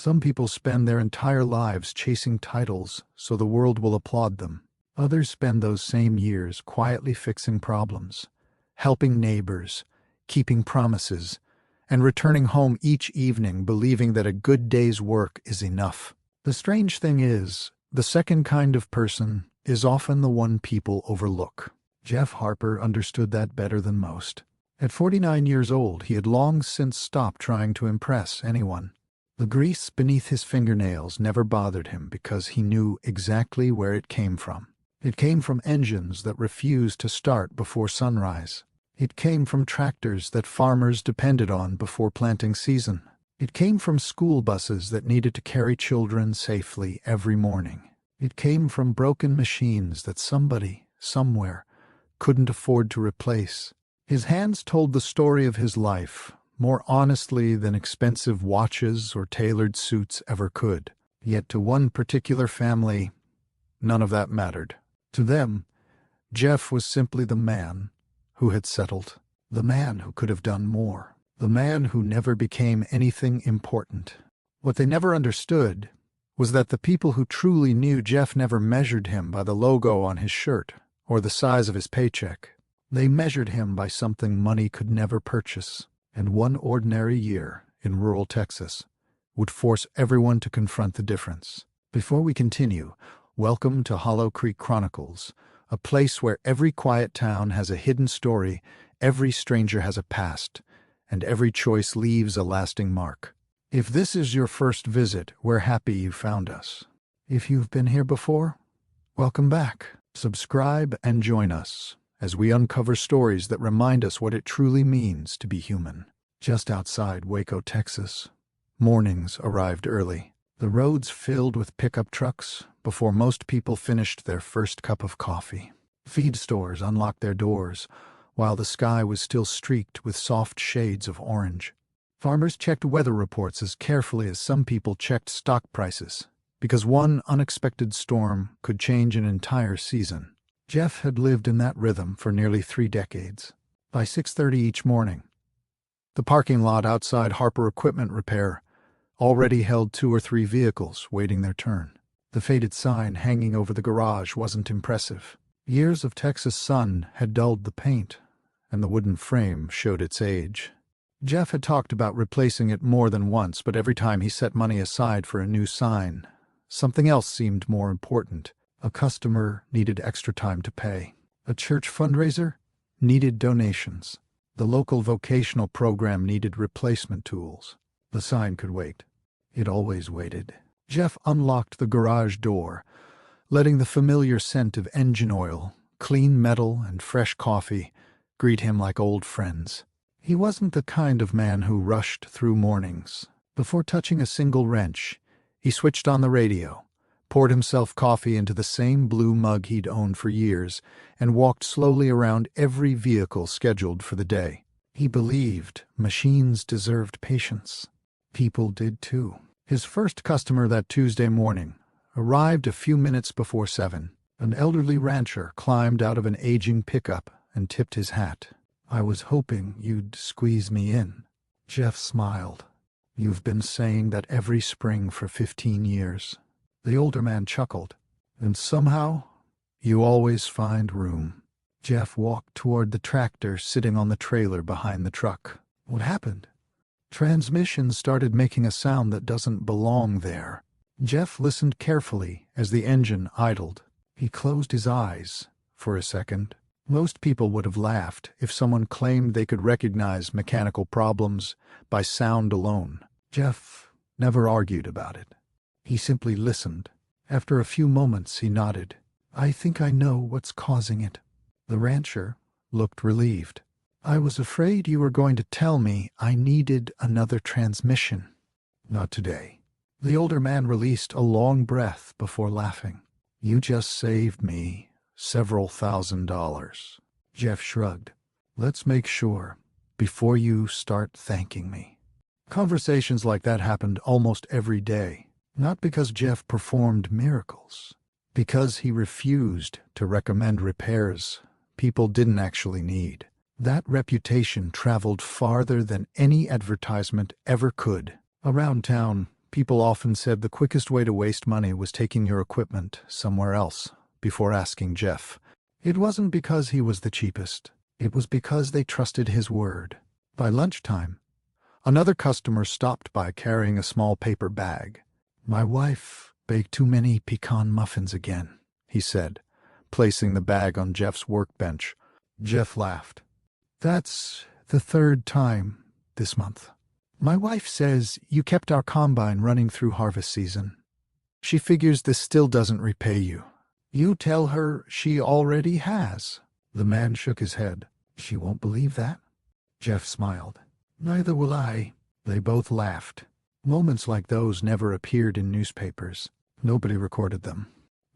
Some people spend their entire lives chasing titles so the world will applaud them. Others spend those same years quietly fixing problems, helping neighbors, keeping promises, and returning home each evening believing that a good day's work is enough. The strange thing is, the second kind of person is often the one people overlook. Jeff Harper understood that better than most. At 49 years old, he had long since stopped trying to impress anyone. The grease beneath his fingernails never bothered him because he knew exactly where it came from. It came from engines that refused to start before sunrise. It came from tractors that farmers depended on before planting season. It came from school buses that needed to carry children safely every morning. It came from broken machines that somebody, somewhere, couldn't afford to replace. His hands told the story of his life more honestly than expensive watches or tailored suits ever could. Yet to one particular family, none of that mattered. To them, Jeff was simply the man who had settled, the man who could have done more, the man who never became anything important. What they never understood was that the people who truly knew Jeff never measured him by the logo on his shirt or the size of his paycheck. They measured him by something money could never purchase. And one ordinary year in rural Texas would force everyone to confront the difference. Before we continue, welcome to Hollow Creek Chronicles, a place where every quiet town has a hidden story, every stranger has a past, and every choice leaves a lasting mark. If this is your first visit, we're happy you found us. If you've been here before, welcome back. Subscribe and join us as we uncover stories that remind us what it truly means to be human. Just outside Waco, Texas, mornings arrived early. The roads filled with pickup trucks before most people finished their first cup of coffee. Feed stores unlocked their doors while the sky was still streaked with soft shades of orange. Farmers checked weather reports as carefully as some people checked stock prices, because one unexpected storm could change an entire season. Jeff had lived in that rhythm for nearly 3 decades. By 6:30 each morning, the parking lot outside Harper Equipment Repair already held 2 or 3 vehicles waiting their turn. The faded sign hanging over the garage wasn't impressive. Years of Texas sun had dulled the paint, and the wooden frame showed its age. Jeff had talked about replacing it more than once, but every time he set money aside for a new sign, something else seemed more important. A customer needed extra time to pay. A church fundraiser needed donations. The local vocational program needed replacement tools. The sign could wait. It always waited. Jeff unlocked the garage door, letting the familiar scent of engine oil, clean metal, and fresh coffee greet him like old friends. He wasn't the kind of man who rushed through mornings. Before touching a single wrench, he switched on the radio, poured himself coffee into the same blue mug he'd owned for years, and walked slowly around every vehicle scheduled for the day. He believed machines deserved patience. People did too. His first customer that Tuesday morning arrived a few minutes before 7. An elderly rancher climbed out of an aging pickup and tipped his hat. "I was hoping you'd squeeze me in." Jeff smiled. "You've been saying that every spring for 15 years. The older man chuckled. "And somehow, you always find room." Jeff walked toward the tractor sitting on the trailer behind the truck. What happened? Transmission started making a sound that doesn't belong there. Jeff listened carefully as the engine idled. He closed his eyes for a second. Most people would have laughed if someone claimed they could recognize mechanical problems by sound alone. Jeff never argued about it. He simply listened. After a few moments, he nodded. "I think I know what's causing it." The rancher looked relieved. "I was afraid you were going to tell me I needed another transmission." "Not today." The older man released a long breath before laughing. "You just saved me several $1,000s." Jeff shrugged. "Let's make sure before you start thanking me." Conversations like that happened almost every day. Not because Jeff performed miracles, because he refused to recommend repairs people didn't actually need. That reputation traveled farther than any advertisement ever could. Around town, People often said the quickest way to waste money was taking your equipment somewhere else before asking Jeff. It wasn't because he was the cheapest. It was because they trusted his word. By lunchtime, another customer stopped by carrying a small paper bag. "My wife baked too many pecan muffins again," he said, placing the bag on Jeff's workbench. Jeff laughed. "That's the third time this month. My wife says you kept our combine running through harvest season. She figures this still doesn't repay you. You tell her she already has." The man shook his head. "She won't believe that." Jeff smiled. "Neither will I." They both laughed. Moments like those never appeared in newspapers. Nobody recorded them.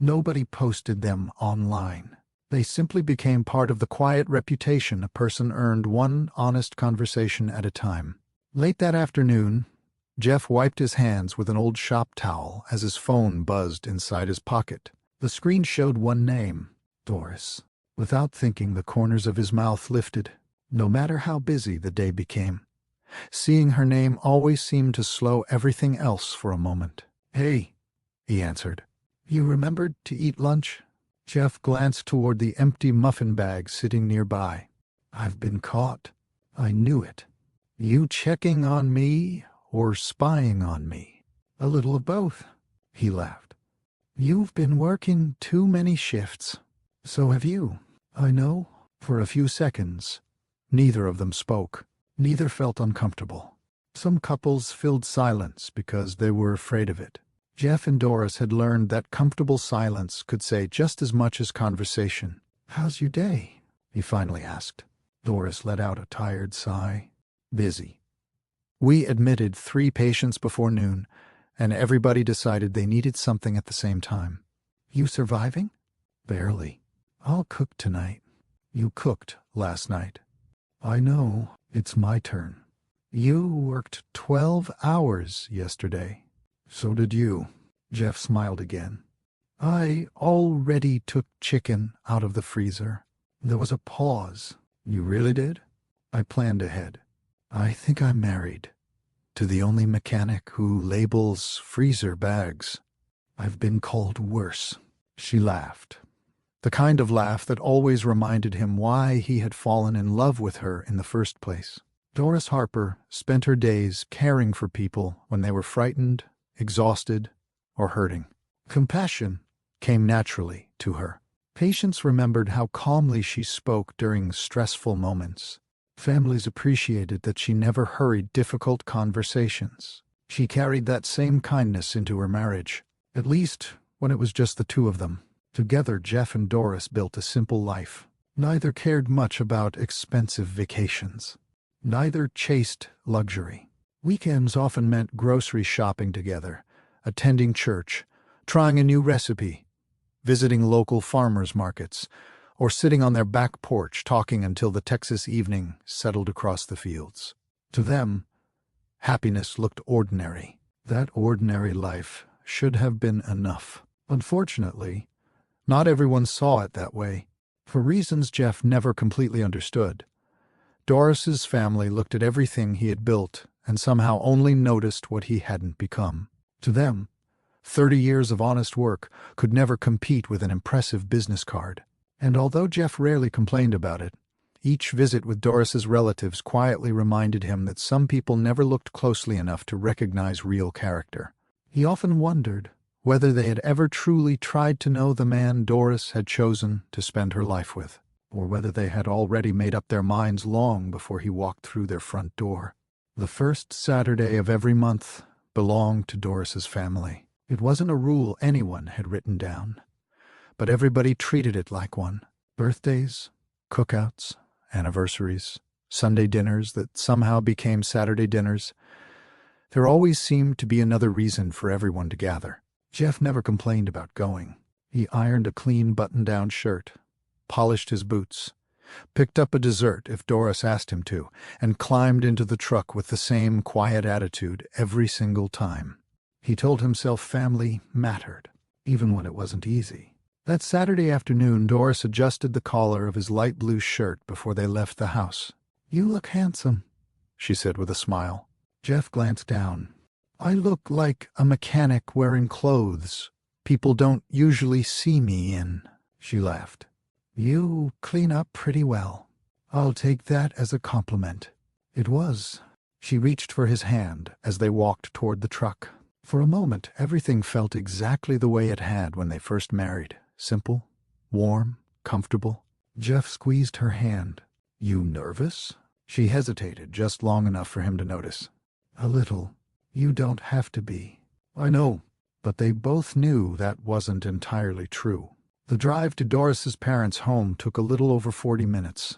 Nobody posted them online. They simply became part of the quiet reputation a person earned one honest conversation at a time. Late that afternoon, Jeff wiped his hands with an old shop towel as his phone buzzed inside his pocket. The screen showed one name, Doris. Without thinking, the corners of his mouth lifted. No matter how busy the day became, seeing her name always seemed to slow everything else for a moment. "Hey," he answered. "You remembered to eat lunch?" Jeff glanced toward the empty muffin bag sitting nearby. "I've been caught. I knew it." "You checking on me or spying on me?" "A little of both," he laughed. "You've been working too many shifts." "So have you." "I know." For a few seconds, neither of them spoke. Neither felt uncomfortable. Some couples filled silence because they were afraid of it. Jeff and Doris had learned that comfortable silence could say just as much as conversation. "How's your day?" he finally asked. Doris let out a tired sigh. "Busy. We admitted 3 patients before noon, and everybody decided they needed something at the same time." "You surviving?" "Barely. I'll cook tonight." "You cooked last night." "I know. It's my turn." "You worked 12 hours yesterday." "So did you." Jeff smiled again. "I already took chicken out of the freezer." There was a pause. "You really did?" "I planned ahead. I think I'm married to the only mechanic who labels freezer bags." "I've been called worse." She laughed. The kind of laugh that always reminded him why he had fallen in love with her in the first place. Doris Harper spent her days caring for people when they were frightened, exhausted, or hurting. Compassion came naturally to her. Patients remembered how calmly she spoke during stressful moments. Families appreciated that she never hurried difficult conversations. She carried that same kindness into her marriage, at least when it was just the two of them. Together, Jeff and Doris built a simple life. Neither cared much about expensive vacations. Neither chased luxury. Weekends often meant grocery shopping together, attending church, trying a new recipe, visiting local farmers markets, or sitting on their back porch talking until the Texas evening settled across the fields. To them, happiness looked ordinary. That ordinary life should have been enough. Unfortunately, not everyone saw it that way. For reasons Jeff never completely understood, Doris's family looked at everything he had built and somehow only noticed what he hadn't become. To them, 30 years of honest work could never compete with an impressive business card. And although Jeff rarely complained about it, each visit with Doris's relatives quietly reminded him that some people never looked closely enough to recognize real character. He often wondered whether they had ever truly tried to know the man Doris had chosen to spend her life with, or whether they had already made up their minds long before he walked through their front door. The first Saturday of every month belonged to Doris's family. It wasn't a rule anyone had written down, but everybody treated it like one. Birthdays, cookouts, anniversaries, Sunday dinners that somehow became Saturday dinners. There always seemed to be another reason for everyone to gather. Jeff never complained about going. He ironed a clean button-down shirt, polished his boots, picked up a dessert if Doris asked him to, and climbed into the truck with the same quiet attitude every single time. He told himself family mattered, even when it wasn't easy. That Saturday afternoon, Doris adjusted the collar of his light blue shirt before they left the house. "You look handsome," she said with a smile. Jeff glanced down. I look like a mechanic wearing clothes people don't usually see me in, she laughed. You clean up pretty well. I'll take that as a compliment. It was. She reached for his hand as they walked toward the truck. For a moment, everything felt exactly the way it had when they first married. Simple, warm, comfortable. Jeff squeezed her hand. You nervous? She hesitated just long enough for him to notice. A little. You don't have to be. I know. But they both knew that wasn't entirely true. The drive to Doris's parents' home took a little over 40 minutes.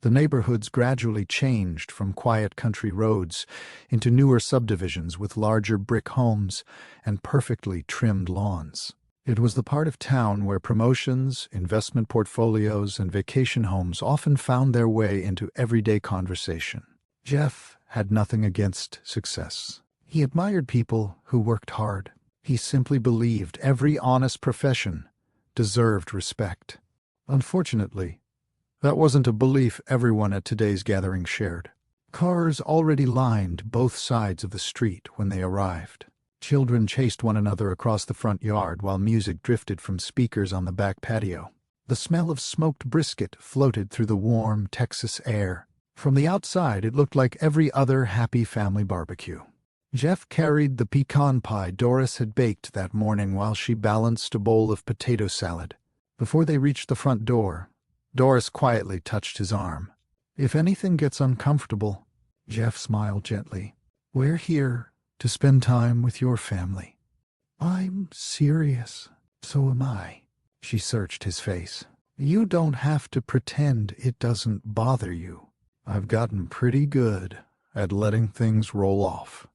The neighborhoods gradually changed from quiet country roads into newer subdivisions with larger brick homes and perfectly trimmed lawns. It was the part of town where promotions, investment portfolios, and vacation homes often found their way into everyday conversation. Jeff had nothing against success. He admired people who worked hard. He simply believed every honest profession deserved respect. Unfortunately, that wasn't a belief everyone at today's gathering shared. Cars already lined both sides of the street when they arrived. Children chased one another across the front yard while music drifted from speakers on the back patio. The smell of smoked brisket floated through the warm Texas air. From the outside, it looked like every other happy family barbecue. Jeff carried the pecan pie Doris had baked that morning while she balanced a bowl of potato salad. Before they reached the front door, Doris quietly touched his arm. If anything gets uncomfortable, Jeff smiled gently. We're here to spend time with your family. I'm serious. So am I. She searched his face. You don't have to pretend it doesn't bother you. I've gotten pretty good at letting things roll off.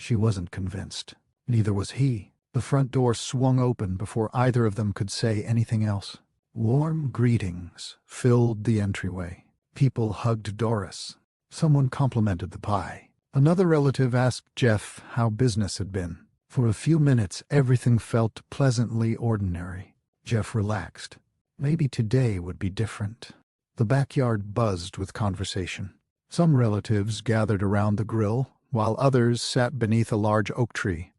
She wasn't convinced. Neither was he. The front door swung open before either of them could say anything else. Warm greetings filled the entryway. People hugged Doris. Someone complimented the pie. Another relative asked Jeff how business had been. For a few minutes, everything felt pleasantly ordinary. Jeff relaxed. Maybe today would be different. The backyard buzzed with conversation. Some relatives gathered around the grill, while others sat beneath a large oak tree,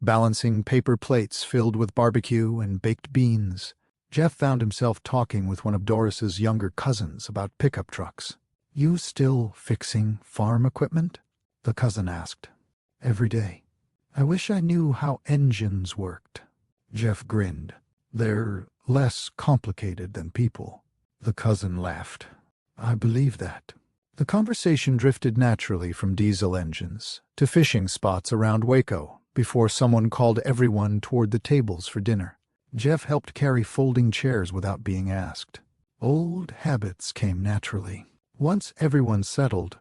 balancing paper plates filled with barbecue and baked beans. Jeff found himself talking with one of Doris's younger cousins about pickup trucks. You still fixing farm equipment? The cousin asked. Every day. I wish I knew how engines worked. Jeff grinned. They're less complicated than people. The cousin laughed. I believe that. The conversation drifted naturally from diesel engines to fishing spots around Waco before someone called everyone toward the tables for dinner. Jeff helped carry folding chairs without being asked. Old habits came naturally. Once everyone settled,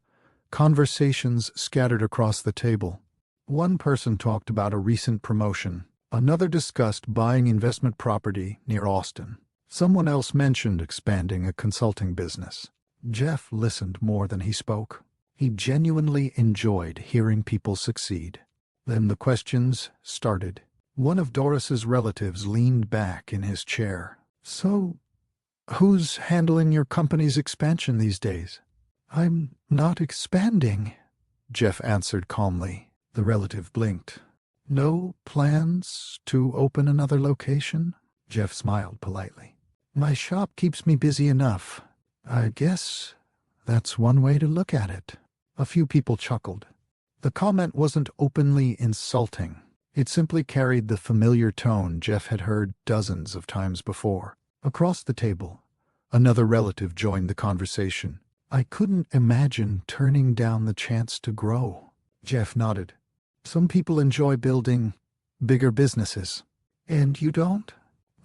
conversations scattered across the table. One person talked about a recent promotion. Another discussed buying investment property near Austin. Someone else mentioned expanding a consulting business. Jeff listened more than he spoke. He genuinely enjoyed hearing people succeed. Then the questions started. One of Doris's relatives leaned back in his chair. So, who's handling your company's expansion these days? I'm not expanding, Jeff answered calmly. The relative blinked. No plans to open another location? Jeff smiled politely. My shop keeps me busy enough. I guess that's one way to look at it. A few people chuckled. The comment wasn't openly insulting. It simply carried the familiar tone Jeff had heard dozens of times before. Across the table, another relative joined the conversation. I couldn't imagine turning down the chance to grow. Jeff nodded. Some people enjoy building bigger businesses. And you don't?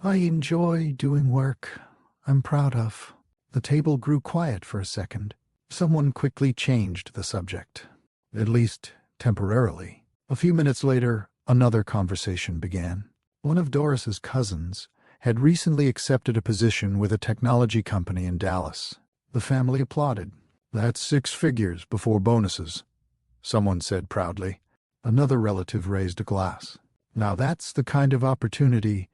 I enjoy doing work I'm proud of. The table grew quiet for a second. Someone quickly changed the subject. At least temporarily. A few minutes later, another conversation began. One of Doris's cousins had recently accepted a position with a technology company in Dallas. The family applauded. That's 6 figures before bonuses, someone said proudly. Another relative raised a glass. Now that's the kind of opportunity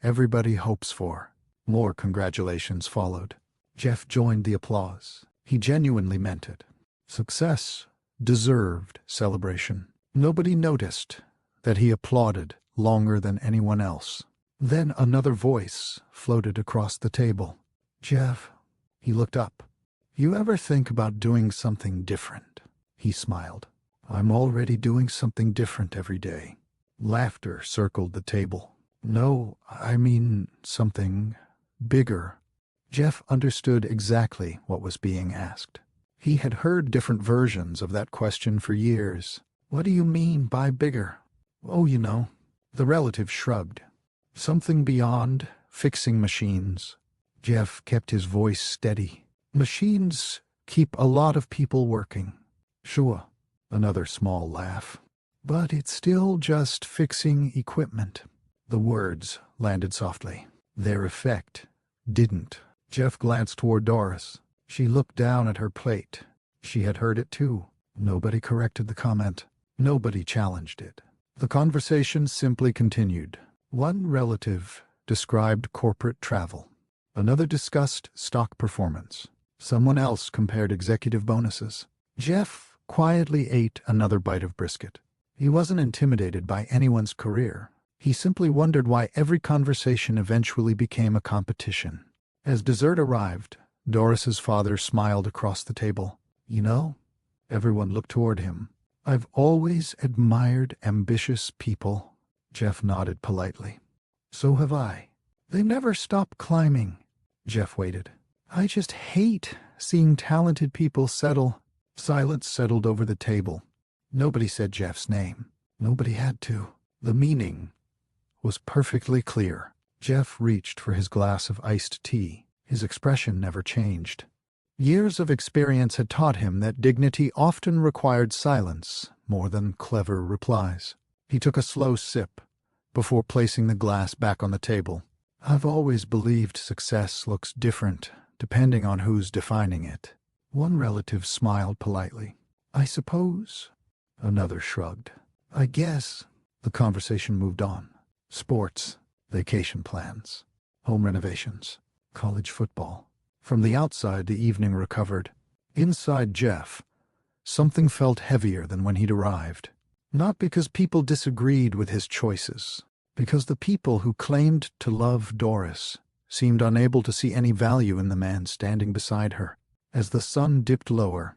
everybody hopes for. More congratulations followed. Jeff joined the applause. He genuinely meant it. Success deserved celebration. Nobody noticed that he applauded longer than anyone else. Then another voice floated across the table. "Jeff." He looked up. "You ever think about doing something different?" He smiled. "I'm already doing something different every day." Laughter circled the table. "No, I mean something bigger." Jeff understood exactly what was being asked. He had heard different versions of that question for years. "What do you mean by bigger?" "Oh, you know." The relative shrugged. "Something beyond fixing machines." Jeff kept his voice steady. "Machines keep a lot of people working." "Sure." Another small laugh. "But it's still just fixing equipment." The words landed softly. Their effect didn't. Jeff glanced toward Doris. She looked down at her plate. She had heard it too. Nobody corrected the comment. Nobody challenged it. The conversation simply continued. One relative described corporate travel. Another discussed stock performance. Someone else compared executive bonuses. Jeff quietly ate another bite of brisket. He wasn't intimidated by anyone's career. He simply wondered why every conversation eventually became a competition. As dessert arrived, Doris's father smiled across the table. "You know," everyone looked toward him, "I've always admired ambitious people." Jeff nodded politely. "So have I." "They never stop climbing." Jeff waited. "I just hate seeing talented people settle." Silence settled over the table. Nobody said Jeff's name. Nobody had to. The meaning was perfectly clear. Jeff reached for his glass of iced tea. His expression never changed. Years of experience had taught him that dignity often required silence more than clever replies. He took a slow sip before placing the glass back on the table. "I've always believed success looks different depending on who's defining it." One relative smiled politely. "I suppose." Another shrugged. "I guess." The conversation moved on. Sports, vacation plans, home renovations, college football. From the outside, the evening recovered. Inside Jeff, something felt heavier than when he'd arrived. Not because people disagreed with his choices, because the people who claimed to love Doris seemed unable to see any value in the man standing beside her. As the sun dipped lower,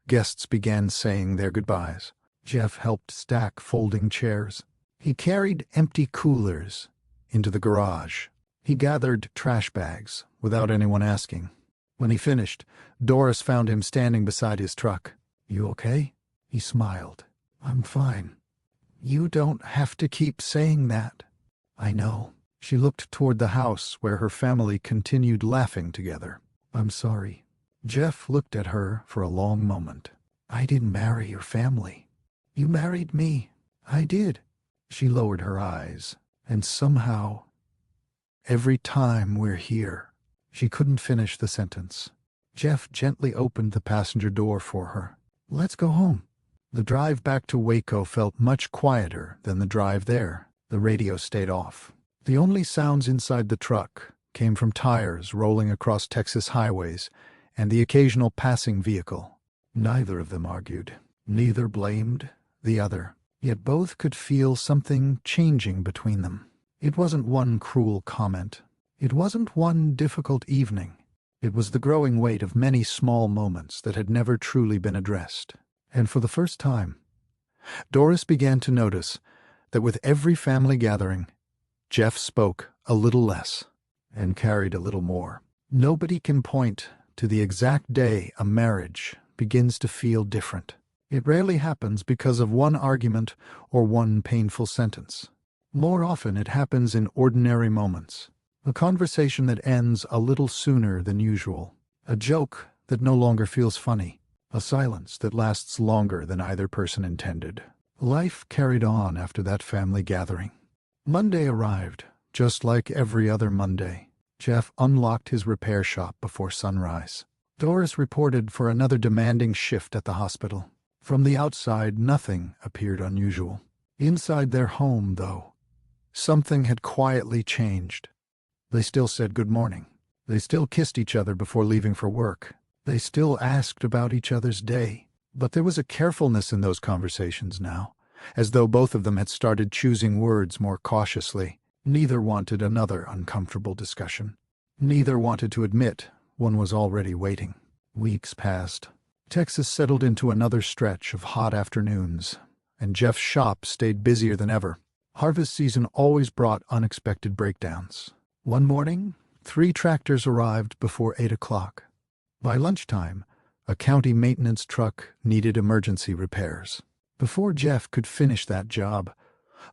guests began saying their goodbyes. Jeff helped stack folding chairs. He carried empty coolers into the garage. He gathered trash bags without anyone asking. When he finished, Doris found him standing beside his truck. "You okay?" He smiled. "I'm fine." "You don't have to keep saying that." "I know." She looked toward the house where her family continued laughing together. "I'm sorry." Jeff looked at her for a long moment. "I didn't marry your family." "You married me." "I did." She lowered her eyes. "And somehow, every time we're here." She couldn't finish the sentence. Jeff gently opened the passenger door for her. "Let's go home." The drive back to Waco felt much quieter than the drive there. The radio stayed off. The only sounds inside the truck came from tires rolling across Texas highways and the occasional passing vehicle. Neither of them argued. Neither blamed the other. Yet both could feel something changing between them. It wasn't one cruel comment. It wasn't one difficult evening. It was the growing weight of many small moments that had never truly been addressed. And for the first time, Doris began to notice that with every family gathering, Jeff spoke a little less and carried a little more. Nobody can point to the exact day a marriage begins to feel different. It rarely happens because of one argument or one painful sentence. More often it happens in ordinary moments. A conversation that ends a little sooner than usual. A joke that no longer feels funny. A silence that lasts longer than either person intended. Life carried on after that family gathering. Monday arrived, just like every other Monday. Jeff unlocked his repair shop before sunrise. Doris reported for another demanding shift at the hospital. From the outside, nothing appeared unusual. Inside their home, though, something had quietly changed. They still said good morning. They still kissed each other before leaving for work. They still asked about each other's day. But there was a carefulness in those conversations now, as though both of them had started choosing words more cautiously. Neither wanted another uncomfortable discussion. Neither wanted to admit one was already waiting. Weeks passed. Texas settled into another stretch of hot afternoons, and Jeff's shop stayed busier than ever. Harvest season always brought unexpected breakdowns. One morning, 3 tractors arrived before 8 o'clock. By lunchtime, a county maintenance truck needed emergency repairs. Before Jeff could finish that job,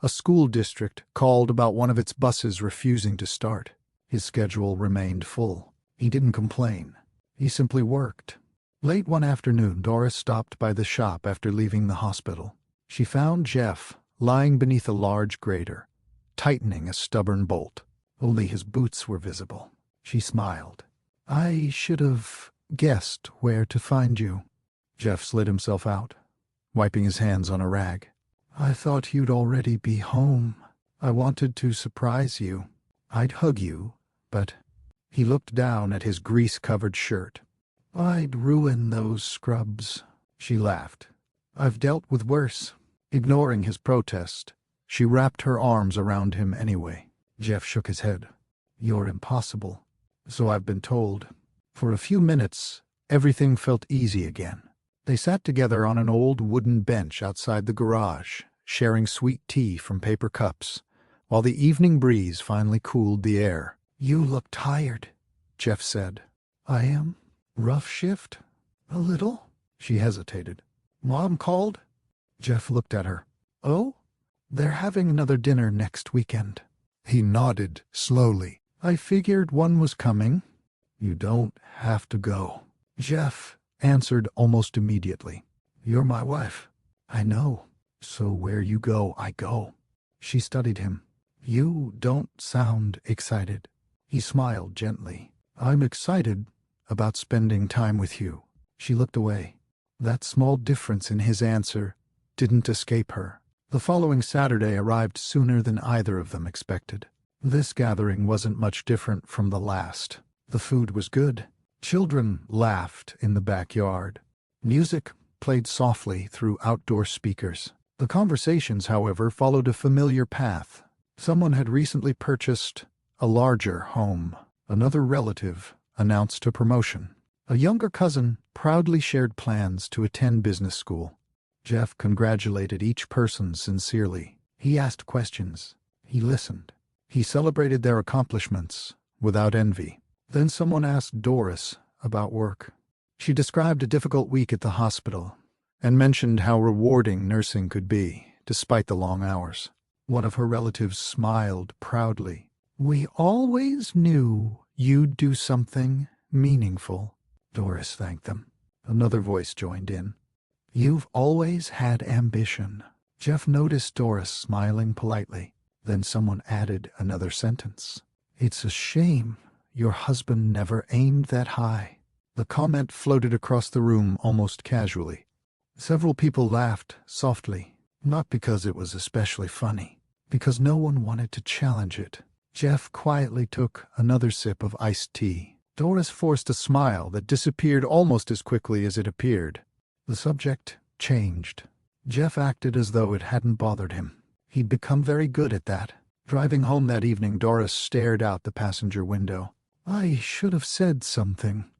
a school district called about one of its buses refusing to start. His schedule remained full. He didn't complain. He simply worked. Late one afternoon, Doris stopped by the shop after leaving the hospital. She found Jeff lying beneath a large grater, tightening a stubborn bolt. Only his boots were visible. She smiled. "I should have guessed where to find you." Jeff slid himself out, wiping his hands on a rag. "I thought you'd already be home. I wanted to surprise you. I'd hug you, but—" He looked down at his grease-covered shirt. "I'd ruin those scrubs." She laughed. "I've dealt with worse." Ignoring his protest, she wrapped her arms around him anyway. Jeff shook his head. "You're impossible." "So I've been told." For a few minutes, everything felt easy again. They sat together on an old wooden bench outside the garage, sharing sweet tea from paper cups, while the evening breeze finally cooled the air. "You look tired," Jeff said. "I am. Rough shift?" "A little." She hesitated. "Mom called?" Jeff looked at her. "Oh? They're having another dinner next weekend." He nodded slowly. "I figured one was coming." "You don't have to go." Jeff answered almost immediately. "You're my wife." "I know. So where you go, I go." She studied him. "You don't sound excited." He smiled gently. "I'm excited about spending time with you." She looked away. That small difference in his answer didn't escape her. The following Saturday arrived sooner than either of them expected. This gathering wasn't much different from the last. The food was good. Children laughed in the backyard. Music played softly through outdoor speakers. The conversations, however, followed a familiar path. Someone had recently purchased a larger home. Another relative announced a promotion. A younger cousin proudly shared plans to attend business school. Jeff congratulated each person sincerely. He asked questions. He listened. He celebrated their accomplishments without envy. Then someone asked Doris about work. She described a difficult week at the hospital and mentioned how rewarding nursing could be, despite the long hours. One of her relatives smiled proudly. "We always knew you'd do something meaningful." Doris thanked them. Another voice joined in. "You've always had ambition." Jeff noticed Doris smiling politely. Then someone added another sentence. "It's a shame your husband never aimed that high." The comment floated across the room almost casually. Several people laughed softly, not because it was especially funny, because no one wanted to challenge it. Jeff quietly took another sip of iced tea. Doris forced a smile that disappeared almost as quickly as it appeared. The subject changed. Jeff acted as though it hadn't bothered him. He'd become very good at that. Driving home that evening, Doris stared out the passenger window. "I should have said something."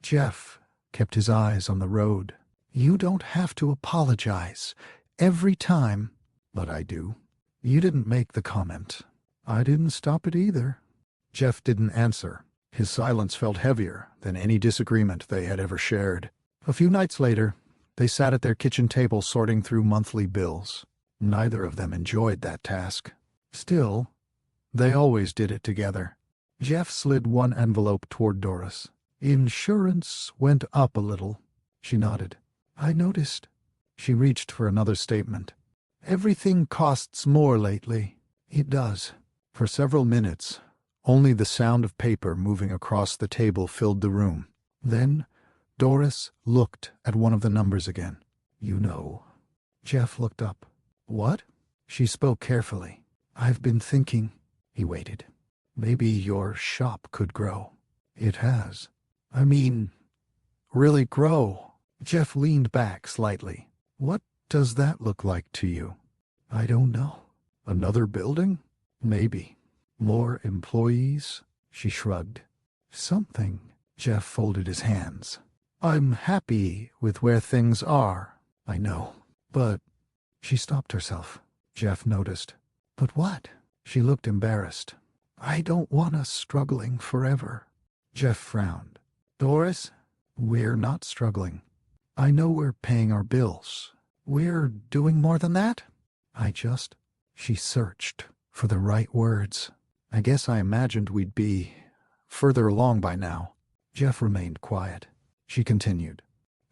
Jeff kept his eyes on the road. "You don't have to apologize every time." "But I do." "You didn't make the comment." "I didn't stop it either." Jeff didn't answer. His silence felt heavier than any disagreement they had ever shared. A few nights later, they sat at their kitchen table sorting through monthly bills. Neither of them enjoyed that task. Still, they always did it together. Jeff slid one envelope toward Doris. "Insurance went up a little." She nodded. "I noticed." She reached for another statement. "Everything costs more lately." "It does." For several minutes, only the sound of paper moving across the table filled the room. Then Doris looked at one of the numbers again. "You know." Jeff looked up. "What?" She spoke carefully. "I've been thinking." He waited. "Maybe your shop could grow." "It has." "I mean, really grow." Jeff leaned back slightly. "What does that look like to you?" I don't know. Another building? Maybe. More employees? She shrugged. Something. Jeff folded his hands. I'm happy with where things are. I know. But she stopped herself. Jeff noticed. But what? She looked embarrassed. I don't want us struggling forever. Jeff frowned. Doris, we're not struggling. I know we're paying our bills. We're doing more than that? She searched for the right words. I guess I imagined we'd be further along by now. Jeff remained quiet. She continued.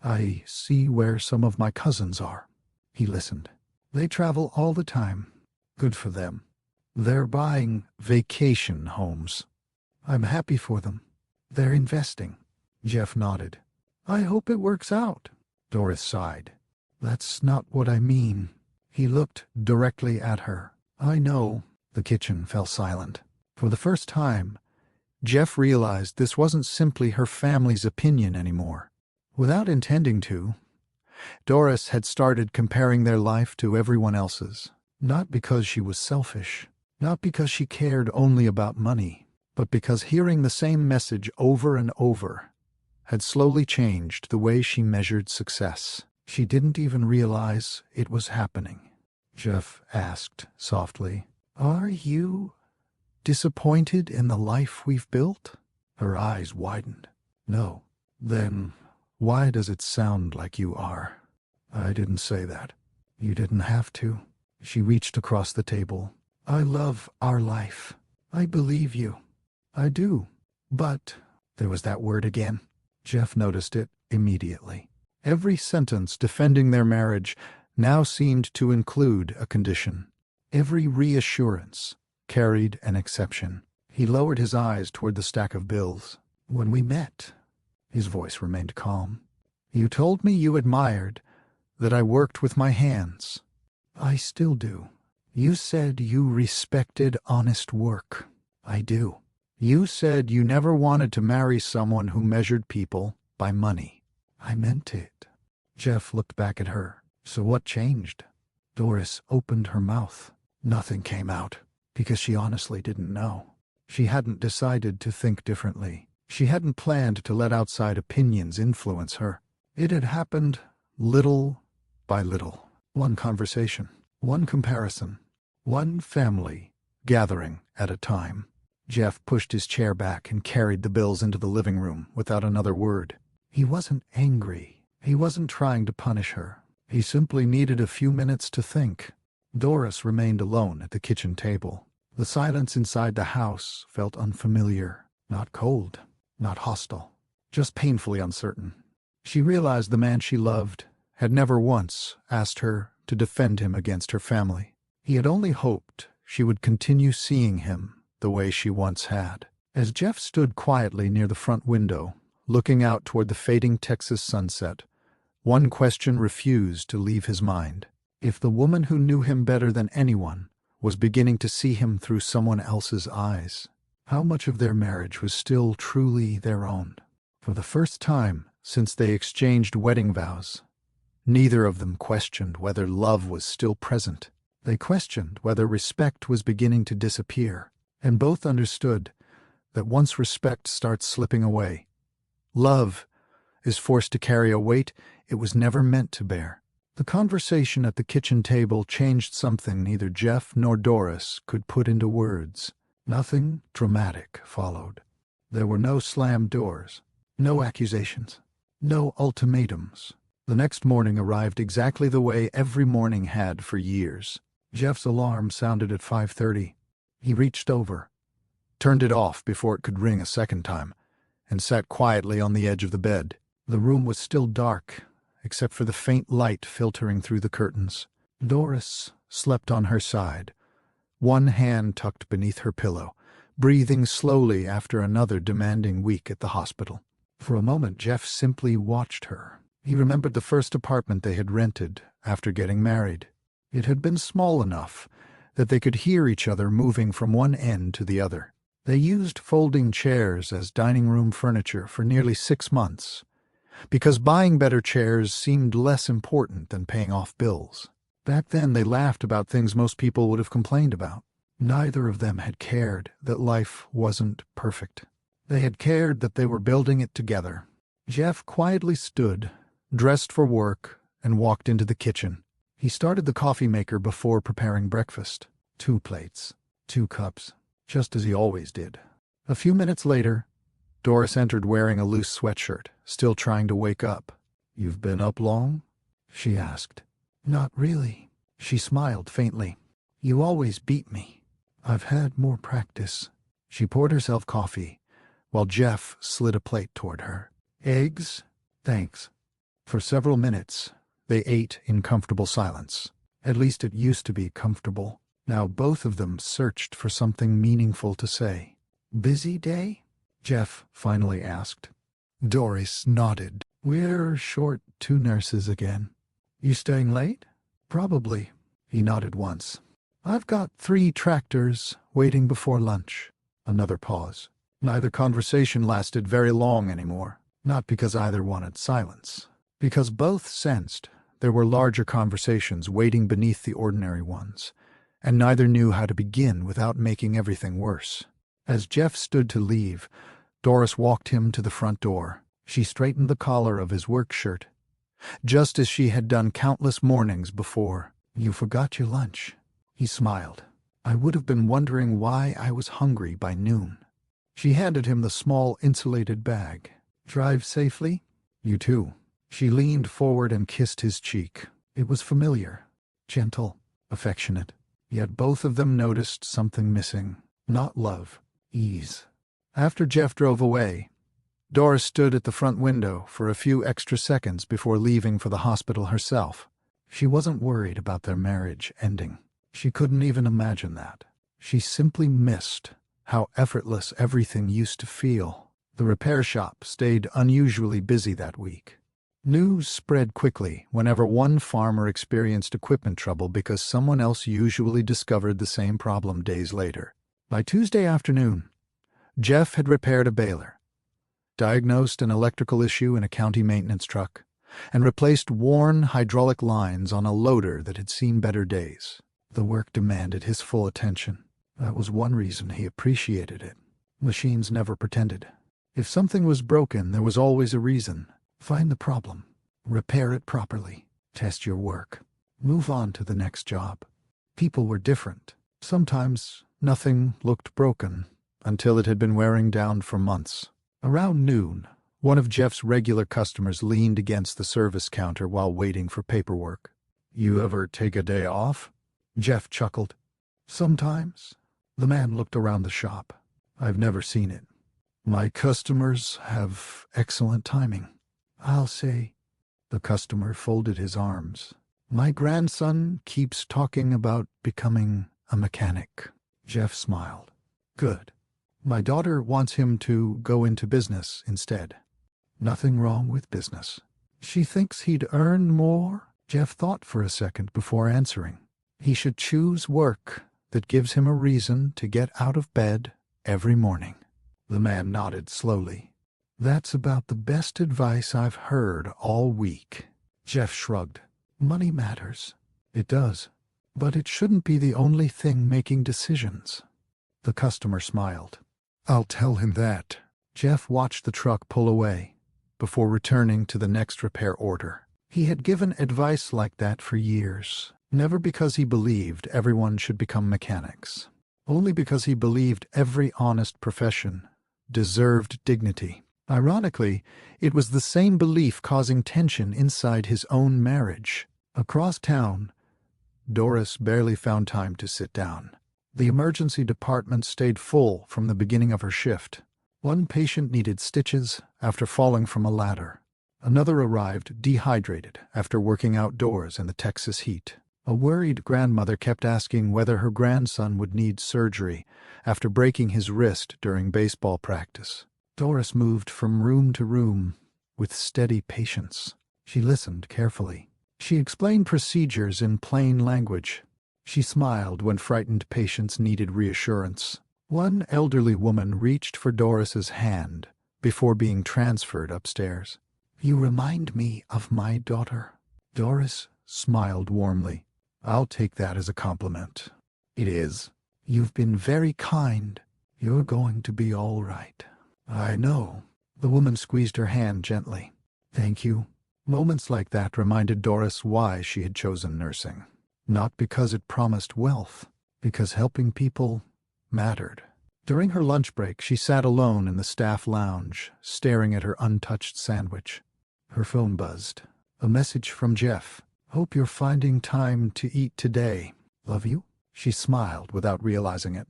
I see where some of my cousins are. He listened. They travel all the time. Good for them. They're buying vacation homes. I'm happy for them. They're investing. Jeff nodded. I hope it works out. Doris sighed. That's not what I mean. He looked directly at her. I know. The kitchen fell silent. For the first time, Jeff realized this wasn't simply her family's opinion anymore. Without intending to, Doris had started comparing their life to everyone else's. Not because she was selfish, not because she cared only about money, but because hearing the same message over and over had slowly changed the way she measured success. She didn't even realize it was happening. Jeff asked softly, Are you disappointed in the life we've built? Her eyes widened. No. Then why does it sound like you are? I didn't say that. You didn't have to. She reached across the table. I love our life. I believe you. I do. But there was that word again. Jeff noticed it immediately. Every sentence defending their marriage now seemed to include a condition. Every reassurance carried an exception. He lowered his eyes toward the stack of bills. When we met, his voice remained calm. You told me you admired that I worked with my hands. I still do. You said you respected honest work. I do. You said you never wanted to marry someone who measured people by money. I meant it. Jeff looked back at her. So what changed? Doris opened her mouth. Nothing came out, because she honestly didn't know. She hadn't decided to think differently. She hadn't planned to let outside opinions influence her. It had happened little by little. One conversation, one comparison, one family gathering at a time. Jeff pushed his chair back and carried the bills into the living room without another word. He wasn't angry. He wasn't trying to punish her. He simply needed a few minutes to think. Doris remained alone at the kitchen table. The silence inside the house felt unfamiliar, not cold, not hostile, just painfully uncertain. She realized the man she loved had never once asked her to defend him against her family. He had only hoped she would continue seeing him the way she once had. As Jeff stood quietly near the front window, looking out toward the fading Texas sunset, one question refused to leave his mind. If the woman who knew him better than anyone was beginning to see him through someone else's eyes, how much of their marriage was still truly their own? For the first time since they exchanged wedding vows, neither of them questioned whether love was still present. They questioned whether respect was beginning to disappear, and both understood that once respect starts slipping away, love is forced to carry a weight it was never meant to bear. The conversation at the kitchen table changed something neither Jeff nor Doris could put into words. Nothing dramatic followed. There were no slammed doors, no accusations, no ultimatums. The next morning arrived exactly the way every morning had for years. Jeff's alarm sounded at 5:30. He reached over, turned it off before it could ring a second time, and sat quietly on the edge of the bed. The room was still dark, except for the faint light filtering through the curtains. Doris slept on her side, one hand tucked beneath her pillow, breathing slowly after another demanding week at the hospital. For a moment, Jeff simply watched her. He remembered the first apartment they had rented after getting married. It had been small enough that they could hear each other moving from one end to the other. They used folding chairs as dining room furniture for nearly 6 months, because buying better chairs seemed less important than paying off bills. Back then they laughed about things most people would have complained about. Neither of them had cared that life wasn't perfect. They had cared that they were building it together. Jeff quietly stood, dressed for work, and walked into the kitchen. He started the coffee maker before preparing breakfast. 2 plates, 2 cups, just as he always did. A few minutes later, Doris entered wearing a loose sweatshirt, still trying to wake up. "You've been up long?" she asked. "Not really." She smiled faintly. "You always beat me." "I've had more practice." She poured herself coffee, while Jeff slid a plate toward her. "Eggs?" "Thanks." For several minutes, they ate in comfortable silence. At least it used to be comfortable. Now both of them searched for something meaningful to say. "Busy day?" Jeff finally asked. Doris nodded. "We're short 2 nurses again." "You staying late?" "Probably." He nodded once. "I've got 3 tractors waiting before lunch." Another pause. Neither conversation lasted very long anymore. Not because either wanted silence. Because both sensed there were larger conversations waiting beneath the ordinary ones, and neither knew how to begin without making everything worse. As Jeff stood to leave, Doris walked him to the front door. She straightened the collar of his work shirt, just as she had done countless mornings before. "You forgot your lunch." He smiled. "I would have been wondering why I was hungry by noon." She handed him the small insulated bag. "Drive safely?" "You too." She leaned forward and kissed his cheek. It was familiar, gentle, affectionate. Yet both of them noticed something missing. Not love, ease. After Jeff drove away, Doris stood at the front window for a few extra seconds before leaving for the hospital herself. She wasn't worried about their marriage ending. She couldn't even imagine that. She simply missed how effortless everything used to feel. The repair shop stayed unusually busy that week. News spread quickly whenever one farmer experienced equipment trouble because someone else usually discovered the same problem days later. By Tuesday afternoon, Jeff had repaired a baler, diagnosed an electrical issue in a county maintenance truck, and replaced worn hydraulic lines on a loader that had seen better days. The work demanded his full attention. That was one reason he appreciated it. Machines never pretended. If something was broken, there was always a reason. Find the problem, repair it properly, test your work, move on to the next job. People were different. Sometimes nothing looked broken until it had been wearing down for months. Around noon, one of Jeff's regular customers leaned against the service counter while waiting for paperwork. "You ever take a day off?" Jeff chuckled. "Sometimes." The man looked around the shop. "I've never seen it. My customers have excellent timing." "I'll say." The customer folded his arms. "My grandson keeps talking about becoming a mechanic." Jeff smiled. "Good. My daughter wants him to go into business instead." "Nothing wrong with business." "She thinks he'd earn more?" Jeff thought for a second before answering. "He should choose work that gives him a reason to get out of bed every morning." The man nodded slowly. "That's about the best advice I've heard all week." Jeff shrugged. "Money matters." "It does. But it shouldn't be the only thing making decisions." The customer smiled. "I'll tell him that." Jeff watched the truck pull away before returning to the next repair order. He had given advice like that for years, never because he believed everyone should become mechanics, only because he believed every honest profession deserved dignity. Ironically, it was the same belief causing tension inside his own marriage. Across town, Doris barely found time to sit down. The emergency department stayed full from the beginning of her shift. One patient needed stitches after falling from a ladder. Another arrived dehydrated after working outdoors in the Texas heat. A worried grandmother kept asking whether her grandson would need surgery after breaking his wrist during baseball practice. Doris moved from room to room with steady patience. She listened carefully. She explained procedures in plain language. She smiled when frightened patients needed reassurance. One elderly woman reached for Doris's hand before being transferred upstairs. "You remind me of my daughter." Doris smiled warmly. I'll take that as a compliment. It is. You've been very kind. You're going to be all right. I know. The woman squeezed her hand gently. Thank you. Moments like that reminded Doris why she had chosen nursing. Not because it promised wealth, because helping people mattered. During her lunch break, she sat alone in the staff lounge, staring at her untouched sandwich. Her phone buzzed. A message from Jeff. Hope you're finding time to eat today. Love you? She smiled without realizing it.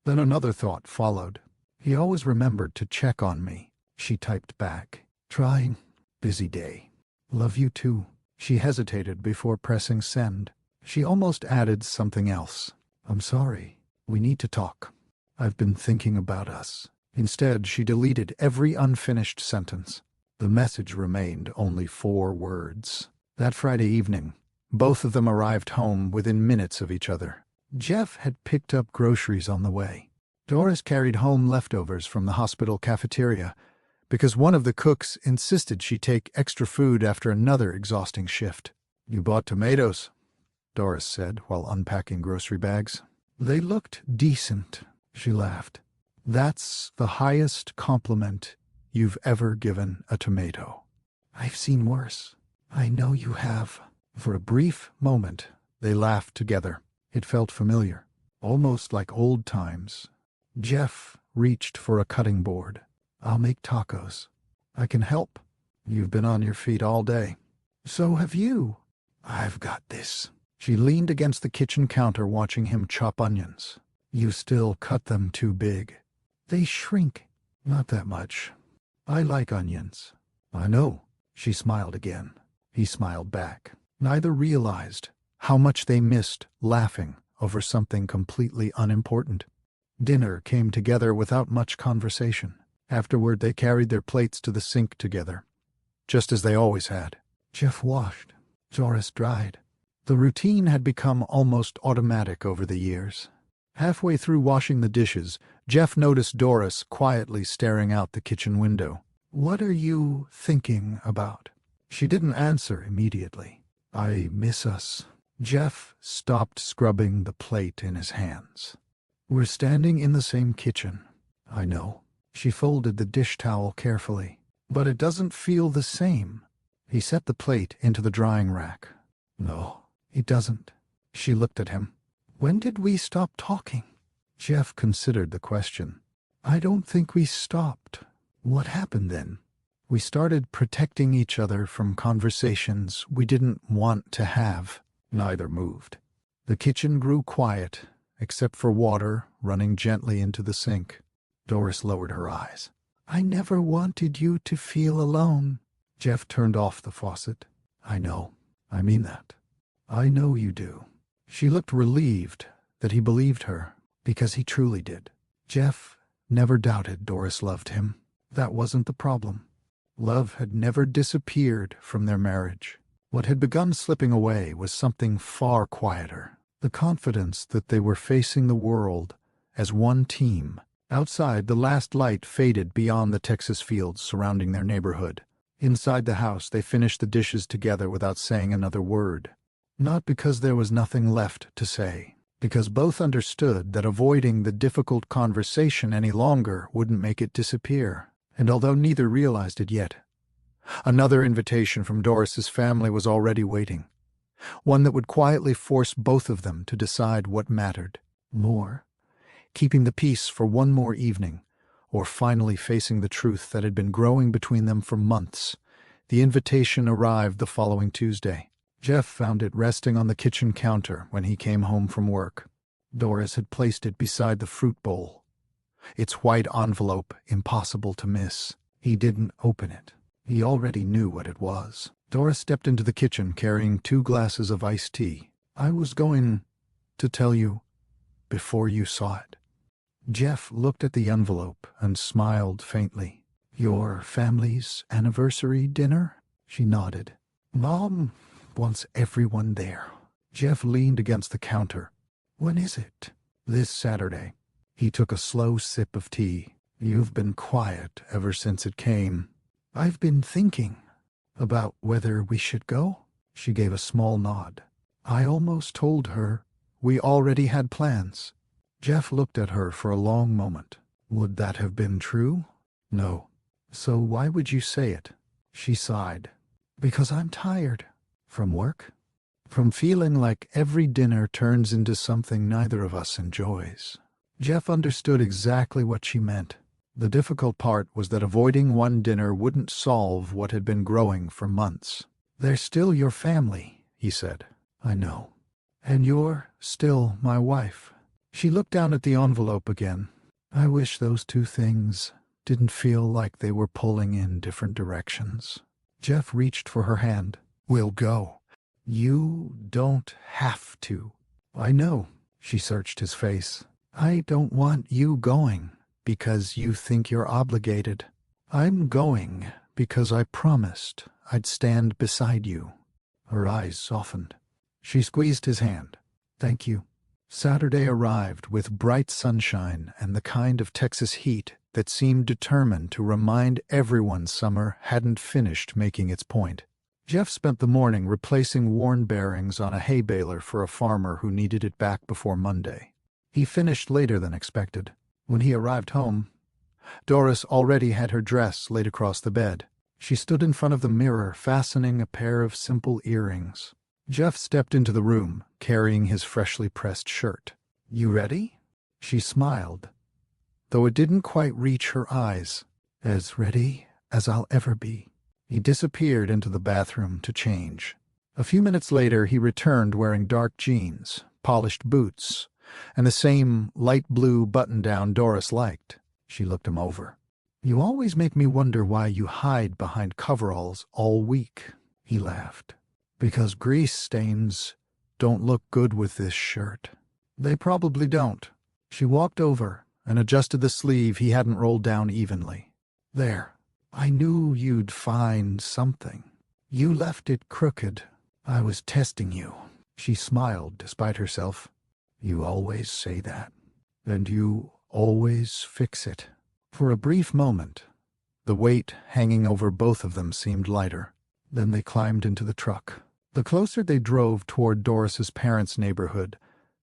Then another thought followed. He always remembered to check on me. She typed back. Trying. Busy day. Love you too. She hesitated before pressing send. She almost added something else. I'm sorry. We need to talk. I've been thinking about us. Instead, she deleted every unfinished sentence. The message remained only 4 words. That Friday evening, both of them arrived home within minutes of each other. Jeff had picked up groceries on the way. Doris carried home leftovers from the hospital cafeteria because one of the cooks insisted she take extra food after another exhausting shift. You bought tomatoes, Doris said while unpacking grocery bags. They looked decent, she laughed. That's the highest compliment you've ever given a tomato. I've seen worse. I know you have. For a brief moment, they laughed together. It felt familiar, almost like old times. Jeff reached for a cutting board. I'll make tacos. I can help. You've been on your feet all day. So have you. I've got this. She leaned against the kitchen counter watching him chop onions. You still cut them too big. They shrink. Not that much. I like onions. I know. She smiled again. He smiled back. Neither realized how much they missed laughing over something completely unimportant. Dinner came together without much conversation. Afterward, they carried their plates to the sink together, just as they always had. Jeff washed. Doris dried. The routine had become almost automatic over the years. Halfway through washing the dishes, Jeff noticed Doris quietly staring out the kitchen window. What are you thinking about? She didn't answer immediately. I miss us. Jeff stopped scrubbing the plate in his hands. We're standing in the same kitchen. I know. She folded the dish towel carefully. But it doesn't feel the same. He set the plate into the drying rack. No, it doesn't. She looked at him. When did we stop talking? Jeff considered the question. I don't think we stopped. What happened then? We started protecting each other from conversations we didn't want to have. Neither moved. The kitchen grew quiet, except for water running gently into the sink. Doris lowered her eyes. I never wanted you to feel alone. Jeff turned off the faucet. I know. I mean that. I know you do. She looked relieved that he believed her, because he truly did. Jeff never doubted Doris loved him. That wasn't the problem. Love had never disappeared from their marriage. What had begun slipping away was something far quieter. The confidence that they were facing the world as one team. Outside, the last light faded beyond the Texas fields surrounding their neighborhood. Inside the house, they finished the dishes together without saying another word. Not because there was nothing left to say, because both understood that avoiding the difficult conversation any longer wouldn't make it disappear. And although neither realized it yet, another invitation from Doris's family was already waiting. One that would quietly force both of them to decide what mattered more. Keeping the peace for one more evening, or finally facing the truth that had been growing between them for months. The invitation arrived the following Tuesday. Jeff found it resting on the kitchen counter when he came home from work. Doris had placed it beside the fruit bowl. Its white envelope impossible to miss. He didn't open it. He already knew what it was. Doris stepped into the kitchen carrying 2 glasses of iced tea. I was going to tell you before you saw it. Jeff looked at the envelope and smiled faintly. Your family's anniversary dinner? She nodded. Mom wants everyone there. Jeff leaned against the counter. When is it? This Saturday. He took a slow sip of tea. You've been quiet ever since it came. I've been thinking about whether we should go. She gave a small nod. I almost told her we already had plans. Jeff looked at her for a long moment. Would that have been true? No. So why would you say it? She sighed. Because I'm tired. From work? From feeling like every dinner turns into something neither of us enjoys. Jeff understood exactly what she meant. The difficult part was that avoiding one dinner wouldn't solve what had been growing for months. They're still your family, he said. I know. And you're still my wife. She looked down at the envelope again. I wish those two things didn't feel like they were pulling in different directions. Jeff reached for her hand. We'll go. You don't have to. I know. She searched his face. I don't want you going because you think you're obligated. I'm going because I promised I'd stand beside you. Her eyes softened. She squeezed his hand. Thank you. Saturday arrived with bright sunshine and the kind of Texas heat that seemed determined to remind everyone summer hadn't finished making its point. Jeff spent the morning replacing worn bearings on a hay baler for a farmer who needed it back before Monday. He finished later than expected. When he arrived home, Doris already had her dress laid across the bed. She stood in front of the mirror, fastening a pair of simple earrings. Jeff stepped into the room, carrying his freshly pressed shirt. You ready? She smiled, though it didn't quite reach her eyes. As ready as I'll ever be. He disappeared into the bathroom to change. A few minutes later, he returned wearing dark jeans, polished boots, and the same light blue button-down Doris liked. She looked him over. You always make me wonder why you hide behind coveralls all week, he laughed. Because grease stains don't look good with this shirt. They probably don't. She walked over and adjusted the sleeve he hadn't rolled down evenly. There. I knew you'd find something. You left it crooked. I was testing you. She smiled despite herself. You always say that. And you always fix it. For a brief moment, the weight hanging over both of them seemed lighter. Then they climbed into the truck. The closer they drove toward Doris's parents' neighborhood,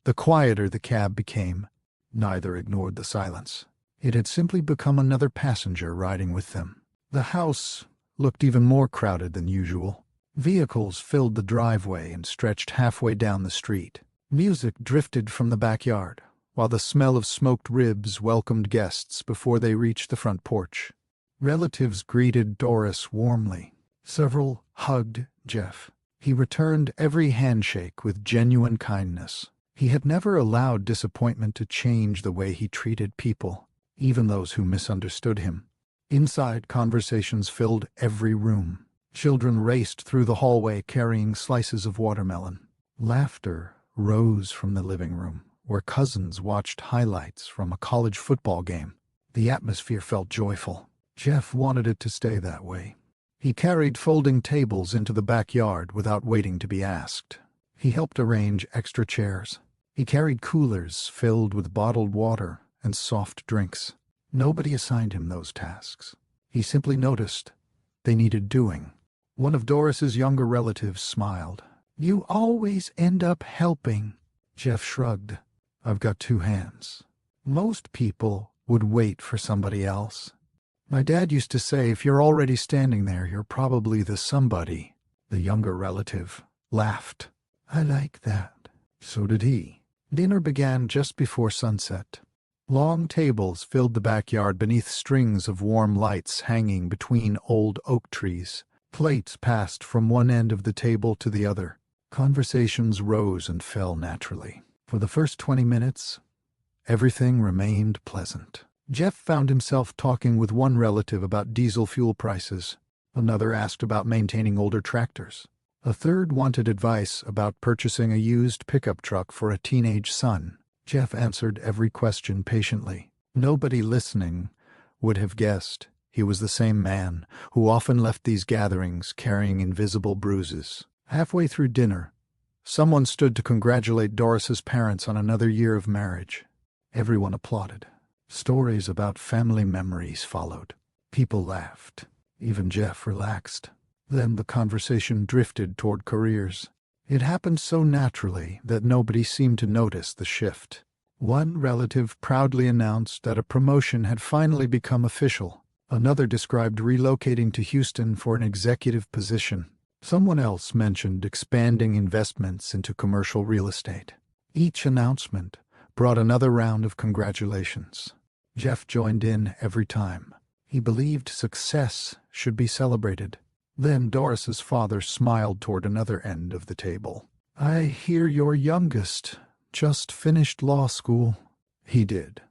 the quieter the cab became. Neither ignored the silence. It had simply become another passenger riding with them. The house looked even more crowded than usual. Vehicles filled the driveway and stretched halfway down the street. Music drifted from the backyard, while the smell of smoked ribs welcomed guests before they reached the front porch. Relatives greeted Doris warmly. Several hugged Jeff. He returned every handshake with genuine kindness. He had never allowed disappointment to change the way he treated people, even those who misunderstood him. Inside, conversations filled every room. Children raced through the hallway carrying slices of watermelon. Laughter rose from the living room, where cousins watched highlights from a college football game. The atmosphere felt joyful. Jeff wanted it to stay that way. He carried folding tables into the backyard without waiting to be asked. He helped arrange extra chairs. He carried coolers filled with bottled water and soft drinks. Nobody assigned him those tasks. He simply noticed they needed doing. One of Doris's younger relatives smiled. You always end up helping. Jeff shrugged. I've got two hands. Most people would wait for somebody else. My dad used to say, if you're already standing there, you're probably the somebody. The younger relative laughed. I like that. So did he. Dinner began just before sunset. Long tables filled the backyard beneath strings of warm lights hanging between old oak trees. Plates passed from one end of the table to the other. Conversations rose and fell naturally. For the first 20 minutes, everything remained pleasant. Jeff found himself talking with one relative about diesel fuel prices. Another asked about maintaining older tractors. A third wanted advice about purchasing a used pickup truck for a teenage son. Jeff answered every question patiently. Nobody listening would have guessed he was the same man who often left these gatherings carrying invisible bruises. Halfway through dinner, someone stood to congratulate Doris's parents on another year of marriage. Everyone applauded. Stories about family memories followed. People laughed. Even Jeff relaxed. Then the conversation drifted toward careers. It happened so naturally that nobody seemed to notice the shift. One relative proudly announced that a promotion had finally become official. Another described relocating to Houston for an executive position. Someone else mentioned expanding investments into commercial real estate. Each announcement brought another round of congratulations. Jeff joined in every time. He believed success should be celebrated. Then Doris's father smiled toward another end of the table. "I hear your youngest just finished law school." He did.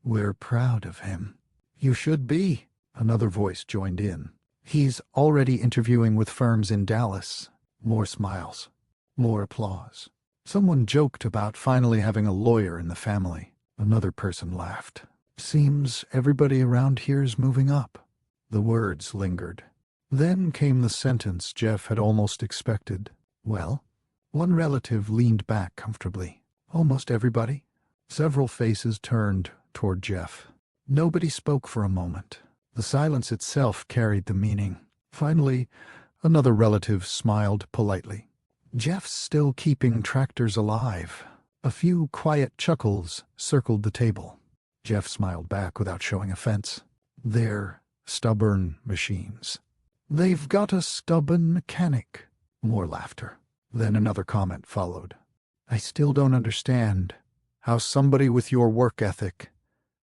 "We're proud of him." "You should be," another voice joined in. "He's already interviewing with firms in Dallas." More smiles. More applause. Someone joked about finally having a lawyer in the family. Another person laughed. "Seems everybody around here's moving up." The words lingered. Then came the sentence Jeff had almost expected. "Well?" One relative leaned back comfortably. "Almost everybody." Several faces turned toward Jeff. Nobody spoke for a moment. The silence itself carried the meaning. Finally, another relative smiled politely. "Jeff's still keeping tractors alive." A few quiet chuckles circled the table. Jeff smiled back without showing offense. "They're stubborn machines." "They've got a stubborn mechanic." More laughter. Then another comment followed. "I still don't understand how somebody with your work ethic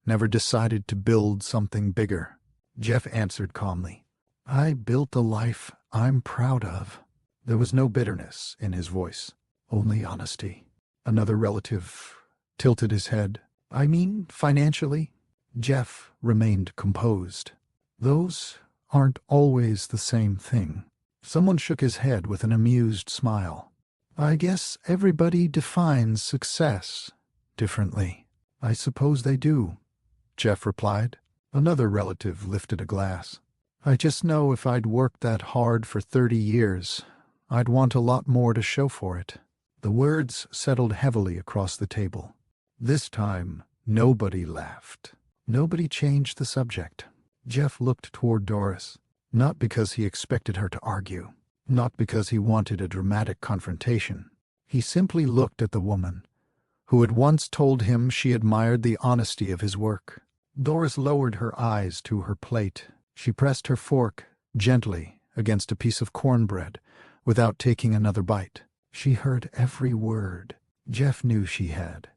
never decided to build something bigger." Jeff answered calmly. "I built a life I'm proud of." There was no bitterness in his voice, only honesty. Another relative tilted his head. "I mean financially?" Jeff remained composed. "Those aren't always the same thing." Someone shook his head with an amused smile. "I guess everybody defines success differently." "I suppose they do," Jeff replied. Another relative lifted a glass. "I just know if I'd worked that hard for 30 years, I'd want a lot more to show for it." The words settled heavily across the table. This time, nobody laughed. Nobody changed the subject. Jeff looked toward Doris, not because he expected her to argue, not because he wanted a dramatic confrontation. He simply looked at the woman who had once told him she admired the honesty of his work. Doris lowered her eyes to her plate. She pressed her fork gently against a piece of cornbread without taking another bite. She heard every word. Jeff knew she had.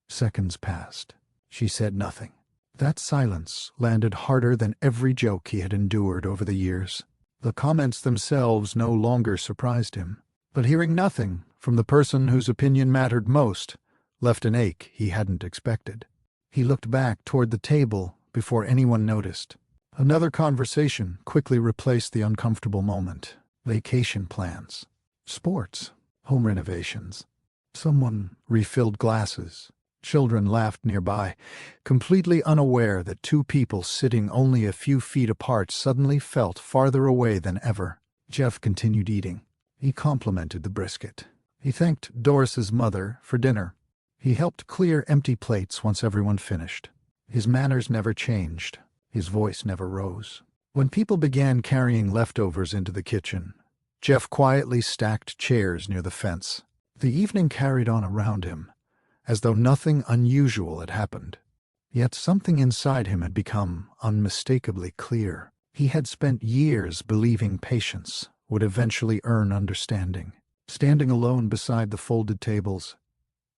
Seconds passed. She said nothing. That silence landed harder than every joke he had endured over the years. The comments themselves no longer surprised him, but hearing nothing from the person whose opinion mattered most left an ache he hadn't expected. He looked back toward the table before anyone noticed. Another conversation quickly replaced the uncomfortable moment. Vacation plans, sports, home renovations. Someone refilled glasses. Children laughed nearby, completely unaware that two people sitting only a few feet apart suddenly felt farther away than ever. Jeff continued eating. He complimented the brisket. He thanked Doris's mother for dinner. He helped clear empty plates once everyone finished. His manners never changed. His voice never rose. When people began carrying leftovers into the kitchen, Jeff quietly stacked chairs near the fence. The evening carried on around him, as though nothing unusual had happened. Yet something inside him had become unmistakably clear. He had spent years believing patience would eventually earn understanding. Standing alone beside the folded tables,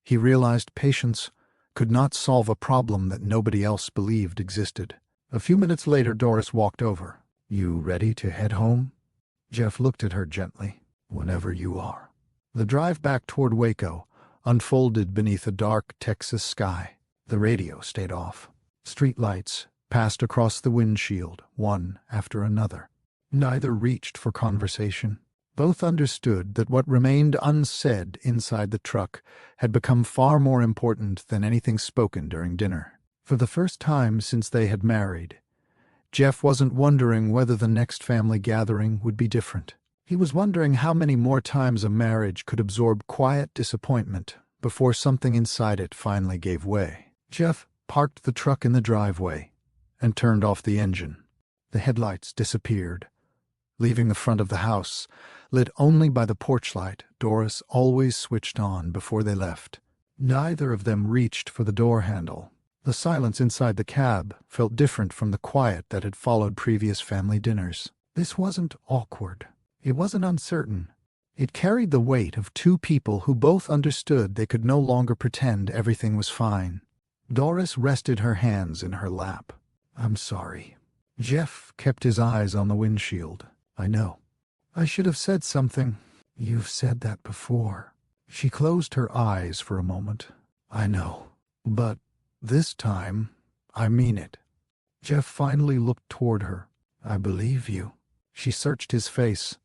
he realized patience could not solve a problem that nobody else believed existed. A few minutes later, Doris walked over. "You ready to head home?" Jeff looked at her gently. "Whenever you are." The drive back toward Waco unfolded beneath a dark Texas sky. The radio stayed off. Street lights passed across the windshield, one after another. Neither reached for conversation. Both understood that what remained unsaid inside the truck had become far more important than anything spoken during dinner. For the first time since they had married, Jeff wasn't wondering whether the next family gathering would be different. He was wondering how many more times a marriage could absorb quiet disappointment before something inside it finally gave way. Jeff parked the truck in the driveway and turned off the engine. The headlights disappeared, leaving the front of the house, lit only by the porch light Doris always switched on before they left. Neither of them reached for the door handle. The silence inside the cab felt different from the quiet that had followed previous family dinners. This wasn't awkward. It wasn't uncertain. It carried the weight of two people who both understood they could no longer pretend everything was fine. Doris rested her hands in her lap. "I'm sorry." Jeff kept his eyes on the windshield. "I know. I should have said something." "You've said that before." She closed her eyes for a moment. "I know. But this time, I mean it." Jeff finally looked toward her. "I believe you." She searched his face,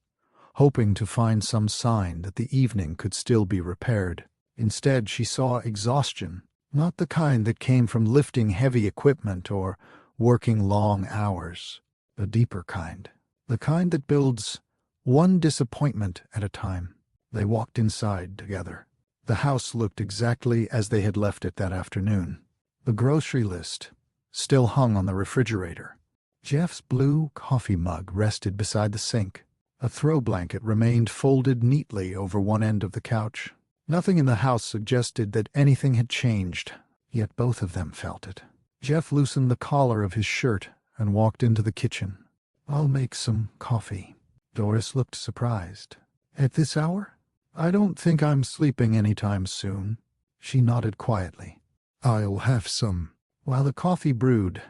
hoping to find some sign that the evening could still be repaired. Instead, she saw exhaustion, not the kind that came from lifting heavy equipment or working long hours. A deeper kind. The kind that builds one disappointment at a time. They walked inside together. The house looked exactly as they had left it that afternoon. The grocery list still hung on the refrigerator. Jeff's blue coffee mug rested beside the sink. A throw blanket remained folded neatly over one end of the couch. Nothing in the house suggested that anything had changed, yet both of them felt it. Jeff loosened the collar of his shirt and walked into the kitchen. "I'll make some coffee." Doris looked surprised. "At this hour? I don't think I'm sleeping anytime soon." She nodded quietly. "I'll have some." While the coffee brewed,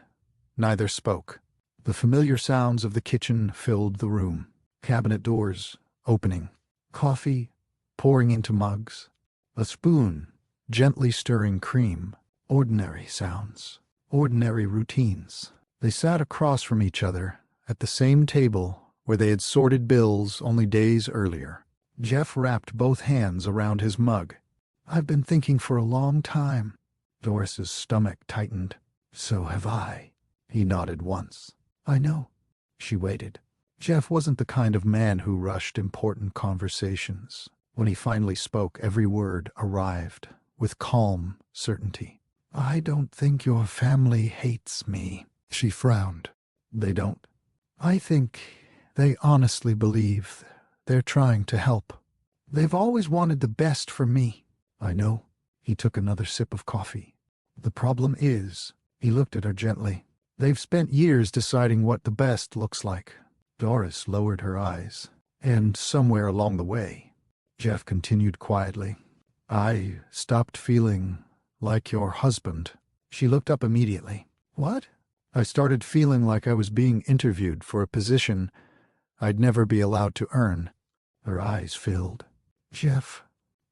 neither spoke. The familiar sounds of the kitchen filled the room. Cabinet doors opening, coffee pouring into mugs, a spoon gently stirring cream. Ordinary sounds, ordinary routines. They sat across from each other at the same table where they had sorted bills only days earlier. Jeff wrapped both hands around his mug. "I've been thinking for a long time." Doris's stomach tightened. "So have I." He nodded once. "I know." She waited. Jeff wasn't the kind of man who rushed important conversations. When he finally spoke, every word arrived with calm certainty. "I don't think your family hates me." She frowned. "They don't?" "I think they honestly believe they're trying to help. They've always wanted the best for me." "I know." He took another sip of coffee. "The problem is," he looked at her gently, "they've spent years deciding what the best looks like." Doris lowered her eyes. "And somewhere along the way," Jeff continued quietly, "I stopped feeling like your husband." She looked up immediately. "What?" "I started feeling like I was being interviewed for a position I'd never be allowed to earn." Her eyes filled. "Jeff,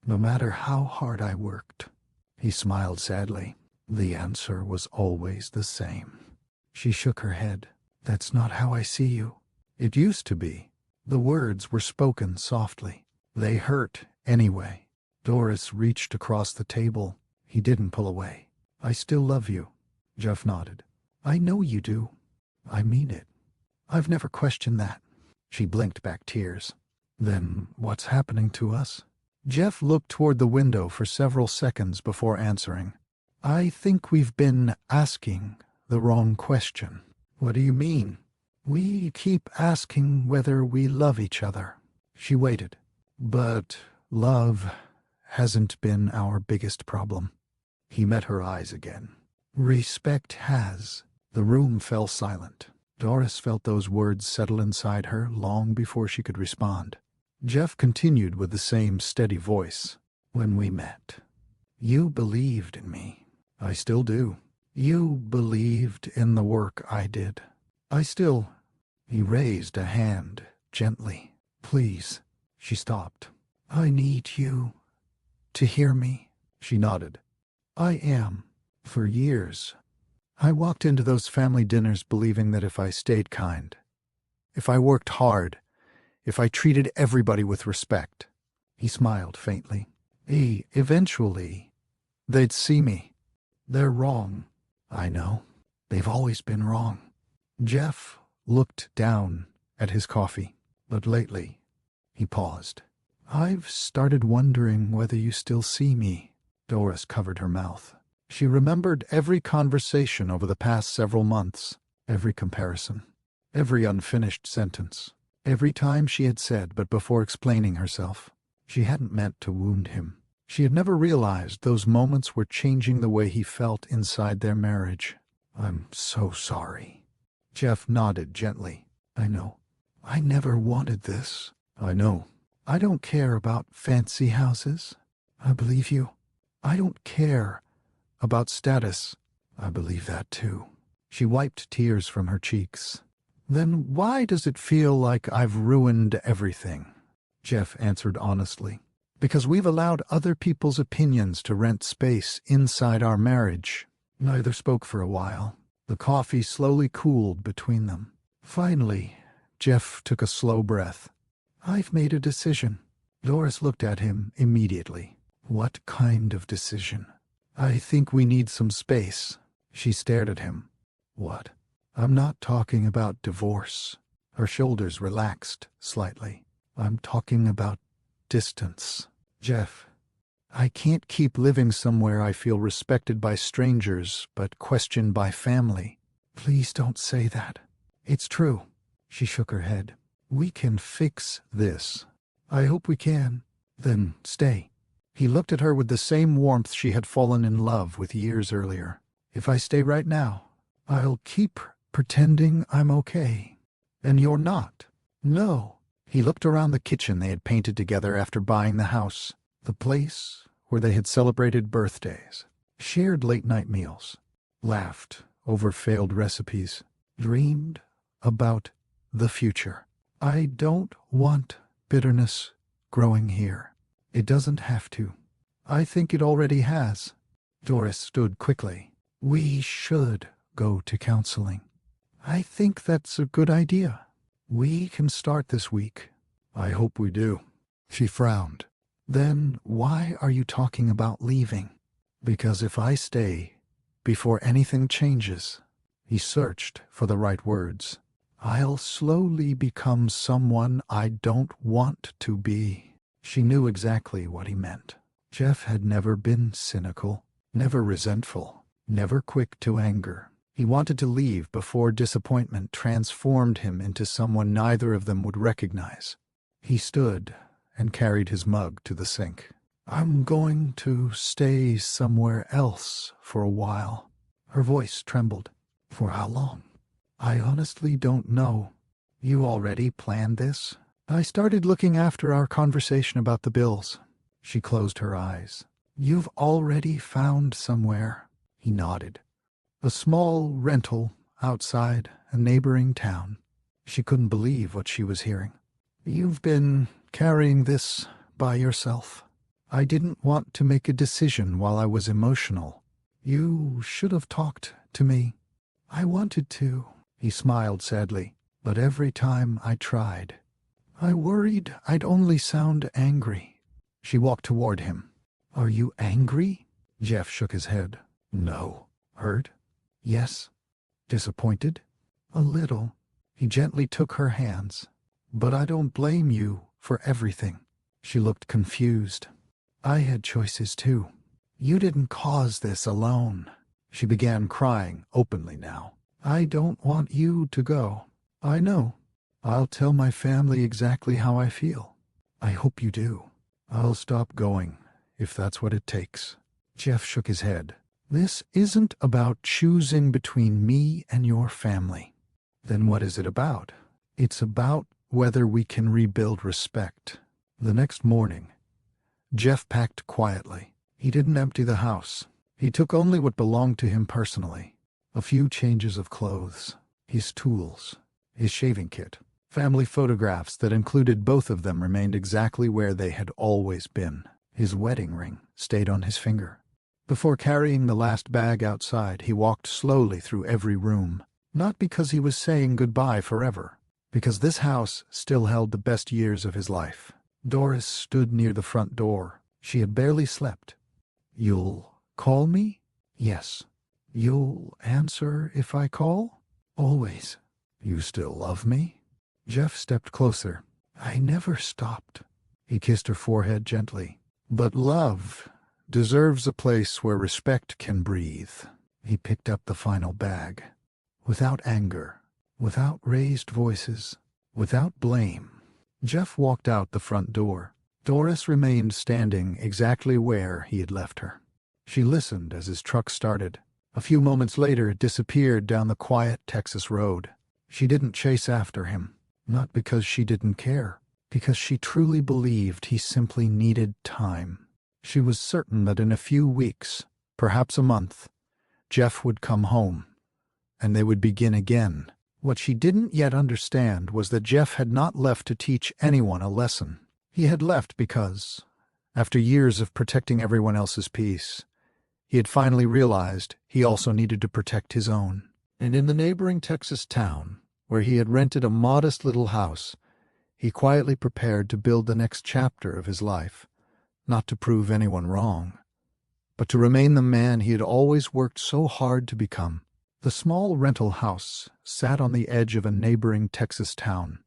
no matter how hard I worked," he smiled sadly, "the answer was always the same." She shook her head. "That's not how I see you." "It used to be." The words were spoken softly. They hurt anyway. Doris reached across the table. He didn't pull away. "I still love you." Jeff nodded. "I know you do. I mean it. I've never questioned that." She blinked back tears. "Then what's happening to us?" Jeff looked toward the window for several seconds before answering. "I think we've been asking the wrong question." "What do you mean?" "We keep asking whether we love each other." She waited. "But love hasn't been our biggest problem." He met her eyes again. "Respect has." The room fell silent. Doris felt those words settle inside her long before she could respond. Jeff continued with the same steady voice. "When we met, you believed in me." "I still do." "You believed in the work I did." "I still—" He raised a hand gently. "Please." She stopped. "I need you to hear me." She nodded. "I am." For years, I walked into those family dinners believing that if I stayed kind, if I worked hard, if I treated everybody with respect. He smiled faintly. Eventually, they'd see me. They're wrong. I know. They've always been wrong." Jeff looked down at his coffee. "But lately," he paused, "I've started wondering whether you still see me." Doris covered her mouth. She remembered every conversation over the past several months, every comparison, every unfinished sentence. Every time she had said, but before explaining herself, she hadn't meant to wound him. She had never realized those moments were changing the way he felt inside their marriage. "I'm so sorry." Jeff nodded gently. "I know. I never wanted this." "I know. I don't care about fancy houses." "I believe you." "I don't care about status." "I believe that too." She wiped tears from her cheeks. "Then why does it feel like I've ruined everything?" Jeff answered honestly. "Because we've allowed other people's opinions to rent space inside our marriage." Neither spoke for a while. The coffee slowly cooled between them. Finally, Jeff took a slow breath. "I've made a decision." Doris looked at him immediately. "What kind of decision?" "I think we need some space." She stared at him. "What?" "I'm not talking about divorce." Her shoulders relaxed slightly. "I'm talking about distance." "Jeff, I can't keep living somewhere I feel respected by strangers but questioned by family." "Please don't say that." "It's true." She shook her head. "We can fix this." "I hope we can." "Then stay." He looked at her with the same warmth she had fallen in love with years earlier. "If I stay right now, I'll keep pretending I'm okay." "And you're not." "No." He looked around the kitchen they had painted together after buying the house, the place where they had celebrated birthdays, shared late-night meals, laughed over failed recipes, dreamed about the future. "I don't want bitterness growing here. It doesn't have to. I think it already has." Doris stood quickly. "We should go to counseling." "I think that's a good idea." "We can start this week." "I hope we do." She frowned. "Then why are you talking about leaving?" "Because if I stay, before anything changes," he searched for the right words, "I'll slowly become someone I don't want to be." She knew exactly what he meant. Jeff had never been cynical, never resentful, never quick to anger. He wanted to leave before disappointment transformed him into someone neither of them would recognize. He stood and carried his mug to the sink. "I'm going to stay somewhere else for a while." Her voice trembled. "For how long?" "I honestly don't know." "You already planned this?" "I started looking after our conversation about the bills." She closed her eyes. "You've already found somewhere?" He nodded. "A small rental outside a neighboring town." She couldn't believe what she was hearing. "You've been carrying this by yourself." "I didn't want to make a decision while I was emotional." "You should have talked to me." "I wanted to." He smiled sadly. "But every time I tried, I worried I'd only sound angry." She walked toward him. "Are you angry?" Jeff shook his head. "No." "Hurt?" "Yes." "Disappointed?" "A little." He gently took her hands. "But I don't blame you for everything." She looked confused. "I had choices too. You didn't cause this alone." She began crying openly now. "I don't want you to go." "I know. I'll tell my family exactly how I feel." "I hope you do." "I'll stop going, if that's what it takes." Jeff shook his head. "This isn't about choosing between me and your family." "Then what is it about?" "It's about whether we can rebuild respect." The next morning, Jeff packed quietly. He didn't empty the house. He took only what belonged to him personally. A few changes of clothes, his tools, his shaving kit. Family photographs that included both of them remained exactly where they had always been. His wedding ring stayed on his finger. Before carrying the last bag outside, he walked slowly through every room. Not because he was saying goodbye forever, because this house still held the best years of his life. Doris stood near the front door. She had barely slept. "You'll call me?" "Yes." "You'll answer if I call?" "Always." "You still love me?" Jeff stepped closer. "I never stopped." He kissed her forehead gently. "But love deserves a place where respect can breathe." He picked up the final bag. Without anger, without raised voices, without blame. Jeff walked out the front door. Doris remained standing exactly where he had left her. She listened as his truck started. A few moments later, it disappeared down the quiet Texas road. She didn't chase after him, not because she didn't care, because she truly believed he simply needed time. She was certain that in a few weeks, perhaps a month, Jeff would come home, and they would begin again. What she didn't yet understand was that Jeff had not left to teach anyone a lesson. He had left because, after years of protecting everyone else's peace, he had finally realized he also needed to protect his own. And in the neighboring Texas town, where he had rented a modest little house, he quietly prepared to build the next chapter of his life, not to prove anyone wrong, but to remain the man he had always worked so hard to become. The small rental house sat on the edge of a neighboring Texas town,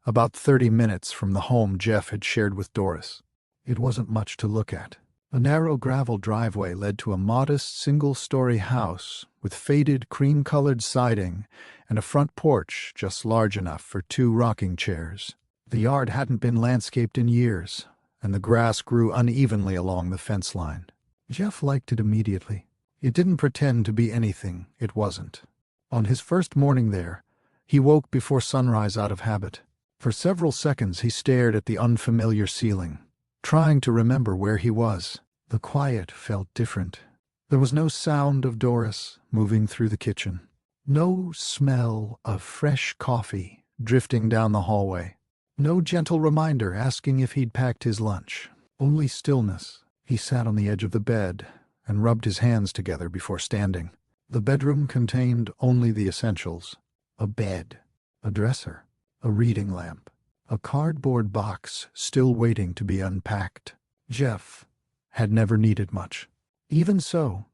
about 30 minutes from the home Jeff had shared with Doris. It wasn't much to look at. A narrow gravel driveway led to a modest single-story house with faded cream-colored siding and a front porch just large enough for 2 rocking chairs. The yard hadn't been landscaped in years, and the grass grew unevenly along the fence line. Jeff liked it immediately. It didn't pretend to be anything it wasn't. On his first morning there, he woke before sunrise out of habit. For several seconds he stared at the unfamiliar ceiling, trying to remember where he was. The quiet felt different. There was no sound of Doris moving through the kitchen. No smell of fresh coffee drifting down the hallway. No gentle reminder asking if he'd packed his lunch. Only stillness. He sat on the edge of the bed and rubbed his hands together before standing. The bedroom contained only the essentials. A bed, a dresser, a reading lamp, a cardboard box still waiting to be unpacked. Jeff had never needed much. Even so,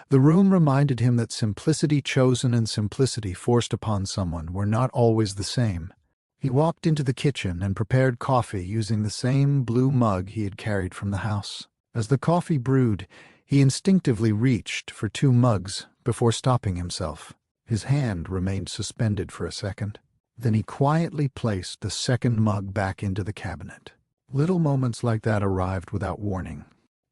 the room reminded him that simplicity chosen and simplicity forced upon someone were not always the same. He walked into the kitchen and prepared coffee using the same blue mug he had carried from the house. As the coffee brewed, he instinctively reached for 2 mugs before stopping himself. His hand remained suspended for a second. Then he quietly placed the second mug back into the cabinet. Little moments like that arrived without warning.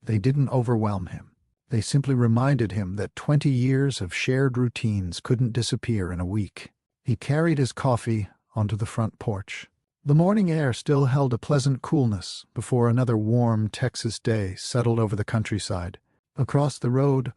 They didn't overwhelm him. They simply reminded him that 20 years of shared routines couldn't disappear in a week. He carried his coffee onto the front porch. The morning air still held a pleasant coolness before another warm Texas day settled over the countryside. Across the road,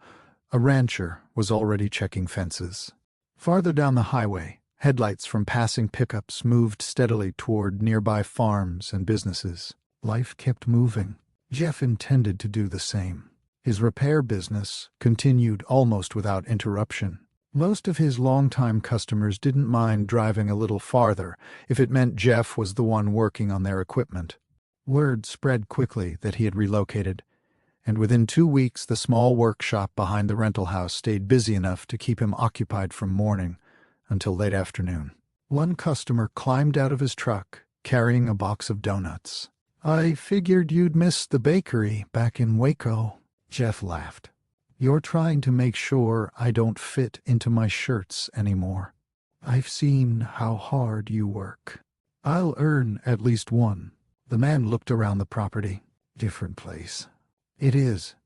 a rancher was already checking fences. Farther down the highway, headlights from passing pickups moved steadily toward nearby farms and businesses. Life kept moving. Jeff intended to do the same. His repair business continued almost without interruption. Most of his longtime customers didn't mind driving a little farther if it meant Jeff was the one working on their equipment. Word spread quickly that he had relocated, and within 2 weeks the small workshop behind the rental house stayed busy enough to keep him occupied from morning until late afternoon. One customer climbed out of his truck, carrying a box of donuts. "I figured you'd miss the bakery back in Waco." Jeff laughed. "You're trying to make sure I don't fit into my shirts anymore. I've seen how hard you work. I'll earn at least one." The man looked around the property. "Different place." "It is.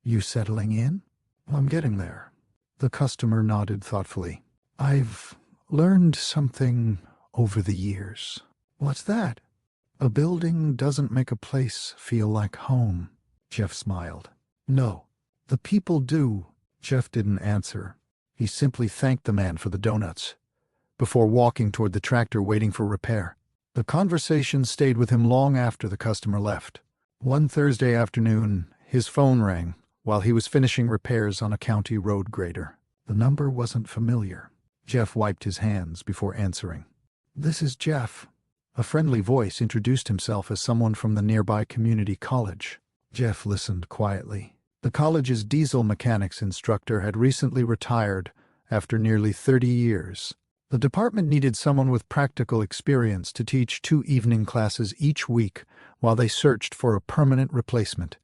You settling in?" "I'm getting there." The customer nodded thoughtfully. "I've learned something over the years." "What's that?" "A building doesn't make a place feel like home." Jeff smiled. "No, the people do." Jeff didn't answer. He simply thanked the man for the donuts before walking toward the tractor waiting for repair. The conversation stayed with him long after the customer left. One Thursday afternoon, his phone rang while he was finishing repairs on a county road grader. The number wasn't familiar. Jeff wiped his hands before answering. "This is Jeff." A friendly voice introduced himself as someone from the nearby community college. Jeff listened quietly. The college's diesel mechanics instructor had recently retired after nearly 30 years. The department needed someone with practical experience to teach 2 evening classes each week while they searched for a permanent replacement.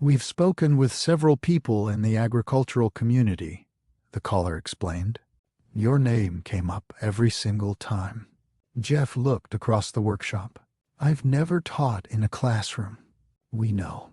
"We've spoken with several people in the agricultural community," the caller explained. "Your name came up every single time." Jeff looked across the workshop. I've never taught in a classroom. We know.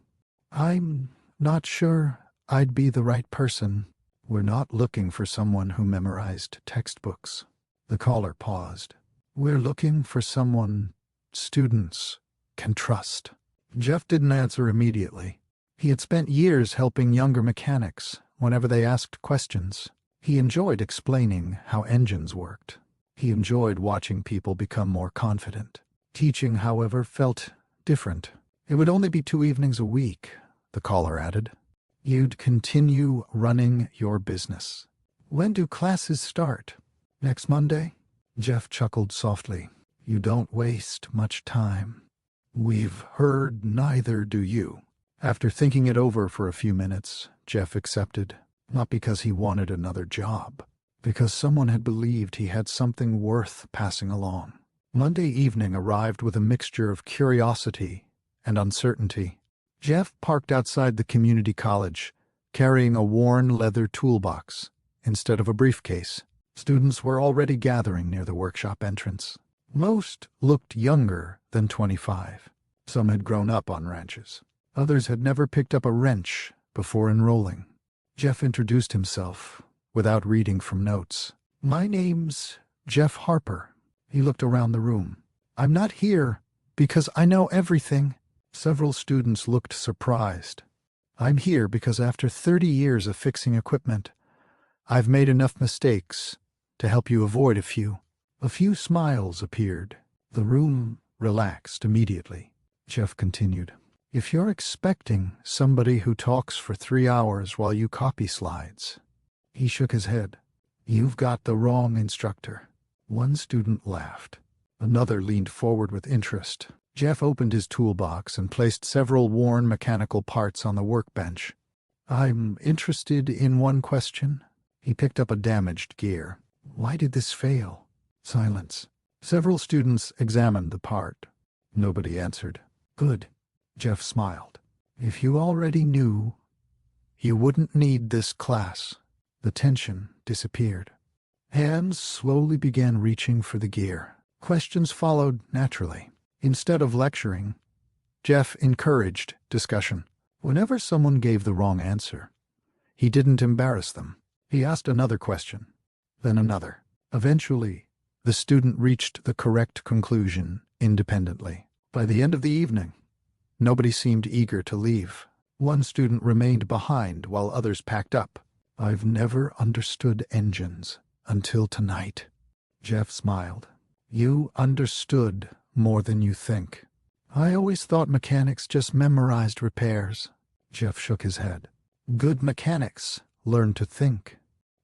I'm not sure I'd be the right person. We're not looking for someone who memorized textbooks. The caller paused. We're looking for someone students can trust. Jeff didn't answer immediately. He had spent years helping younger mechanics whenever they asked questions. He enjoyed explaining how engines worked. He enjoyed watching people become more confident. Teaching, however, felt different. It would only be 2 evenings a week, the caller added. You'd continue running your business. When do classes start? Next Monday? Jeff chuckled softly. You don't waste much time. We've heard neither do you. After thinking it over for a few minutes, Jeff accepted, not because he wanted another job, because someone had believed he had something worth passing along. Monday evening arrived with a mixture of curiosity and uncertainty. Jeff parked outside the community college, carrying a worn leather toolbox instead of a briefcase. Students were already gathering near the workshop entrance. Most looked younger than 25. Some had grown up on ranches. Others had never picked up a wrench before enrolling. Jeff introduced himself without reading from notes. My name's Jeff Harper. He looked around the room. I'm not here because I know everything. Several students looked surprised. I'm here because after 30 years of fixing equipment, I've made enough mistakes to help you avoid a few. A few smiles appeared. The room relaxed immediately. Jeff continued. If you're expecting somebody who talks for 3 hours while you copy slides, he shook his head. You've got the wrong instructor. One student laughed. Another leaned forward with interest. Jeff opened his toolbox and placed several worn mechanical parts on the workbench. I'm interested in one question. He picked up a damaged gear. Why did this fail? Silence. Several students examined the part. Nobody answered. Good. Jeff smiled. If you already knew, you wouldn't need this class. The tension disappeared. Hands slowly began reaching for the gear. Questions followed naturally. Instead of lecturing, Jeff encouraged discussion. Whenever someone gave the wrong answer, he didn't embarrass them. He asked another question, then another. Eventually, the student reached the correct conclusion independently. By the end of the evening, nobody seemed eager to leave. One student remained behind while others packed up. I've never understood engines until tonight. Jeff smiled. You understood more than you think. I always thought mechanics just memorized repairs. Jeff shook his head. Good mechanics learn to think.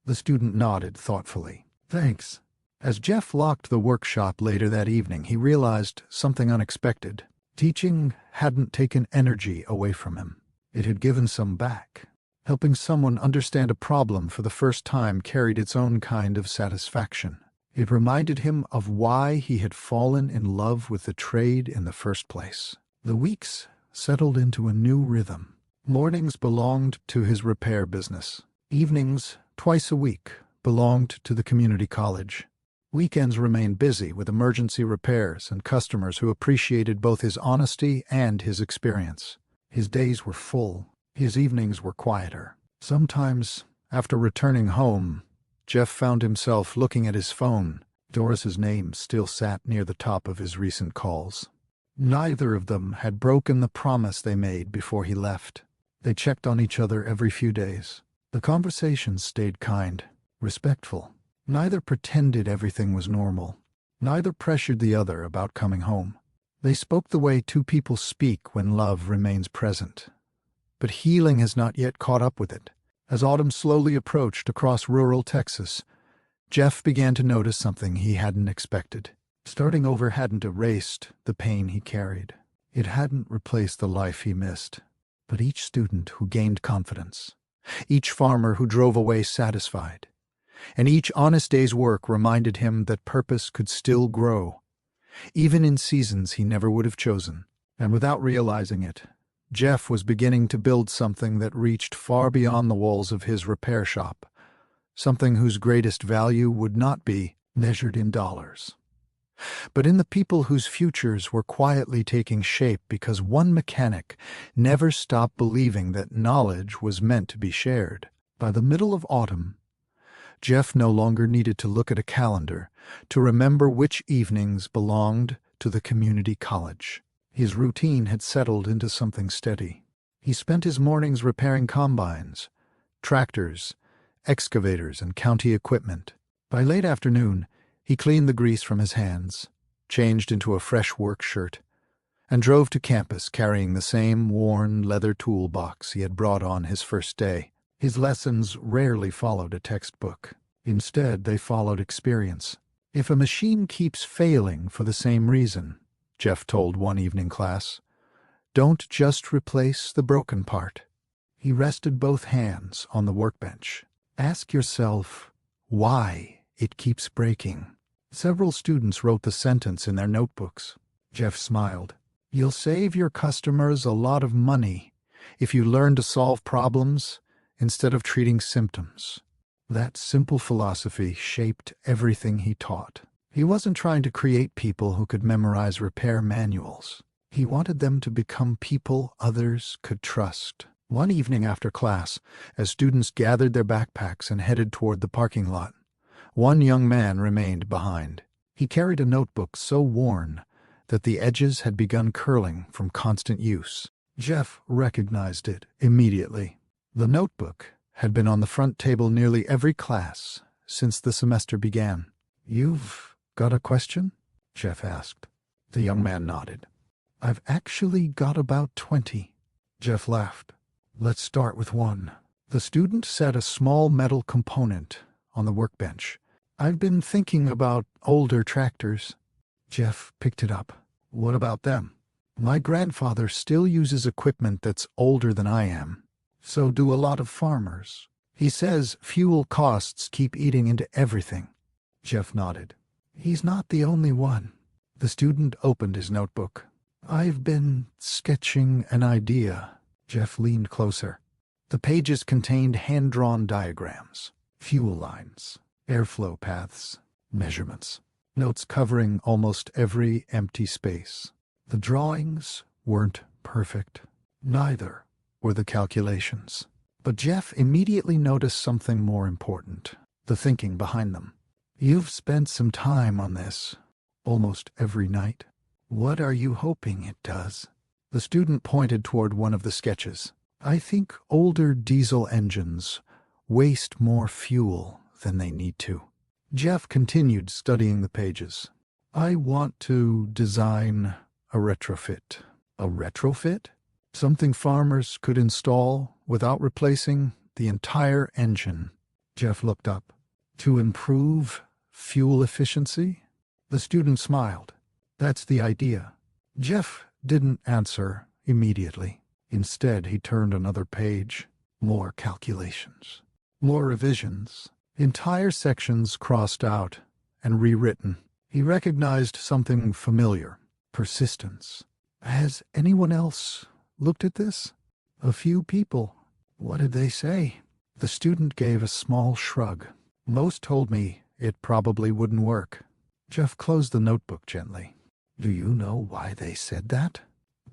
The student nodded thoughtfully. Thanks. As Jeff locked the workshop later that evening, he realized something unexpected. Teaching hadn't taken energy away from him. It had given some back. Helping someone understand a problem for the first time carried its own kind of satisfaction. It reminded him of why he had fallen in love with the trade in the first place. The weeks settled into a new rhythm. Mornings belonged to his repair business. Evenings, twice a week, belonged to the community college. Weekends remained busy with emergency repairs and customers who appreciated both his honesty and his experience. His days were full. His evenings were quieter. Sometimes, after returning home, Jeff found himself looking at his phone. Doris's name still sat near the top of his recent calls. Neither of them had broken the promise they made before he left. They checked on each other every few days. The conversations stayed kind, respectful. Neither pretended everything was normal. Neither pressured the other about coming home. They spoke the way two people speak when love remains present. But healing has not yet caught up with it. As autumn slowly approached across rural Texas, Jeff began to notice something he hadn't expected. Starting over hadn't erased the pain he carried. It hadn't replaced the life he missed. But each student who gained confidence, each farmer who drove away satisfied, and each honest day's work reminded him that purpose could still grow, even in seasons he never would have chosen. And without realizing it, Jeff was beginning to build something that reached far beyond the walls of his repair shop, something whose greatest value would not be measured in dollars, but in the people whose futures were quietly taking shape because one mechanic never stopped believing that knowledge was meant to be shared. By the middle of autumn, Jeff no longer needed to look at a calendar to remember which evenings belonged to the community college. His routine had settled into something steady. He spent his mornings repairing combines, tractors, excavators, and county equipment. By late afternoon, he cleaned the grease from his hands, changed into a fresh work shirt, and drove to campus carrying the same worn leather toolbox he had brought on his first day. His lessons rarely followed a textbook. Instead, they followed experience. If a machine keeps failing for the same reason, Jeff told one evening class, don't just replace the broken part. He rested both hands on the workbench. Ask yourself why it keeps breaking. Several students wrote the sentence in their notebooks. Jeff smiled. You'll save your customers a lot of money if you learn to solve problems instead of treating symptoms. That simple philosophy shaped everything he taught. He wasn't trying to create people who could memorize repair manuals. He wanted them to become people others could trust. One evening after class, as students gathered their backpacks and headed toward the parking lot, one young man remained behind. He carried a notebook so worn that the edges had begun curling from constant use. Jeff recognized it immediately. The notebook had been on the front table nearly every class since the semester began. You've got a question? Jeff asked. The young man nodded. I've actually got about 20. Jeff laughed. Let's start with one. The student set a small metal component on the workbench. I've been thinking about older tractors. Jeff picked it up. What about them? My grandfather still uses equipment that's older than I am. So do a lot of farmers. He says fuel costs keep eating into everything. Jeff nodded. He's not the only one. The student opened his notebook. I've been sketching an idea. Jeff leaned closer. The pages contained hand-drawn diagrams, fuel lines, airflow paths, measurements, notes covering almost every empty space. The drawings weren't perfect. Neither were the calculations. But Jeff immediately noticed something more important, the thinking behind them. You've spent some time on this, almost every night. What are you hoping it does? The student pointed toward one of the sketches. I think older diesel engines waste more fuel than they need to. Jeff continued studying the pages. I want to design a retrofit. A retrofit? Something farmers could install without replacing the entire engine. Jeff looked up. To improve fuel efficiency? The student smiled. That's the idea. Jeff didn't answer immediately. Instead, he turned another page. More calculations. More revisions. Entire sections crossed out and rewritten. He recognized something familiar. Persistence. Has anyone else looked at this? A few people. What did they say? The student gave a small shrug. Most told me it probably wouldn't work. Jeff closed the notebook gently. Do you know why they said that?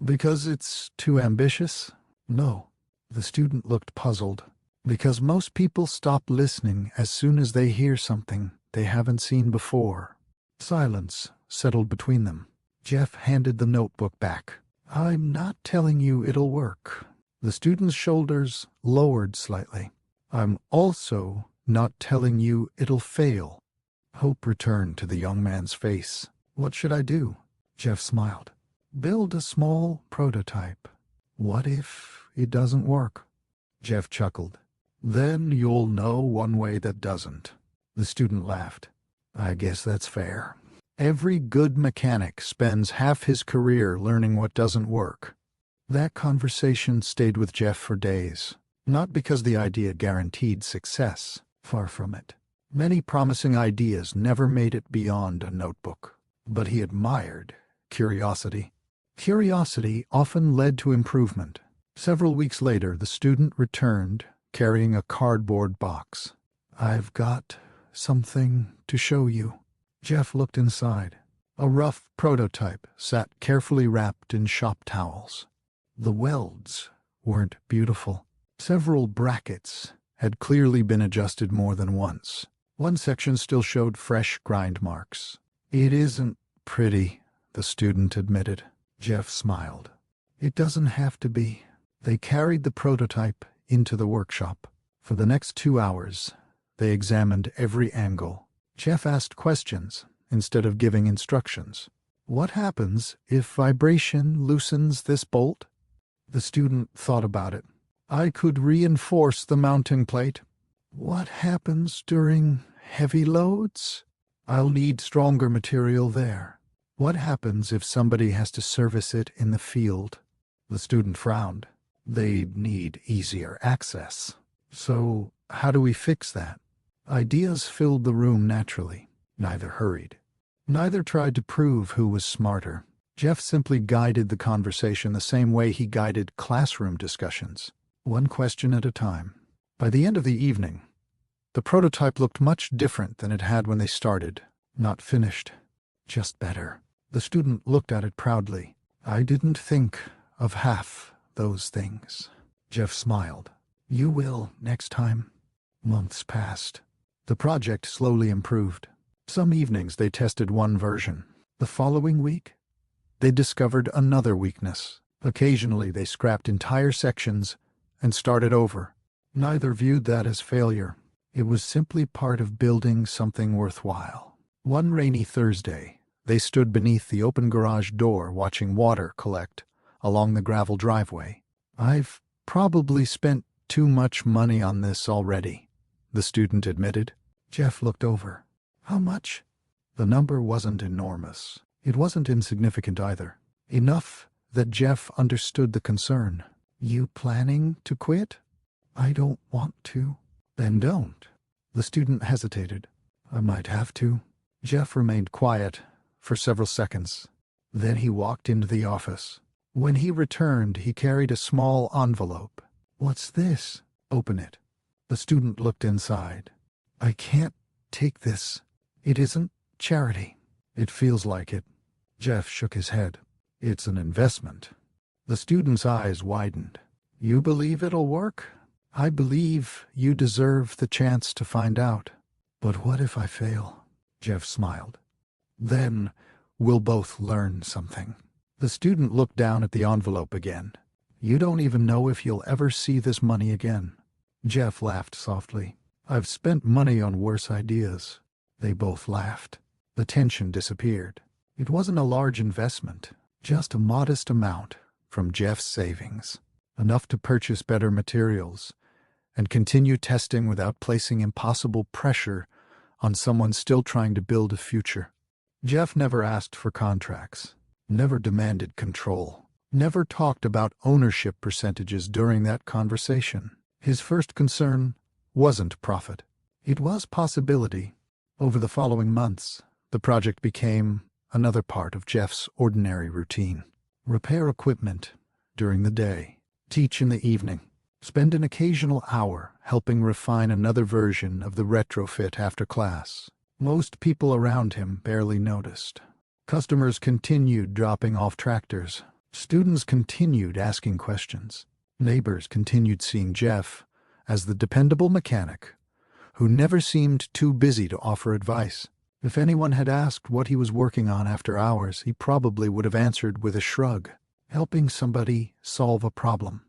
Because it's too ambitious? No. The student looked puzzled. Because most people stop listening as soon as they hear something they haven't seen before. Silence settled between them. Jeff handed the notebook back. I'm not telling you it'll work. The student's shoulders lowered slightly. I'm also not telling you it'll fail. Hope returned to the young man's face. What should I do? Jeff smiled. Build a small prototype. What if it doesn't work? Jeff chuckled. Then you'll know one way that doesn't. The student laughed. I guess that's fair. Every good mechanic spends half his career learning what doesn't work. That conversation stayed with Jeff for days. Not because the idea guaranteed success. Far from it. Many promising ideas never made it beyond a notebook. But he admired curiosity. Curiosity often led to improvement. Several weeks later, the student returned, carrying a cardboard box. I've got something to show you. Jeff looked inside. A rough prototype sat carefully wrapped in shop towels. The welds weren't beautiful. Several brackets had clearly been adjusted more than once. One section still showed fresh grind marks. "It isn't pretty," the student admitted. Jeff smiled. "It doesn't have to be." They carried the prototype into the workshop. For the next 2 hours, they examined every angle. Jeff asked questions instead of giving instructions. "What happens if vibration loosens this bolt?" The student thought about it. "I could reinforce the mounting plate." "What happens during heavy loads?" "I'll need stronger material there." "What happens if somebody has to service it in the field?" The student frowned. "They need easier access." "So how do we fix that?" Ideas filled the room naturally. Neither hurried. Neither tried to prove who was smarter. Jeff simply guided the conversation the same way he guided classroom discussions, one question at a time. By the end of the evening, the prototype looked much different than it had when they started. Not finished, just better. The student looked at it proudly. "I didn't think of half those things." Jeff smiled. "You will next time." Months passed. The project slowly improved. Some evenings they tested one version. The following week, they discovered another weakness. Occasionally they scrapped entire sections and started over. Neither viewed that as failure. It was simply part of building something worthwhile. One rainy Thursday, they stood beneath the open garage door watching water collect along the gravel driveway. "I've probably spent too much money on this already," the student admitted. Jeff looked over. "How much?" The number wasn't enormous. It wasn't insignificant either. Enough that Jeff understood the concern. "You planning to quit?" "I don't want to." "Then don't." The student hesitated. "I might have to." Jeff remained quiet for several seconds. Then he walked into the office. When he returned, he carried a small envelope. "What's this?" "Open it." The student looked inside. "I can't take this. It isn't charity." "It feels like it." Jeff shook his head. "It's an investment." The student's eyes widened. "You believe it'll work?" "I believe you deserve the chance to find out." "But what if I fail?" Jeff smiled. "Then we'll both learn something." The student looked down at the envelope again. "You don't even know if you'll ever see this money again." Jeff laughed softly. "I've spent money on worse ideas." They both laughed. The tension disappeared. It wasn't a large investment, just a modest amount from Jeff's savings, enough to purchase better materials and continue testing without placing impossible pressure on someone still trying to build a future. Jeff never asked for contracts, never demanded control, never talked about ownership percentages during that conversation. His first concern wasn't profit. It was possibility. Over the following months, the project became another part of Jeff's ordinary routine. Repair equipment during the day, teach in the evening, spend an occasional hour helping refine another version of the retrofit after class. Most people around him barely noticed. Customers continued dropping off tractors. Students continued asking questions. Neighbors continued seeing Jeff as the dependable mechanic who never seemed too busy to offer advice. If anyone had asked what he was working on after hours, he probably would have answered with a shrug, helping somebody solve a problem.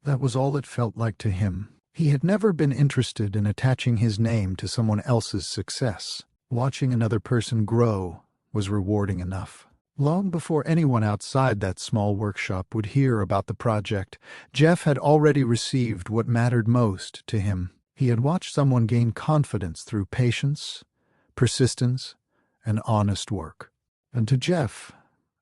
That was all it felt like to him. He had never been interested in attaching his name to someone else's success. Watching another person grow was rewarding enough. Long before anyone outside that small workshop would hear about the project, Jeff had already received what mattered most to him. He had watched someone gain confidence through patience, persistence, and honest work. And to Jeff,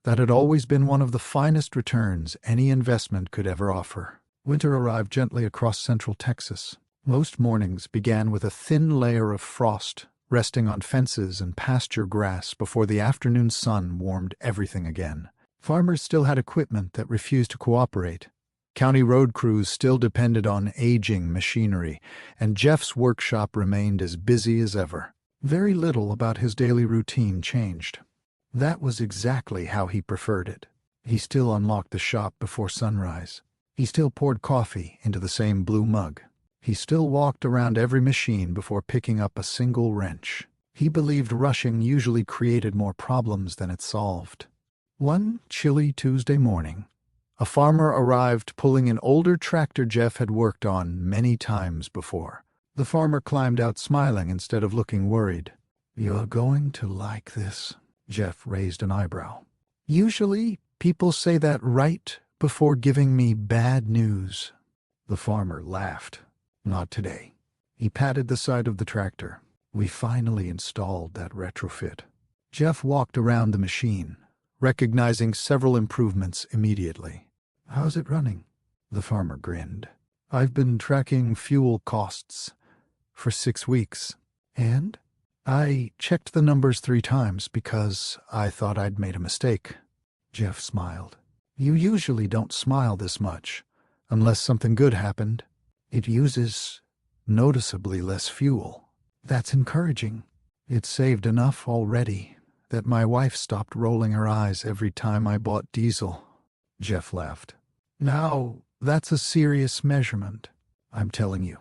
that had always been one of the finest returns any investment could ever offer. Winter arrived gently across central Texas. Most mornings began with a thin layer of frost resting on fences and pasture grass before the afternoon sun warmed everything again. Farmers still had equipment that refused to cooperate. County road crews still depended on aging machinery, and Jeff's workshop remained as busy as ever. Very little about his daily routine changed. That was exactly how he preferred it. He still unlocked the shop before sunrise. He still poured coffee into the same blue mug. He still walked around every machine before picking up a single wrench. He believed rushing usually created more problems than it solved. One chilly Tuesday morning, a farmer arrived pulling an older tractor Jeff had worked on many times before. The farmer climbed out smiling instead of looking worried. "You're going to like this." Jeff raised an eyebrow. "Usually, people say that right before giving me bad news." The farmer laughed. "Not today." He patted the side of the tractor. "We finally installed that retrofit." Jeff walked around the machine, recognizing several improvements immediately. "How's it running?" The farmer grinned. "I've been tracking fuel costs for 6 weeks. And I checked the numbers 3 times because I thought I'd made a mistake." Jeff smiled. "You usually don't smile this much, unless something good happened. It uses noticeably less fuel." "That's encouraging." "It's saved enough already that my wife stopped rolling her eyes every time I bought diesel." Jeff laughed. "Now, that's a serious measurement, I'm telling you."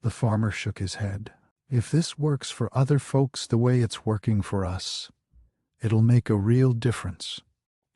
The farmer shook his head. "If this works for other folks the way it's working for us, it'll make a real difference."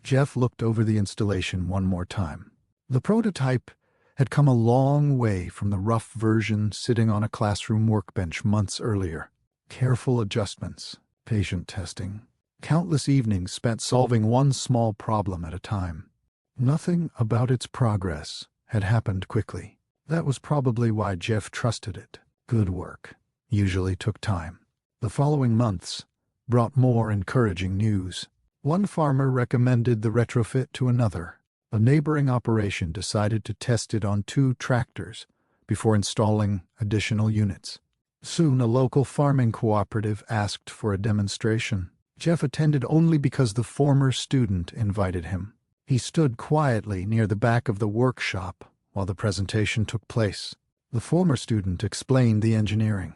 Jeff looked over the installation one more time. The prototype had come a long way from the rough version sitting on a classroom workbench months earlier. Careful adjustments, patient testing, countless evenings spent solving one small problem at a time. Nothing about its progress had happened quickly. That was probably why Jeff trusted it. Good work usually took time. The following months brought more encouraging news. One farmer recommended the retrofit to another. A neighboring operation decided to test it on 2 tractors before installing additional units. Soon a local farming cooperative asked for a demonstration. Jeff attended only because the former student invited him. He stood quietly near the back of the workshop while the presentation took place. The former student explained the engineering,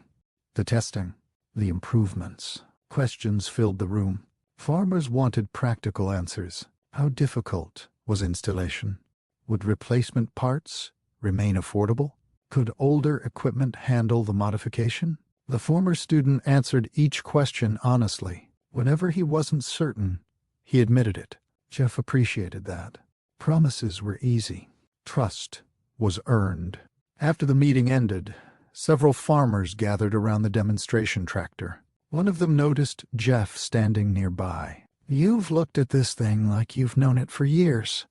the testing, the improvements. Questions filled the room. Farmers wanted practical answers. How difficult was installation? Would replacement parts remain affordable? Could older equipment handle the modification? The former student answered each question honestly. Whenever he wasn't certain, he admitted it. Jeff appreciated that. Promises were easy. Trust was earned. After the meeting ended, several farmers gathered around the demonstration tractor. One of them noticed Jeff standing nearby. "You've looked at this thing like you've known it for years."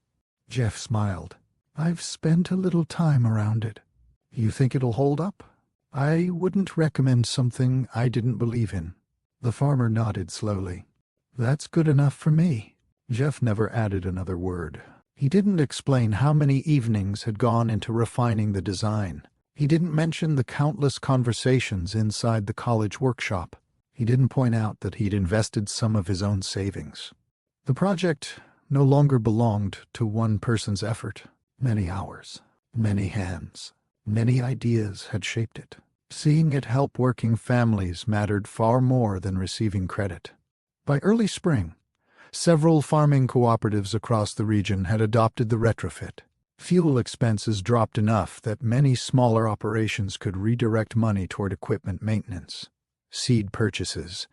Jeff smiled. "I've spent a little time around it." "You think it'll hold up?" "I wouldn't recommend something I didn't believe in." The farmer nodded slowly. "That's good enough for me." Jeff never added another word. He didn't explain how many evenings had gone into refining the design. He didn't mention the countless conversations inside the college workshop. He didn't point out that he'd invested some of his own savings. The project no longer belonged to one person's effort. Many hours, many hands, many ideas had shaped it. Seeing it help working families mattered far more than receiving credit. By early spring, several farming cooperatives across the region had adopted the retrofit. Fuel expenses dropped enough that many smaller operations could redirect money toward equipment maintenance, seed purchases,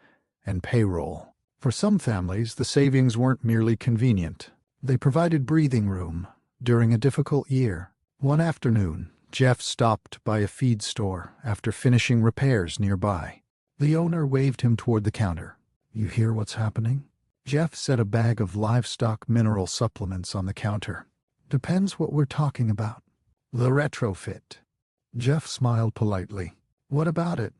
and payroll. For some families, the savings weren't merely convenient. They provided breathing room during a difficult year. One afternoon, Jeff stopped by a feed store after finishing repairs nearby. The owner waved him toward the counter. "You hear what's happening?" Jeff set a bag of livestock mineral supplements on the counter. "Depends what we're talking about." "The retrofit." Jeff smiled politely. "What about it?"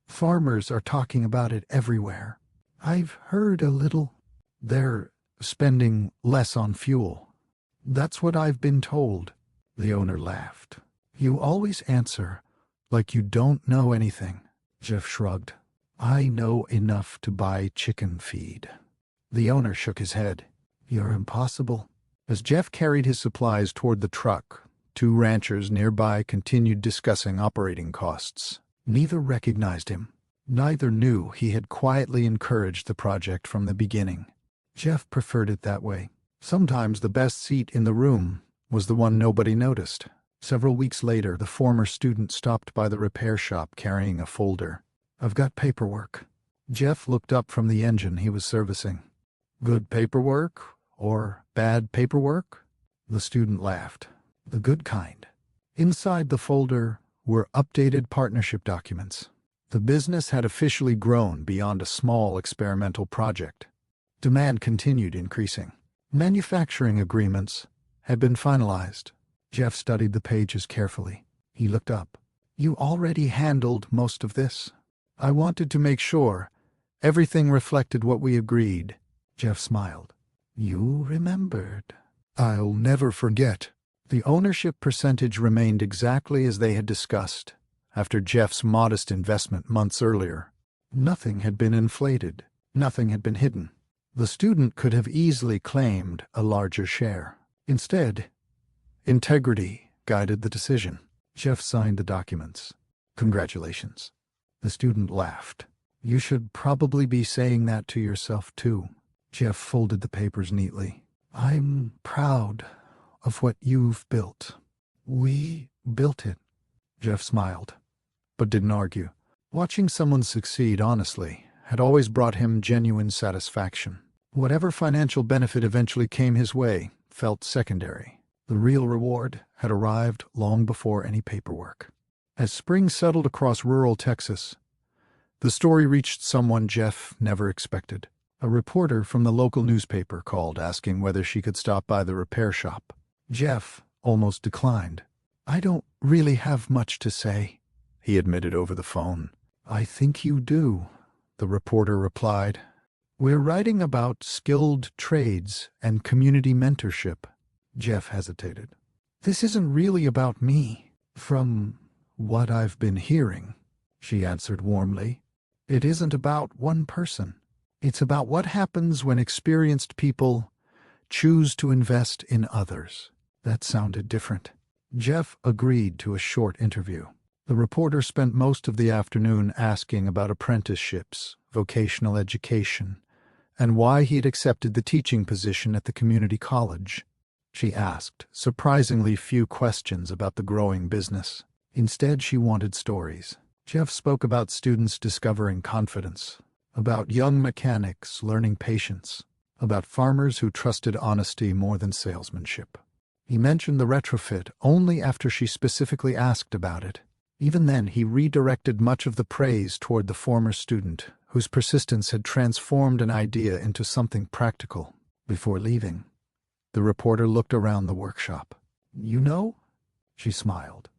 "Farmers are talking about it everywhere." "I've heard a little." "They're spending less on fuel." "That's what I've been told." The owner laughed. "You always answer like you don't know anything." Jeff shrugged. "I know enough to buy chicken feed." The owner shook his head. "You're impossible." As Jeff carried his supplies toward the truck, 2 ranchers nearby continued discussing operating costs. Neither recognized him. Neither knew he had quietly encouraged the project from the beginning. Jeff preferred it that way. Sometimes the best seat in the room was the one nobody noticed. Several weeks later, the former student stopped by the repair shop carrying a folder. "I've got paperwork." Jeff looked up from the engine he was servicing. "Good paperwork or bad paperwork?" The student laughed. "The good kind." Inside the folder were updated partnership documents. The business had officially grown beyond a small experimental project. Demand continued increasing. Manufacturing agreements had been finalized. Jeff studied the pages carefully. He looked up. "You already handled most of this." "I wanted to make sure everything reflected what we agreed." Jeff smiled. "You remembered." "I'll never forget." The ownership percentage remained exactly as they had discussed after Jeff's modest investment months earlier. Nothing had been inflated. Nothing had been hidden. The student could have easily claimed a larger share. Instead, integrity guided the decision. Jeff signed the documents. "Congratulations." The student laughed. "You should probably be saying that to yourself, too." Jeff folded the papers neatly. "I'm proud of what you've built." "We built it." Jeff smiled, but didn't argue. Watching someone succeed honestly had always brought him genuine satisfaction. Whatever financial benefit eventually came his way felt secondary. The real reward had arrived long before any paperwork. As spring settled across rural Texas, the story reached someone Jeff never expected. A reporter from the local newspaper called asking whether she could stop by the repair shop. Jeff almost declined. "I don't really have much to say," he admitted over the phone. "I think you do," the reporter replied. "We're writing about skilled trades and community mentorship." Jeff hesitated. "This isn't really about me." "From what I've been hearing," she answered warmly, "it isn't about one person. It's about what happens when experienced people choose to invest in others." That sounded different. Jeff agreed to a short interview. The reporter spent most of the afternoon asking about apprenticeships, vocational education, and why he had accepted the teaching position at the community college. She asked surprisingly few questions about the growing business. Instead, she wanted stories. Jeff spoke about students discovering confidence, about young mechanics learning patience, about farmers who trusted honesty more than salesmanship. He mentioned the retrofit only after she specifically asked about it. Even then, he redirected much of the praise toward the former student, whose persistence had transformed an idea into something practical. Before leaving, the reporter looked around the workshop. "You know?" She smiled.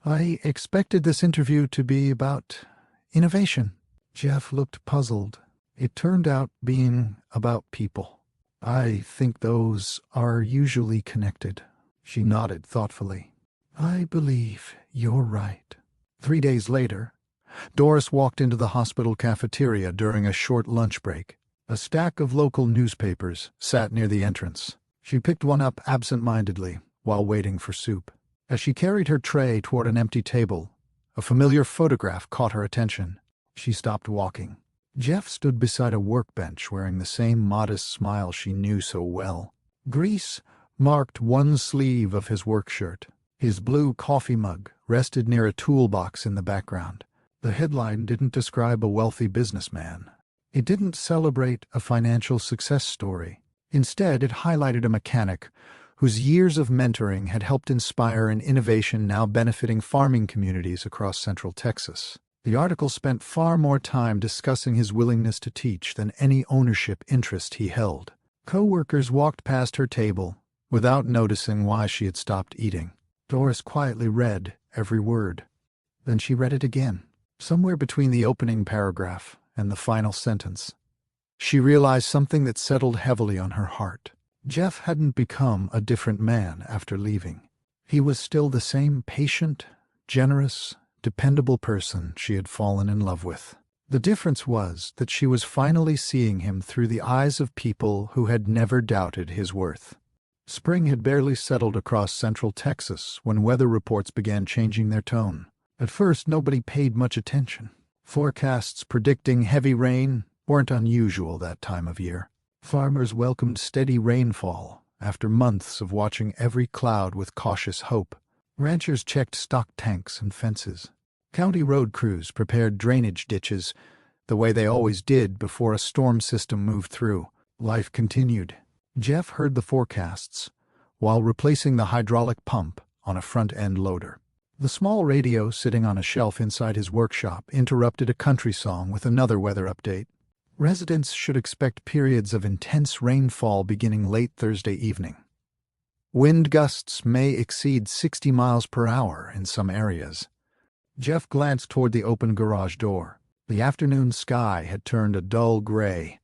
"I expected this interview to be about innovation." Jeff looked puzzled. It turned out being about people. "I think those are usually connected." She nodded thoughtfully. "I believe you're right." 3 days later, Doris walked into the hospital cafeteria during a short lunch break. A stack of local newspapers sat near the entrance. She picked one up absent-mindedly while waiting for soup. As she carried her tray toward an empty table, a familiar photograph caught her attention. She stopped walking. Jeff stood beside a workbench wearing the same modest smile she knew so well. Grease marked one sleeve of his work shirt. His blue coffee mug rested near a toolbox in the background. The headline didn't describe a wealthy businessman. It didn't celebrate a financial success story. Instead, it highlighted a mechanic whose years of mentoring had helped inspire an innovation now benefiting farming communities across central Texas. The article spent far more time discussing his willingness to teach than any ownership interest he held. Co-workers walked past her table without noticing why she had stopped eating. Doris quietly read every word. Then she read it again. Somewhere between the opening paragraph and the final sentence, she realized something that settled heavily on her heart. Jeff hadn't become a different man after leaving. He was still the same patient, generous, dependable person she had fallen in love with. The difference was that she was finally seeing him through the eyes of people who had never doubted his worth. Spring had barely settled across central Texas when weather reports began changing their tone. At first, nobody paid much attention. Forecasts predicting heavy rain weren't unusual that time of year. Farmers welcomed steady rainfall after months of watching every cloud with cautious hope. Ranchers checked stock tanks and fences. County road crews prepared drainage ditches the way they always did before a storm system moved through. Life continued. Jeff heard the forecasts while replacing the hydraulic pump on a front-end loader. The small radio sitting on a shelf inside his workshop interrupted a country song with another weather update. Residents should expect periods of intense rainfall beginning late Thursday evening. Wind gusts may exceed 60 miles per hour in some areas. Jeff glanced toward the open garage door. The afternoon sky had turned a dull gray,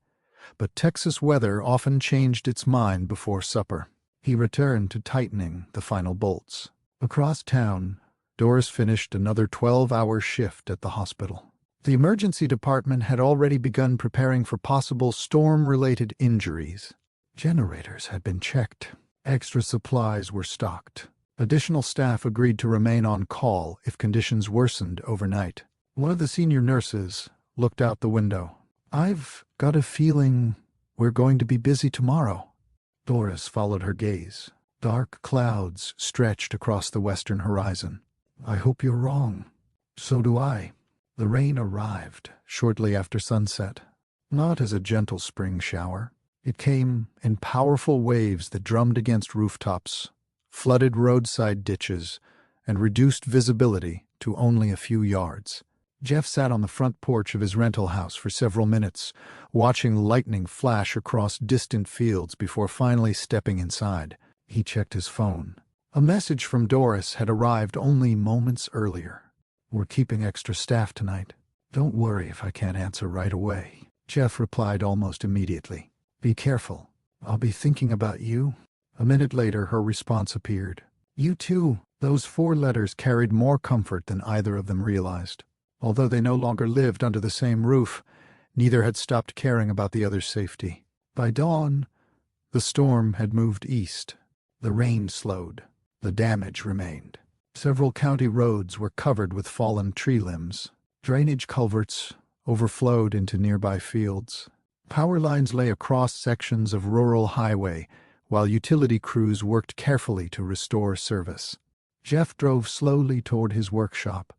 but Texas weather often changed its mind before supper. He returned to tightening the final bolts. Across town, Doris finished another 12-hour shift at the hospital. The emergency department had already begun preparing for possible storm-related injuries. Generators had been checked. Extra supplies were stocked. Additional staff agreed to remain on call if conditions worsened overnight. One of the senior nurses looked out the window. "I've got a feeling we're going to be busy tomorrow." Doris followed her gaze. Dark clouds stretched across the western horizon. "I hope you're wrong." "So do I." The rain arrived shortly after sunset, not as a gentle spring shower. It came in powerful waves that drummed against rooftops, flooded roadside ditches, and reduced visibility to only a few yards. Jeff sat on the front porch of his rental house for several minutes, watching lightning flash across distant fields before finally stepping inside. He checked his phone. A message from Doris had arrived only moments earlier. "We're keeping extra staff tonight. Don't worry if I can't answer right away." Jeff replied almost immediately. "Be careful. I'll be thinking about you." A minute later, her response appeared. "You too." Those 4 letters carried more comfort than either of them realized. Although they no longer lived under the same roof, neither had stopped caring about the other's safety. By dawn, the storm had moved east. The rain slowed. The damage remained. Several county roads were covered with fallen tree limbs. Drainage culverts overflowed into nearby fields. Power lines lay across sections of rural highway, while utility crews worked carefully to restore service. Jeff drove slowly toward his workshop,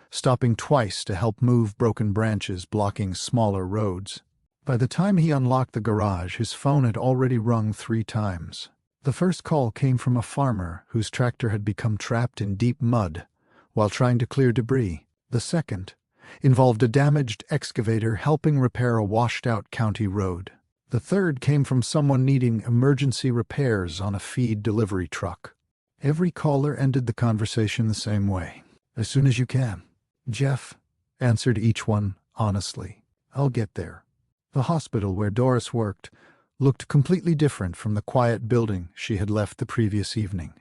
stopping twice to help move broken branches blocking smaller roads. By the time he unlocked the garage, his phone had already rung 3 times. The first call came from a farmer whose tractor had become trapped in deep mud while trying to clear debris. The second involved a damaged excavator helping repair a washed-out county road. The third came from someone needing emergency repairs on a feed delivery truck. Every caller ended the conversation the same way. "As soon as you can." Jeff answered each one honestly. "I'll get there." The hospital where Doris worked looked completely different from the quiet building she had left the previous evening.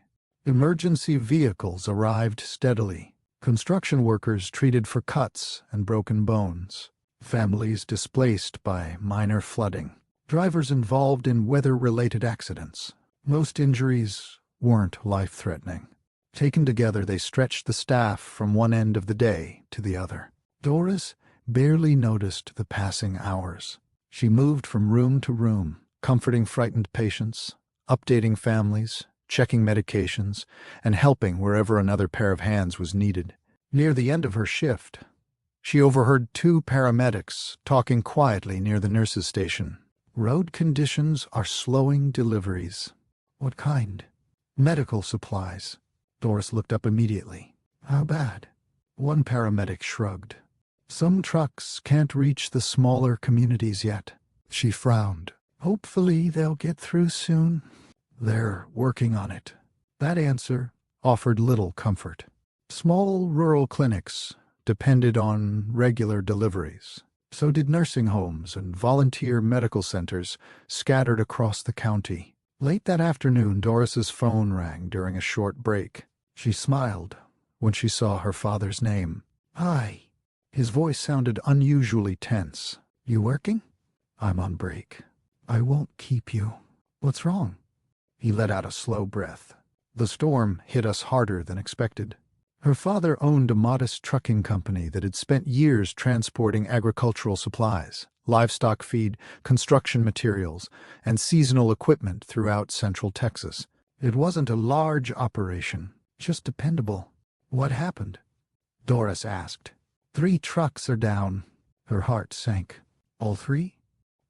Emergency vehicles arrived steadily. Construction workers treated for cuts and broken bones. Families displaced by minor flooding. Drivers involved in weather-related accidents. Most injuries weren't life-threatening. Taken together, they stretched the staff from one end of the day to the other. Doris barely noticed the passing hours. She moved from room to room, comforting frightened patients, updating families, checking medications, and helping wherever another pair of hands was needed. Near the end of her shift, she overheard 2 paramedics talking quietly near the nurses' station. "Road conditions are slowing deliveries." "What kind?" "Medical supplies." Doris looked up immediately. "How bad?" One paramedic shrugged. "Some trucks can't reach the smaller communities yet." She frowned. "Hopefully they'll get through soon." "They're working on it." That answer offered little comfort. Small rural clinics depended on regular deliveries. So did nursing homes and volunteer medical centers scattered across the county. Late that afternoon, Doris's phone rang during a short break. She smiled when she saw her father's name. "Hi." His voice sounded unusually tense. "You working?" "I'm on break." "I won't keep you." "What's wrong?" He let out a slow breath. "The storm hit us harder than expected." Her father owned a modest trucking company that had spent years transporting agricultural supplies. livestock feed, construction materials, and seasonal equipment throughout central Texas. It wasn't a large operation, just dependable. What happened? Doris asked. 3 trucks are down. Her heart sank. All 3?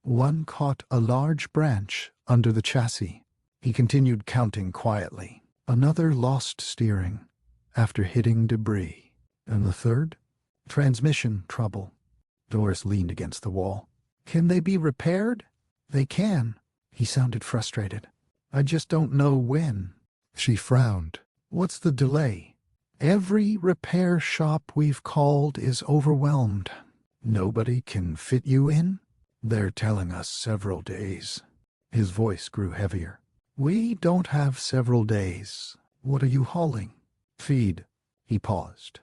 One caught a large branch under the chassis. He continued counting quietly. Another lost steering after hitting debris. And the third? Transmission trouble. Doris leaned against the wall. Can they be repaired? They can. He sounded frustrated. I just don't know when. She frowned. What's the delay? Every repair shop we've called is overwhelmed. Nobody can fit you in? They're telling us several days. His voice grew heavier. We don't have several days. What are you hauling? Feed. He paused.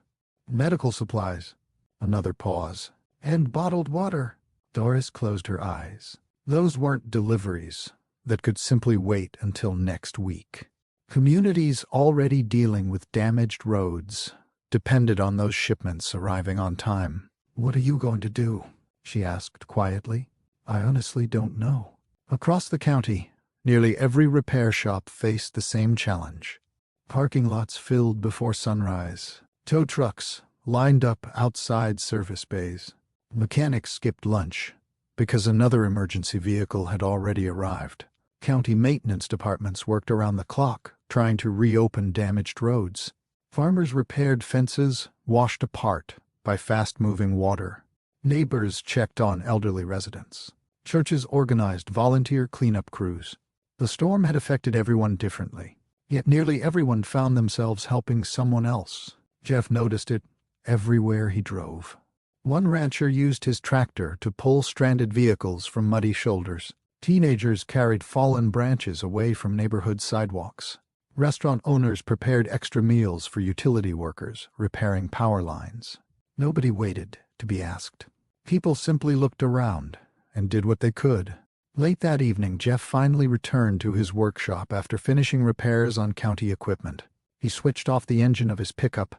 Medical supplies. Another pause. And bottled water. Doris closed her eyes. Those weren't deliveries that could simply wait until next week. Communities already dealing with damaged roads depended on those shipments arriving on time. What are you going to do? She asked quietly. I honestly don't know. Across the county, nearly every repair shop faced the same challenge. Parking lots filled before sunrise. Tow trucks lined up outside service bays. Mechanics skipped lunch because another emergency vehicle had already arrived. County maintenance departments worked around the clock, trying to reopen damaged roads. Farmers repaired fences washed apart by fast-moving water. Neighbors checked on elderly residents. Churches organized volunteer cleanup crews. The storm had affected everyone differently, yet nearly everyone found themselves helping someone else. Jeff noticed it everywhere he drove. One rancher used his tractor to pull stranded vehicles from muddy shoulders. Teenagers carried fallen branches away from neighborhood sidewalks. Restaurant owners prepared extra meals for utility workers, repairing power lines. Nobody waited to be asked. People simply looked around and did what they could. Late that evening, Jeff finally returned to his workshop after finishing repairs on county equipment. He switched off the engine of his pickup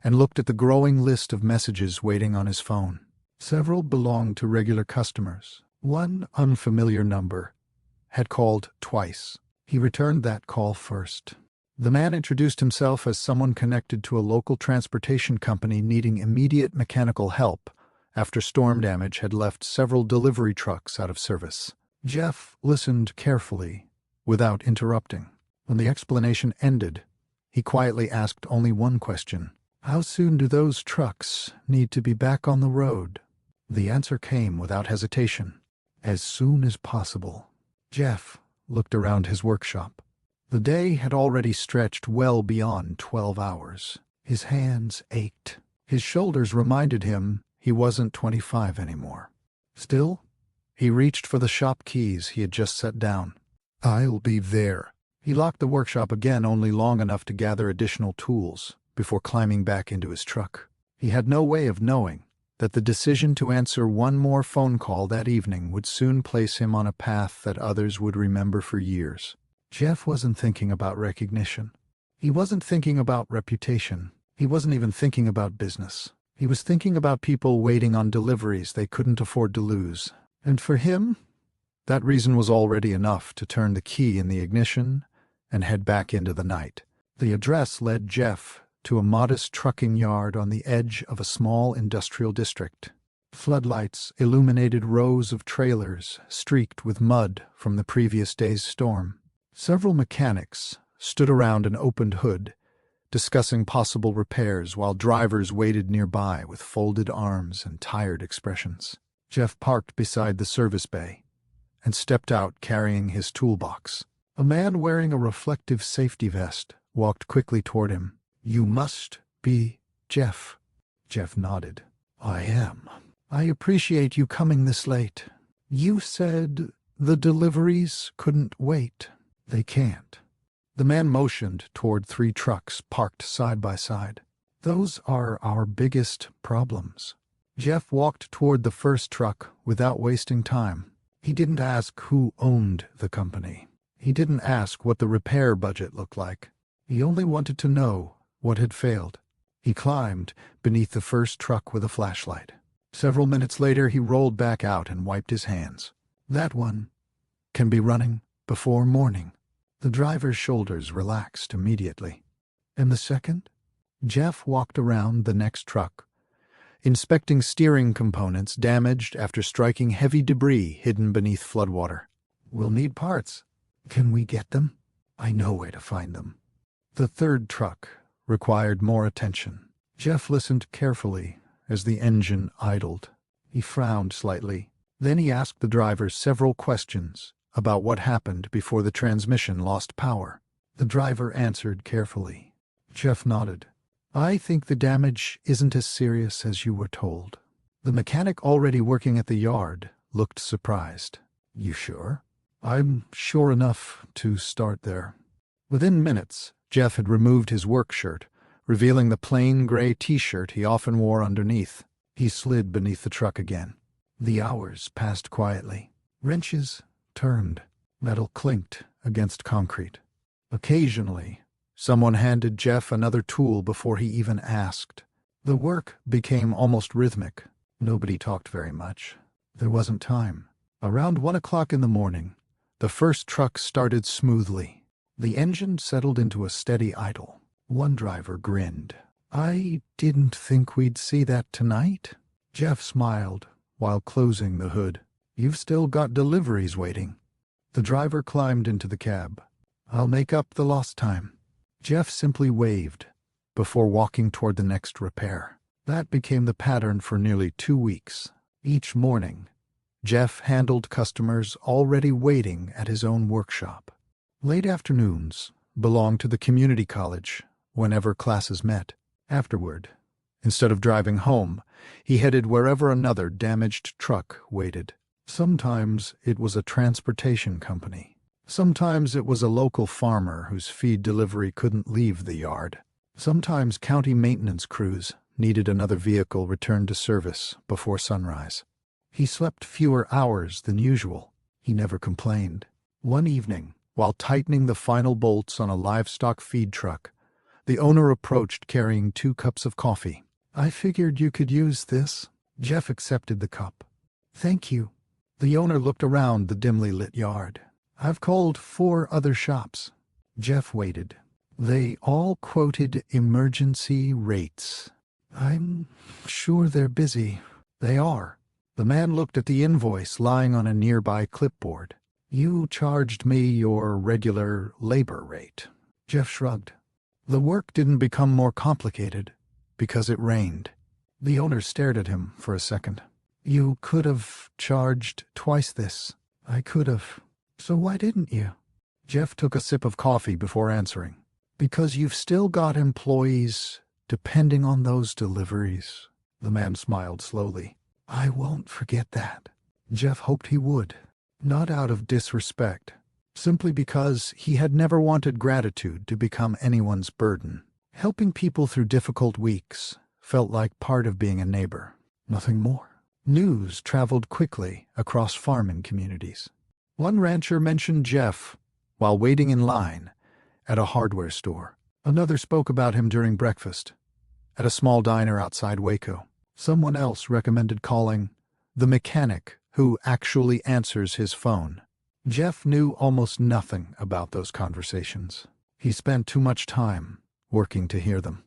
and looked at the growing list of messages waiting on his phone. Several belonged to regular customers. One unfamiliar number had called twice. He returned that call first. The man introduced himself as someone connected to a local transportation company needing immediate mechanical help after storm damage had left several delivery trucks out of service. Jeff listened carefully, without interrupting. When the explanation ended, he quietly asked only one question. How soon do those trucks need to be back on the road? The answer came without hesitation. As soon as possible. Jeff looked around his workshop. The day had already stretched well beyond 12 hours. His hands ached. His shoulders reminded him he wasn't 25 anymore. Still, he reached for the shop keys he had just set down. I'll be there. He locked the workshop again only long enough to gather additional tools before climbing back into his truck. He had no way of knowing that the decision to answer one more phone call that evening would soon place him on a path that others would remember for years. Jeff wasn't thinking about recognition. He wasn't thinking about reputation. He wasn't even thinking about business. He was thinking about people waiting on deliveries they couldn't afford to lose. And for him, that reason was already enough to turn the key in the ignition and head back into the night. The address led Jeff to a modest trucking yard on the edge of a small industrial district. Floodlights illuminated rows of trailers streaked with mud from the previous day's storm. Several mechanics stood around an opened hood, discussing possible repairs while drivers waited nearby with folded arms and tired expressions. Jeff parked beside the service bay and stepped out carrying his toolbox. A man wearing a reflective safety vest walked quickly toward him. You must be Jeff. Jeff nodded. I am. I appreciate you coming this late. You said the deliveries couldn't wait. They can't. The man motioned toward 3 trucks parked side by side. Those are our biggest problems. Jeff walked toward the first truck without wasting time. He didn't ask who owned the company. He didn't ask what the repair budget looked like. He only wanted to know what had failed. He climbed beneath the first truck with a flashlight. Several minutes later, he rolled back out and wiped his hands. That one can be running before morning. The driver's shoulders relaxed immediately. And the second? Jeff walked around the next truck, inspecting steering components damaged after striking heavy debris hidden beneath floodwater. We'll need parts. Can we get them? I know where to find them. The third truck required more attention. Jeff listened carefully as the engine idled. He frowned slightly. Then he asked the driver several questions about what happened before the transmission lost power. The driver answered carefully. Jeff nodded. I think the damage isn't as serious as you were told. The mechanic already working at the yard looked surprised. You sure? I'm sure enough to start there. Within minutes, Jeff had removed his work shirt, revealing the plain gray t-shirt he often wore underneath. He slid beneath the truck again. The hours passed quietly. Wrenches turned. Metal clinked against concrete. Occasionally, someone handed Jeff another tool before he even asked. The work became almost rhythmic. Nobody talked very much. There wasn't time. Around 1 o'clock in the morning, the first truck started smoothly. The engine settled into a steady idle. One driver grinned. I didn't think we'd see that tonight. Jeff smiled while closing the hood. You've still got deliveries waiting. The driver climbed into the cab. I'll make up the lost time. Jeff simply waved before walking toward the next repair. That became the pattern for nearly 2 weeks. Each morning, Jeff handled customers already waiting at his own workshop. Late afternoons belonged to the community college whenever classes met. Afterward, instead of driving home, he headed wherever another damaged truck waited. Sometimes it was a transportation company. Sometimes it was a local farmer whose feed delivery couldn't leave the yard. Sometimes county maintenance crews needed another vehicle returned to service before sunrise. He slept fewer hours than usual. He never complained. One evening, while tightening the final bolts on a livestock feed truck, the owner approached carrying 2 cups of coffee. I figured you could use this. Jeff accepted the cup. Thank you. The owner looked around the dimly lit yard. I've called 4 other shops. Jeff waited. They all quoted emergency rates. I'm sure they're busy. They are. The man looked at the invoice lying on a nearby clipboard. You charged me your regular labor rate. Jeff shrugged. The work didn't become more complicated because it rained. The owner stared at him for a second. You could have charged twice this. I could have. So why didn't you? Jeff took a sip of coffee before answering. Because you've still got employees depending on those deliveries. The man smiled slowly. I won't forget that. Jeff hoped he would. Not out of disrespect. Simply because he had never wanted gratitude to become anyone's burden. Helping people through difficult weeks felt like part of being a neighbor. Nothing more. News traveled quickly across farming communities. One rancher mentioned Jeff while waiting in line at a hardware store. Another spoke about him during breakfast at a small diner outside Waco. Someone else recommended calling the mechanic who actually answers his phone. Jeff knew almost nothing about those conversations. He spent too much time working to hear them.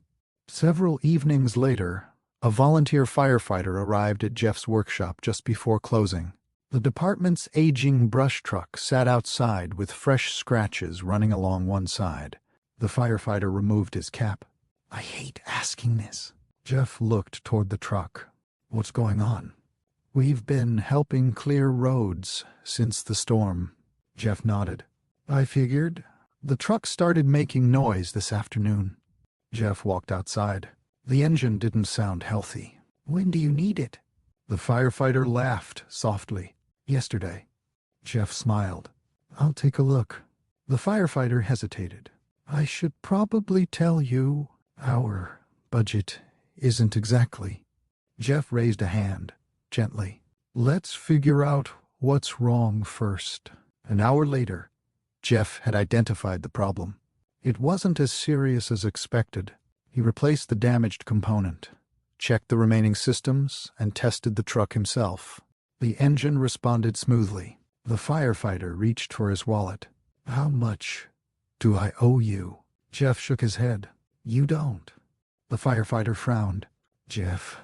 Several evenings later, a volunteer firefighter arrived at Jeff's workshop just before closing. The department's aging brush truck sat outside with fresh scratches running along one side. The firefighter removed his cap. I hate asking this. Jeff looked toward the truck. What's going on? We've been helping clear roads since the storm. Jeff nodded. I figured. The truck started making noise this afternoon. Jeff walked outside. The engine didn't sound healthy. When do you need it? The firefighter laughed softly. Yesterday. Jeff smiled. I'll take a look. The firefighter hesitated. I should probably tell you our budget isn't exactly. Jeff raised a hand, gently. Let's figure out what's wrong first. An hour later, Jeff had identified the problem. It wasn't as serious as expected. He replaced the damaged component, checked the remaining systems, and tested the truck himself. The engine responded smoothly. The firefighter reached for his wallet. "How much do I owe you?" Jeff shook his head. "You don't." The firefighter frowned. "Jeff,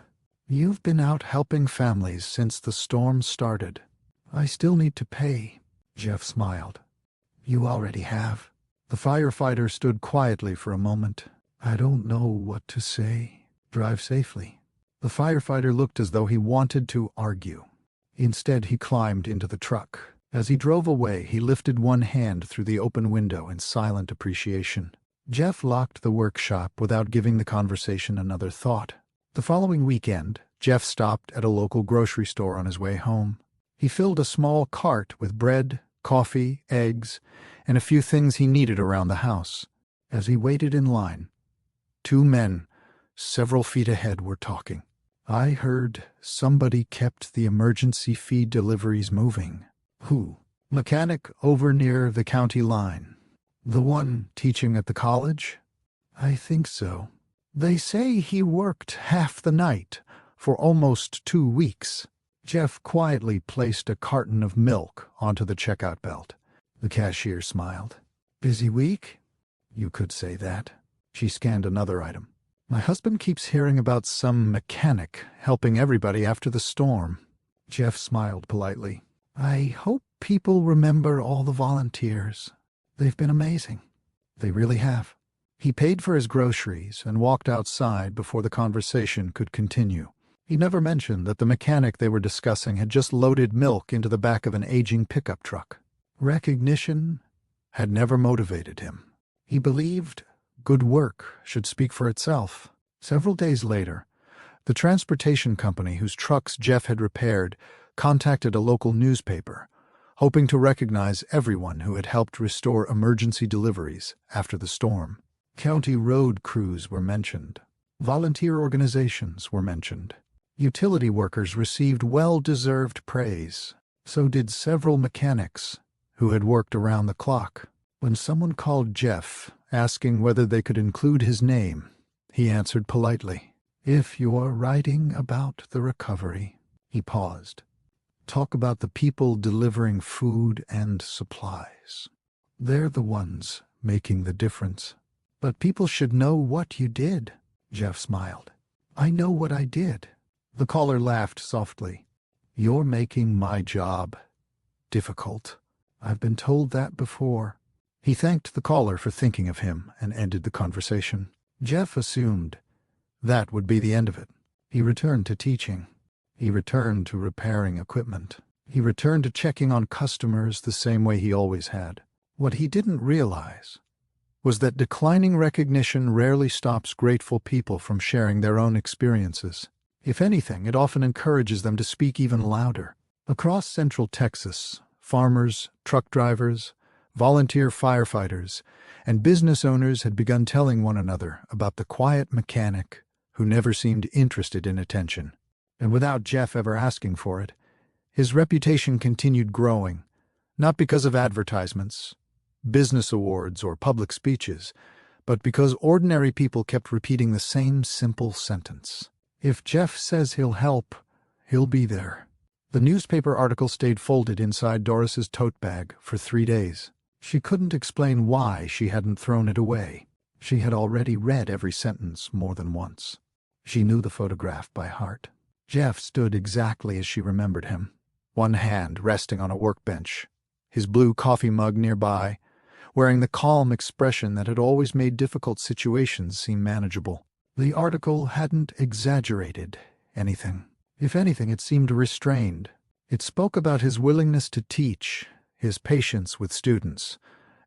you've been out helping families since the storm started. I still need to pay." Jeff smiled. "You already have." The firefighter stood quietly for a moment. "I don't know what to say." "Drive safely." The firefighter looked as though he wanted to argue. Instead, he climbed into the truck. As he drove away, he lifted one hand through the open window in silent appreciation. Jeff locked the workshop without giving the conversation another thought. The following weekend, Jeff stopped at a local grocery store on his way home. He filled a small cart with bread, coffee, eggs, and a few things he needed around the house. As he waited in line, two men, several feet ahead, were talking. "I heard somebody kept the emergency feed deliveries moving." "Who?" "Mechanic over near the county line." "The one teaching at the college?" "I think so. They say he worked half the night for almost 2 weeks." Jeff quietly placed a carton of milk onto the checkout belt. The cashier smiled. "Busy week?" "You could say that." She scanned another item. "My husband keeps hearing about some mechanic helping everybody after the storm." Jeff smiled politely. "I hope people remember all the volunteers. They've been amazing." "They really have." He paid for his groceries and walked outside before the conversation could continue. He never mentioned that the mechanic they were discussing had just loaded milk into the back of an aging pickup truck. Recognition had never motivated him. He believed good work should speak for itself. Several days later, the transportation company whose trucks Jeff had repaired contacted a local newspaper, hoping to recognize everyone who had helped restore emergency deliveries after the storm. County road crews were mentioned. Volunteer organizations were mentioned. Utility workers received well-deserved praise. So did several mechanics who had worked around the clock. When someone called Jeff, asking whether they could include his name, he answered politely, "If you're writing about the recovery." He paused. "Talk about the people delivering food and supplies. They're the ones making the difference." "But people should know what you did." Jeff smiled. "I know what I did." The caller laughed softly. "You're making my job difficult." "I've been told that before." He thanked the caller for thinking of him and ended the conversation. Jeff assumed that would be the end of it. He returned to teaching. He returned to repairing equipment. He returned to checking on customers the same way he always had. What he didn't realize was that declining recognition rarely stops grateful people from sharing their own experiences. If anything, it often encourages them to speak even louder. Across Central Texas, farmers, truck drivers, volunteer firefighters, and business owners had begun telling one another about the quiet mechanic who never seemed interested in attention. And without Jeff ever asking for it, his reputation continued growing, not because of advertisements, business awards, or public speeches, but because ordinary people kept repeating the same simple sentence. "If Jeff says he'll help, he'll be there." The newspaper article stayed folded inside Doris's tote bag for 3 days. She couldn't explain why she hadn't thrown it away. She had already read every sentence more than once. She knew the photograph by heart. Jeff stood exactly as she remembered him, one hand resting on a workbench, his blue coffee mug nearby, wearing the calm expression that had always made difficult situations seem manageable. The article hadn't exaggerated anything. If anything, it seemed restrained. It spoke about his willingness to teach, his patience with students,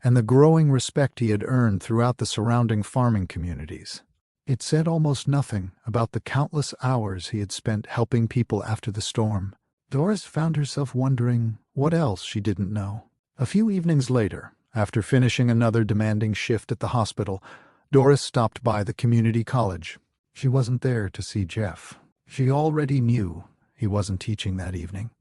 and the growing respect he had earned throughout the surrounding farming communities. It said almost nothing about the countless hours he had spent helping people after the storm. Doris found herself wondering what else she didn't know. A few evenings later, after finishing another demanding shift at the hospital, Doris stopped by the community college. She wasn't there to see Jeff. She already knew he wasn't teaching that evening.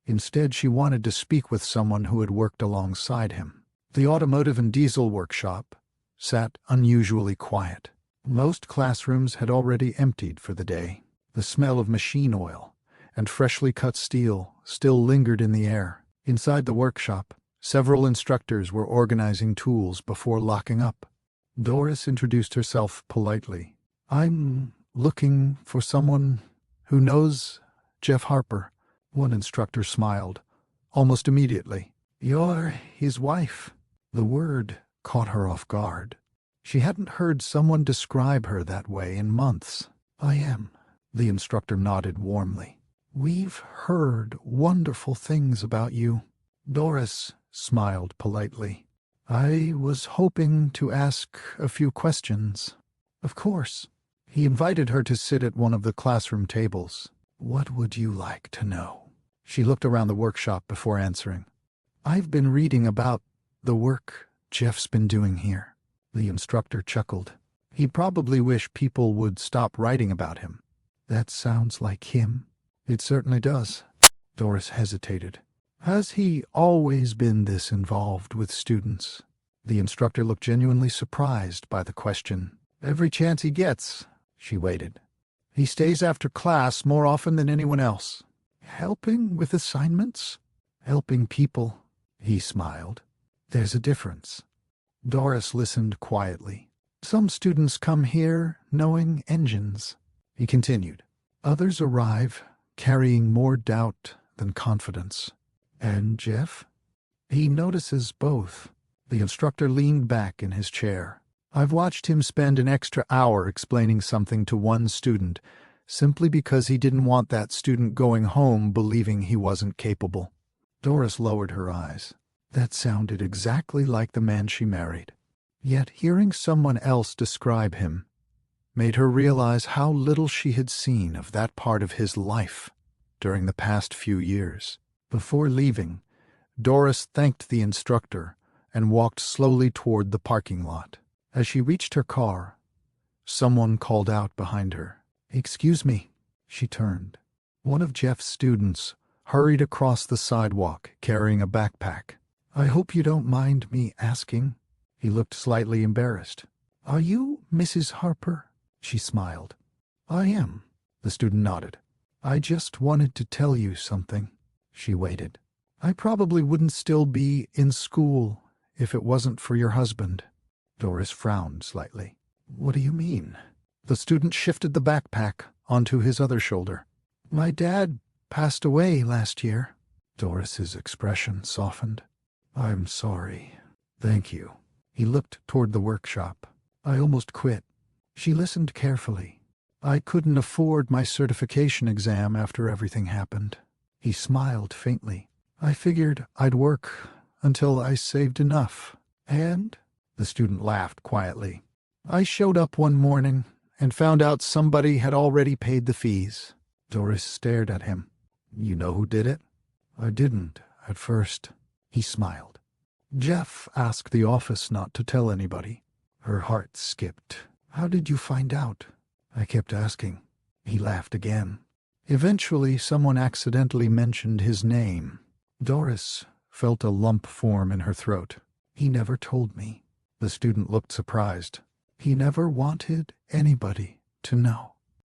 Instead, she wanted to speak with someone who had worked alongside him. The automotive and diesel workshop sat unusually quiet. Most classrooms had already emptied for the day. The smell of machine oil and freshly cut steel still lingered in the air. Inside the workshop, several instructors were organizing tools before locking up. Doris introduced herself politely. "I'm looking for someone who knows Jeff Harper." One instructor smiled, almost immediately. "You're his wife." The word caught her off guard. She hadn't heard someone describe her that way in months. "I am." The instructor nodded warmly. "We've heard wonderful things about you." Doris smiled politely. "I was hoping to ask a few questions." "Of course." He invited her to sit at one of the classroom tables. "What would you like to know?" She looked around the workshop before answering. "I've been reading about the work Jeff's been doing here." The instructor chuckled. "He'd probably wish people would stop writing about him." "That sounds like him." "It certainly does." Doris hesitated. "Has he always been this involved with students?" The instructor looked genuinely surprised by the question. "Every chance he gets." She waited. "He stays after class more often than anyone else." "Helping with assignments?" "Helping people." He smiled. "There's a difference." Doris listened quietly. "Some students come here knowing engines," he continued. "Others arrive carrying more doubt than confidence." "And Jeff?" "He notices both." The instructor leaned back in his chair. "I've watched him spend an extra hour explaining something to one student, simply because he didn't want that student going home believing he wasn't capable." Doris lowered her eyes. That sounded exactly like the man she married. Yet hearing someone else describe him made her realize how little she had seen of that part of his life during the past few years. Before leaving, Doris thanked the instructor and walked slowly toward the parking lot. As she reached her car, someone called out behind her. "Excuse me." She turned. One of Jeff's students hurried across the sidewalk carrying a backpack. "I hope you don't mind me asking." He looked slightly embarrassed. "Are you Mrs. Harper?" She smiled. "I am." The student nodded. "I just wanted to tell you something." She waited. "I probably wouldn't still be in school if it wasn't for your husband." Doris frowned slightly. "What do you mean?" The student shifted the backpack onto his other shoulder. "My dad passed away last year." Doris's expression softened. "I'm sorry." "Thank you." He looked toward the workshop. "I almost quit." She listened carefully. "I couldn't afford my certification exam after everything happened." He smiled faintly. "I figured I'd work until I saved enough." "And?" The student laughed quietly. "I showed up one morning and found out somebody had already paid the fees." Doris stared at him. "You know who did it?" "I didn't at first." He smiled. "Jeff asked the office not to tell anybody." Her heart skipped. "How did you find out?" "I kept asking." He laughed again. "Eventually someone accidentally mentioned his name." Doris felt a lump form in her throat. "He never told me." The student looked surprised. "He never wanted anybody to know."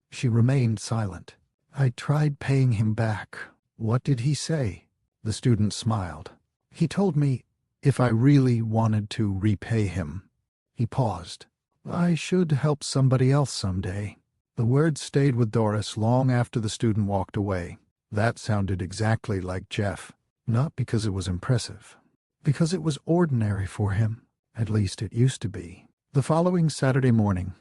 She remained silent. "I tried paying him back." "What did he say?" The student smiled. "He told me if I really wanted to repay him." He paused. "I should help somebody else someday." The words stayed with Doris long after the student walked away. That sounded exactly like Jeff. Not because it was impressive, because it was ordinary for him. At least it used to be. The following Saturday morning,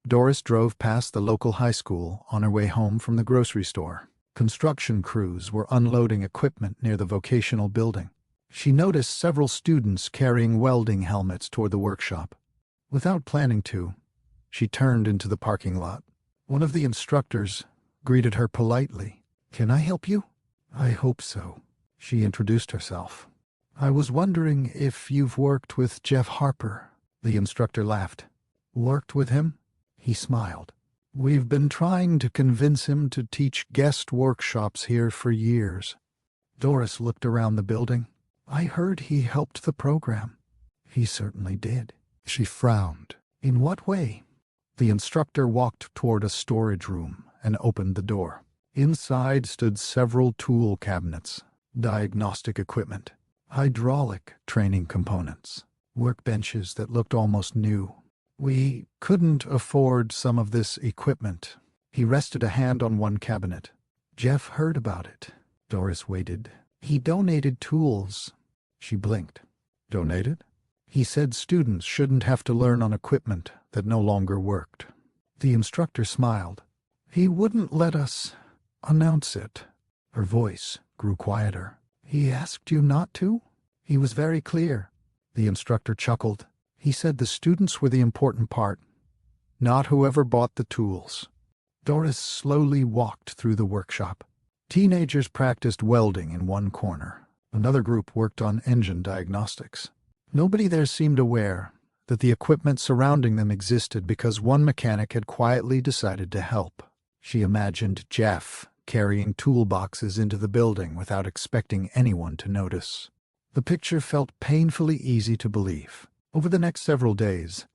Doris drove past the local high school on her way home from the grocery store. Construction crews were unloading equipment near the vocational building. She noticed several students carrying welding helmets toward the workshop. Without planning to, she turned into the parking lot. One of the instructors greeted her politely. "Can I help you?" "I hope so." She introduced herself. "I was wondering if you've worked with Jeff Harper." The instructor laughed. "Worked with him?" He smiled. "We've been trying to convince him to teach guest workshops here for years." Doris looked around the building. "I heard he helped the program." "He certainly did." She frowned. "In what way?" The instructor walked toward a storage room and opened the door. Inside stood several tool cabinets, diagnostic equipment, hydraulic training components, workbenches that looked almost new. "We couldn't afford some of this equipment." He rested a hand on one cabinet. "Jeff heard about it." Doris waited. "He donated tools." She blinked. "Donated?" "He said students shouldn't have to learn on equipment that no longer worked." The instructor smiled. "He wouldn't let us announce it." Her voice grew quieter. "He asked you not to?" "He was very clear." The instructor chuckled. "He said the students were the important part, not whoever bought the tools." Doris slowly walked through the workshop. Teenagers practiced welding in one corner. Another group worked on engine diagnostics. Nobody there seemed aware that the equipment surrounding them existed because one mechanic had quietly decided to help. She imagined Jeff carrying toolboxes into the building without expecting anyone to notice. The picture felt painfully easy to believe. Over the next several days,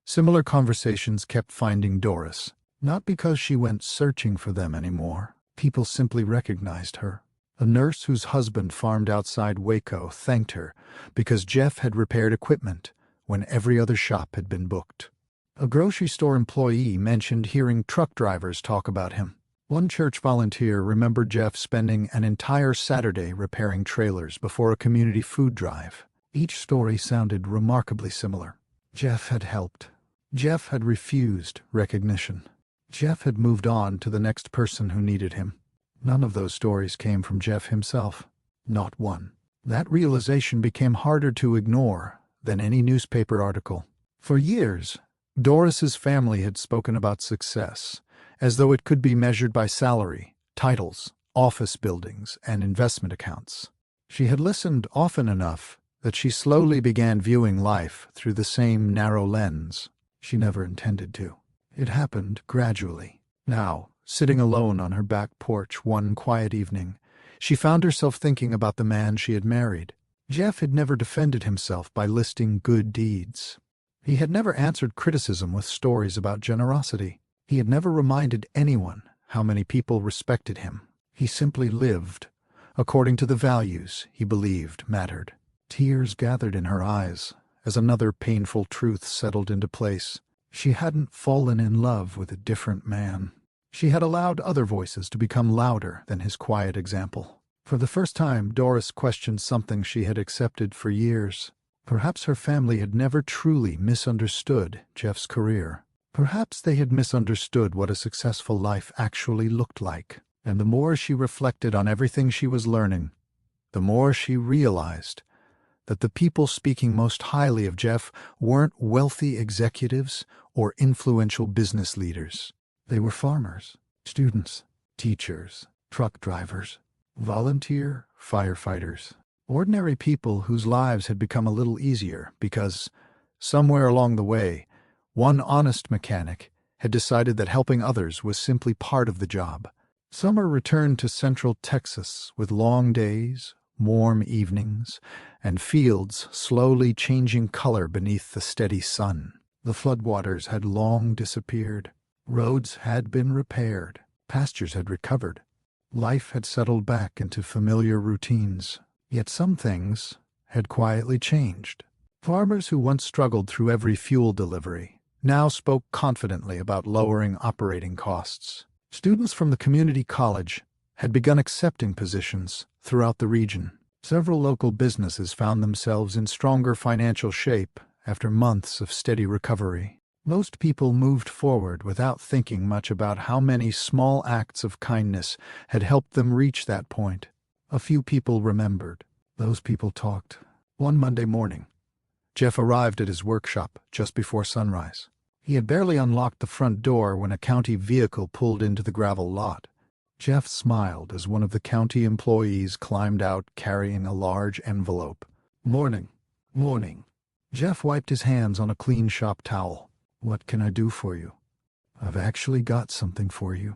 similar conversations kept finding Doris, not because she went searching for them anymore. People simply recognized her. A nurse whose husband farmed outside Waco thanked her because Jeff had repaired equipment when every other shop had been booked. A grocery store employee mentioned hearing truck drivers talk about him. One church volunteer remembered Jeff spending an entire Saturday repairing trailers before a community food drive. Each story sounded remarkably similar. Jeff had helped. Jeff had refused recognition. Jeff had moved on to the next person who needed him. None of those stories came from Jeff himself. Not one. That realization became harder to ignore than any newspaper article. For years, Doris's family had spoken about success, as though it could be measured by salary, titles, office buildings, and investment accounts. She had listened often enough that she slowly began viewing life through the same narrow lens. She never intended to. It happened gradually. Now, sitting alone on her back porch one quiet evening, she found herself thinking about the man she had married. Jeff had never defended himself by listing good deeds. He had never answered criticism with stories about generosity. He had never reminded anyone how many people respected him. He simply lived according to the values he believed mattered. Tears gathered in her eyes as another painful truth settled into place. She hadn't fallen in love with a different man. She had allowed other voices to become louder than his quiet example. For the first time, Doris questioned something she had accepted for years. Perhaps her family had never truly misunderstood Jeff's career. Perhaps they had misunderstood what a successful life actually looked like. And the more she reflected on everything she was learning, the more she realized that the people speaking most highly of Jeff weren't wealthy executives or influential business leaders. They were farmers, students, teachers, truck drivers, volunteer firefighters, ordinary people whose lives had become a little easier because, somewhere along the way, one honest mechanic had decided that helping others was simply part of the job. Summer returned to central Texas with long days, warm evenings, and fields slowly changing color beneath the steady sun. The floodwaters had long disappeared. Roads had been repaired. Pastures had recovered. Life had settled back into familiar routines. Yet some things had quietly changed. Farmers who once struggled through every fuel delivery now spoke confidently about lowering operating costs. Students from the community college had begun accepting positions throughout the region. Several local businesses found themselves in stronger financial shape after months of steady recovery. Most people moved forward without thinking much about how many small acts of kindness had helped them reach that point. A few people remembered. Those people talked. One Monday morning, Jeff arrived at his workshop just before sunrise. He had barely unlocked the front door when a county vehicle pulled into the gravel lot. Jeff smiled as one of the county employees climbed out carrying a large envelope. "Morning. Morning." Jeff wiped his hands on a clean shop towel. "What can I do for you?" "I've actually got something for you."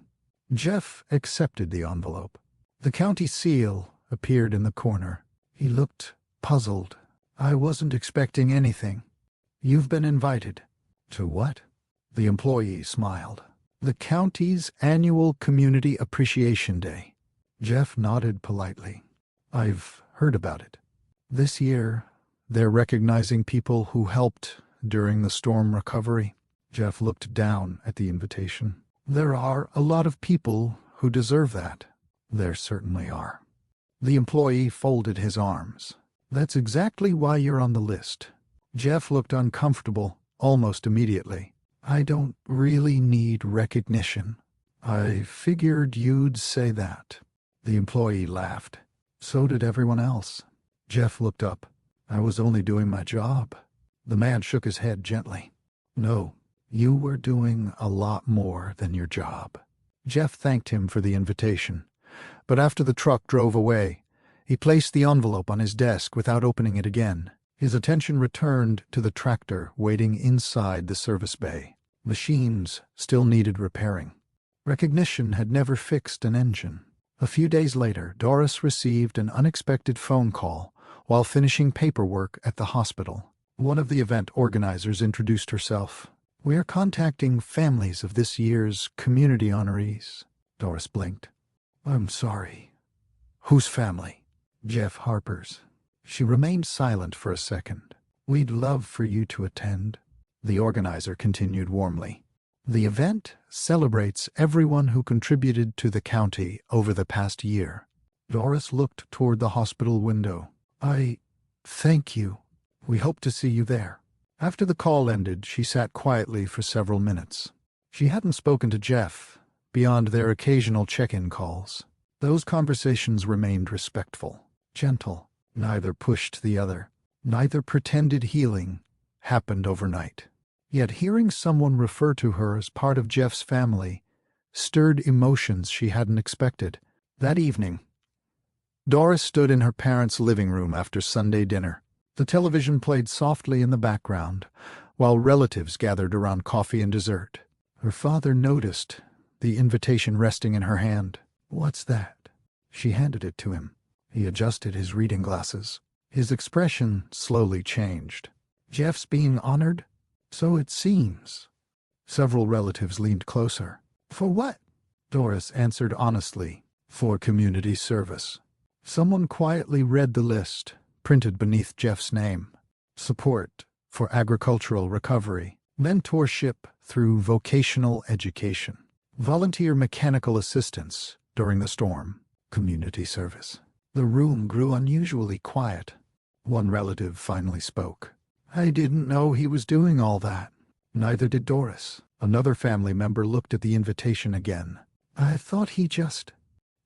Jeff accepted the envelope. The county seal appeared in the corner. He looked puzzled. "I wasn't expecting anything." "You've been invited." "To what?" The employee smiled. The county's annual Community Appreciation Day. Jeff nodded politely. I've heard about it. This year, they're recognizing people who helped during the storm recovery. Jeff looked down at the invitation. There are a lot of people who deserve that. There certainly are. The employee folded his arms. That's exactly why you're on the list. Jeff looked uncomfortable almost immediately. I don't really need recognition. I figured you'd say that. The employee laughed. So did everyone else. Jeff looked up. I was only doing my job. The man shook his head gently. No, you were doing a lot more than your job. Jeff thanked him for the invitation, but after the truck drove away, he placed the envelope on his desk without opening it again. His attention returned to the tractor waiting inside the service bay. Machines still needed repairing. Recognition had never fixed an engine. A few days later, Doris received an unexpected phone call while finishing paperwork at the hospital. One of the event organizers introduced herself. We are contacting families of this year's community honorees. Doris blinked. I'm sorry. Whose family? Jeff Harper's. She remained silent for a second. We'd love for you to attend. The organizer continued warmly. The event celebrates everyone who contributed to the county over the past year. Doris looked toward the hospital window. I thank you. We hope to see you there. After the call ended, she sat quietly for several minutes. She hadn't spoken to Jeff beyond their occasional check-in calls. Those conversations remained respectful, gentle. Neither pushed the other. Neither pretended healing happened overnight. Yet hearing someone refer to her as part of Jeff's family stirred emotions she hadn't expected. That evening, Doris stood in her parents' living room after Sunday dinner. The television played softly in the background, while relatives gathered around coffee and dessert. Her father noticed the invitation resting in her hand. What's that? She handed it to him. He adjusted his reading glasses. His expression slowly changed. Jeff's being honored? So it seems. Several relatives leaned closer. For what? Doris answered honestly. For community service. Someone quietly read the list, printed beneath Jeff's name. Support for agricultural recovery. Mentorship through vocational education. Volunteer mechanical assistance during the storm. Community service. The room grew unusually quiet. One relative finally spoke. I didn't know he was doing all that. Neither did Doris. Another family member looked at the invitation again. I thought he just...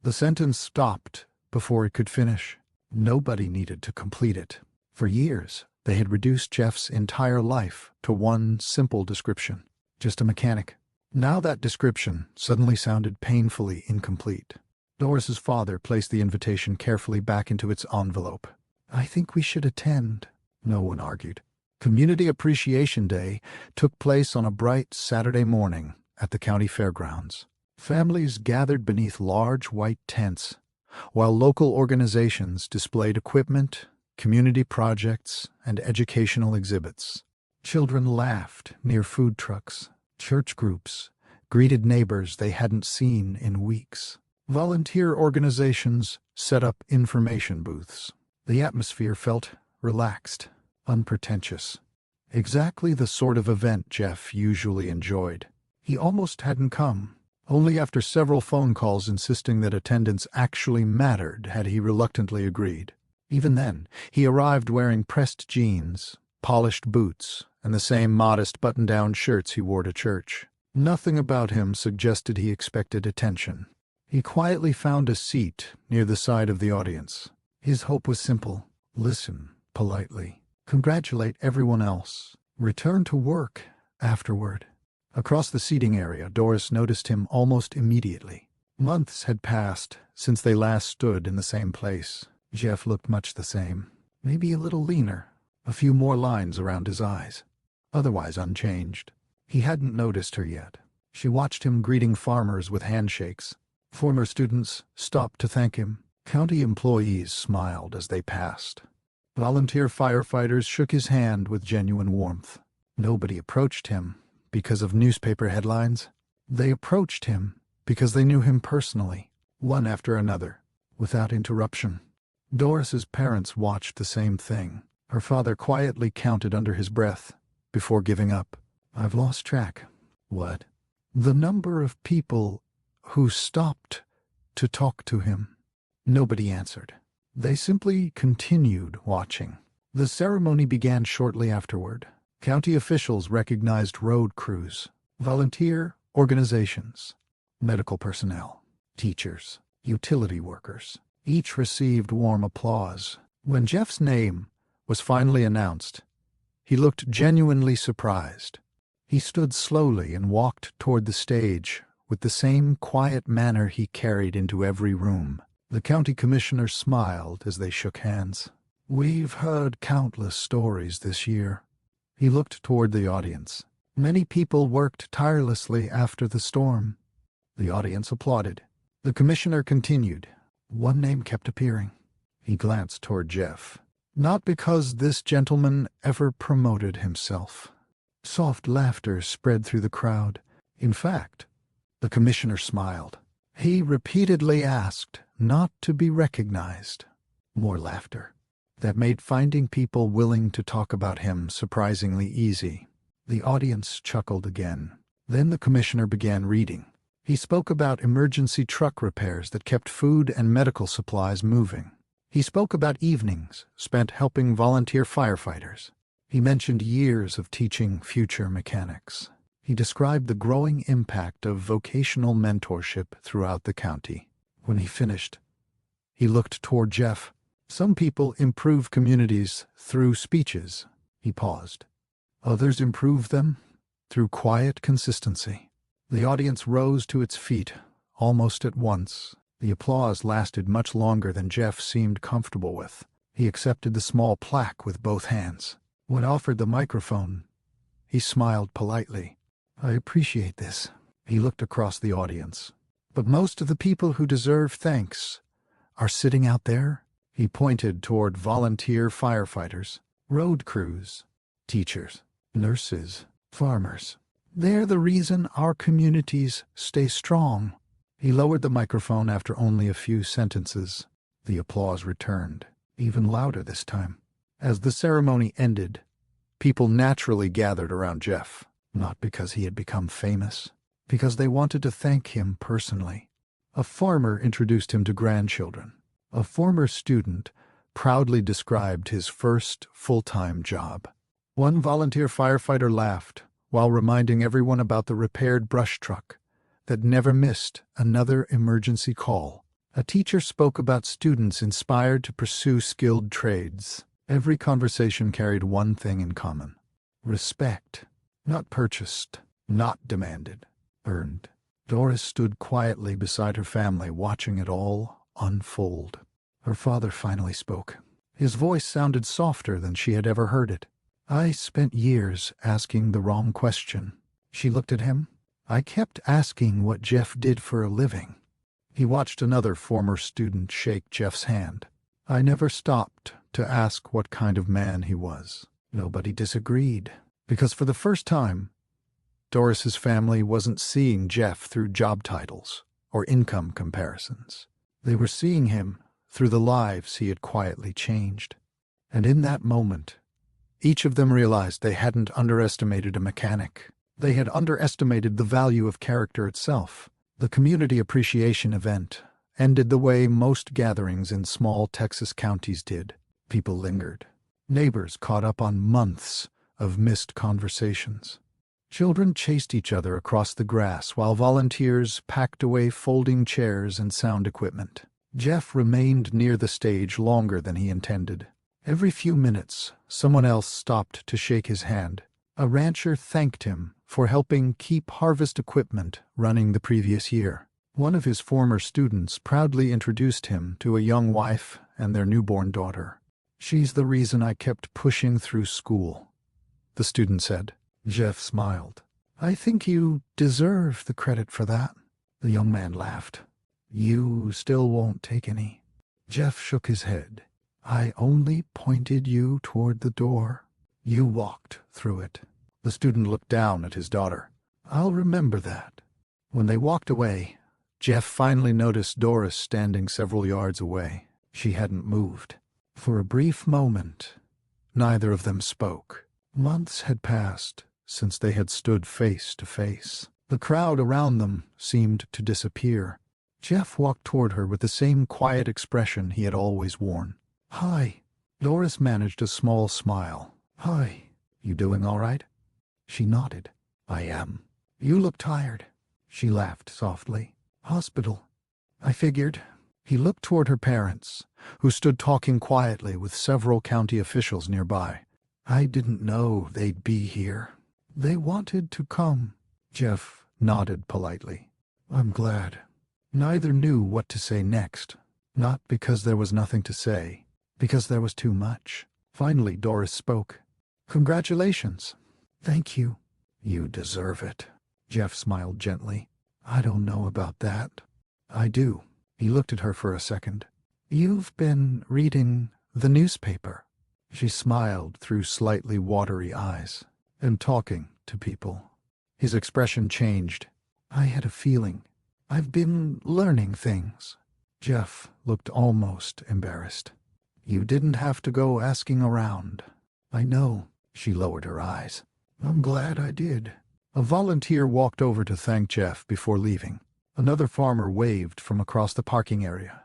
The sentence stopped before it could finish. Nobody needed to complete it. For years, they had reduced Jeff's entire life to one simple description. Just a mechanic. Now that description suddenly sounded painfully incomplete. Doris's father placed the invitation carefully back into its envelope. I think we should attend. No one argued. Community Appreciation Day took place on a bright Saturday morning at the county fairgrounds. Families gathered beneath large white tents, while local organizations displayed equipment, community projects, and educational exhibits. Children laughed near food trucks. Church groups greeted neighbors they hadn't seen in weeks. Volunteer organizations set up information booths. The atmosphere felt relaxed, unpretentious. Exactly the sort of event Jeff usually enjoyed. He almost hadn't come. Only after several phone calls insisting that attendance actually mattered had he reluctantly agreed. Even then, he arrived wearing pressed jeans, polished boots, and the same modest button-down shirts he wore to church. Nothing about him suggested he expected attention. He quietly found a seat near the side of the audience. His hope was simple. Listen politely. Congratulate everyone else. Return to work afterward. Across the seating area, Doris noticed him almost immediately. Months had passed since they last stood in the same place. Jeff looked much the same. Maybe a little leaner. A few more lines around his eyes. Otherwise unchanged. He hadn't noticed her yet. She watched him greeting farmers with handshakes. Former students stopped to thank him. County employees smiled as they passed. Volunteer firefighters shook his hand with genuine warmth. Nobody approached him because of newspaper headlines. They approached him because they knew him personally, one after another, without interruption. Doris's parents watched the same thing. Her father quietly counted under his breath before giving up. "I've lost track." "What?" "The number of people who stopped to talk to him." Nobody answered. They simply continued watching. The ceremony began shortly afterward. County officials recognized road crews, volunteer organizations, medical personnel, teachers, utility workers. Each received warm applause. When Jeff's name was finally announced, he looked genuinely surprised. He stood slowly and walked toward the stage with the same quiet manner he carried into every room. The county commissioner smiled as they shook hands. "We've heard countless stories this year." He looked toward the audience. "Many people worked tirelessly after the storm." The audience applauded. The commissioner continued. One name kept appearing. He glanced toward Jeff. "Not because this gentleman ever promoted himself." Soft laughter spread through the crowd. "In fact," the commissioner smiled, "he repeatedly asked not to be recognized." More laughter. That made finding people willing to talk about him surprisingly easy. The audience chuckled again. Then the commissioner began reading. He spoke about emergency truck repairs that kept food and medical supplies moving. He spoke about evenings spent helping volunteer firefighters. He mentioned years of teaching future mechanics. He described the growing impact of vocational mentorship throughout the county. When he finished, he looked toward Jeff. "Some people improve communities through speeches." He paused. "Others improve them through quiet consistency." The audience rose to its feet almost at once. The applause lasted much longer than Jeff seemed comfortable with. He accepted the small plaque with both hands. When offered the microphone, he smiled politely. "I appreciate this." He looked across the audience. "But most of the people who deserve thanks are sitting out there." He pointed toward volunteer firefighters, road crews, teachers, nurses, farmers. "They're the reason our communities stay strong." He lowered the microphone after only a few sentences. The applause returned, even louder this time. As the ceremony ended, people naturally gathered around Jeff, not because he had become famous, because they wanted to thank him personally. A farmer introduced him to grandchildren. A former student proudly described his first full-time job. One volunteer firefighter laughed while reminding everyone about the repaired brush truck that never missed another emergency call. A teacher spoke about students inspired to pursue skilled trades. Every conversation carried one thing in common: respect. Not purchased, not demanded, earned. Doris stood quietly beside her family, watching it all unfold. Her father finally spoke. His voice sounded softer than she had ever heard it. "I spent years asking the wrong question." She looked at him. "I kept asking what Jeff did for a living." He watched another former student shake Jeff's hand. "I never stopped to ask what kind of man he was." Nobody disagreed, because for the first time, Doris's family wasn't seeing Jeff through job titles or income comparisons. They were seeing him through the lives he had quietly changed. And in that moment, each of them realized they hadn't underestimated a mechanic. They had underestimated the value of character itself. The community appreciation event ended the way most gatherings in small Texas counties did. People lingered. Neighbors caught up on months of missed conversations. Children chased each other across the grass while volunteers packed away folding chairs and sound equipment. Jeff remained near the stage longer than he intended. Every few minutes, someone else stopped to shake his hand. A rancher thanked him for helping keep harvest equipment running the previous year. One of his former students proudly introduced him to a young wife and their newborn daughter. "She's the reason I kept pushing through school," the student said. Jeff smiled. "I think you deserve the credit for that." The young man laughed. "You still won't take any." Jeff shook his head. "I only pointed you toward the door. You walked through it." The student looked down at his daughter. "I'll remember that." When they walked away, Jeff finally noticed Doris standing several yards away. She hadn't moved. For a brief moment, neither of them spoke. Months had passed since they had stood face to face. The crowd around them seemed to disappear. Jeff walked toward her with the same quiet expression he had always worn. "Hi." Doris managed a small smile. "Hi. You doing all right?" She nodded. "I am." "You look tired." She laughed softly. "Hospital." "I figured." He looked toward her parents, who stood talking quietly with several county officials nearby. "I didn't know they'd be here." "They wanted to come." Jeff nodded politely. "I'm glad." Neither knew what to say next. Not because there was nothing to say, because there was too much. Finally, Doris spoke. "Congratulations." "Thank you." "You deserve it." Jeff smiled gently. "I don't know about that." "I do." He looked at her for a second. "You've been reading the newspaper." She smiled through slightly watery eyes. "And talking to people." His expression changed. "I had a feeling. I've been learning things." Jeff looked almost embarrassed. "You didn't have to go asking around." "I know." She lowered her eyes. "I'm glad I did." A volunteer walked over to thank Jeff before leaving. Another farmer waved from across the parking area.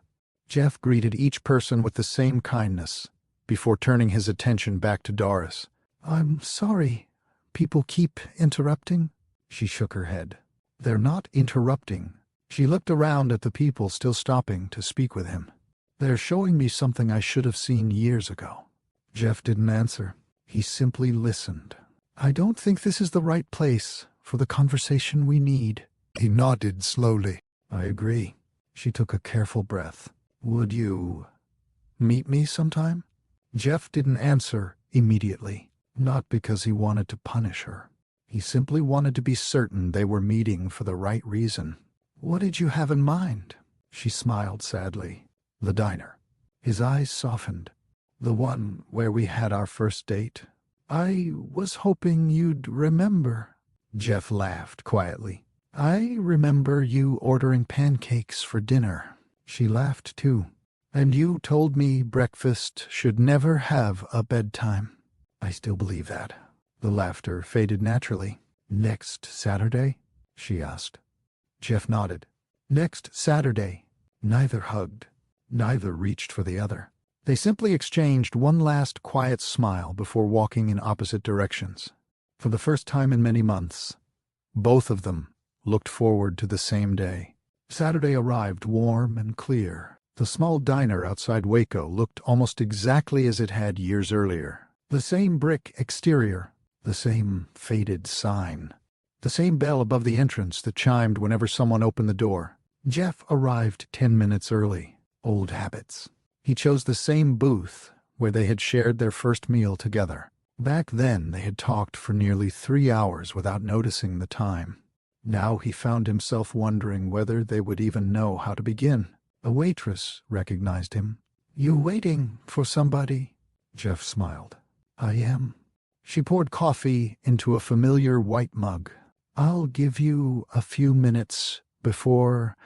Jeff greeted each person with the same kindness before turning his attention back to Doris. "I'm sorry. People keep interrupting." She shook her head. "They're not interrupting." She looked around at the people still stopping to speak with him. "They're showing me something I should have seen years ago." Jeff didn't answer. He simply listened. "I don't think this is the right place for the conversation we need." He nodded slowly. "I agree." She took a careful breath. "Would you meet me sometime?" Jeff didn't answer immediately, not because he wanted to punish her. He simply wanted to be certain they were meeting for the right reason. "What did you have in mind?" She smiled sadly. "The diner." His eyes softened. "The one where we had our first date." "I was hoping you'd remember." Jeff laughed quietly. "I remember you ordering pancakes for dinner." She laughed too. "And you told me breakfast should never have a bedtime." "I still believe that." The laughter faded naturally. "Next Saturday?" she asked. Jeff nodded. "Next Saturday." Neither hugged. Neither reached for the other. They simply exchanged one last quiet smile before walking in opposite directions. For the first time in many months, both of them looked forward to the same day. Saturday arrived warm and clear. The small diner outside Waco looked almost exactly as it had years earlier. The same brick exterior, the same faded sign, the same bell above the entrance that chimed whenever someone opened the door. Jeff arrived 10 minutes early. Old habits. He chose the same booth where they had shared their first meal together. Back then they had talked for nearly 3 hours without noticing the time. Now he found himself wondering whether they would even know how to begin. A waitress recognized him. "You waiting for somebody?" Jeff smiled. "I am." She poured coffee into a familiar white mug. "I'll give you a few minutes before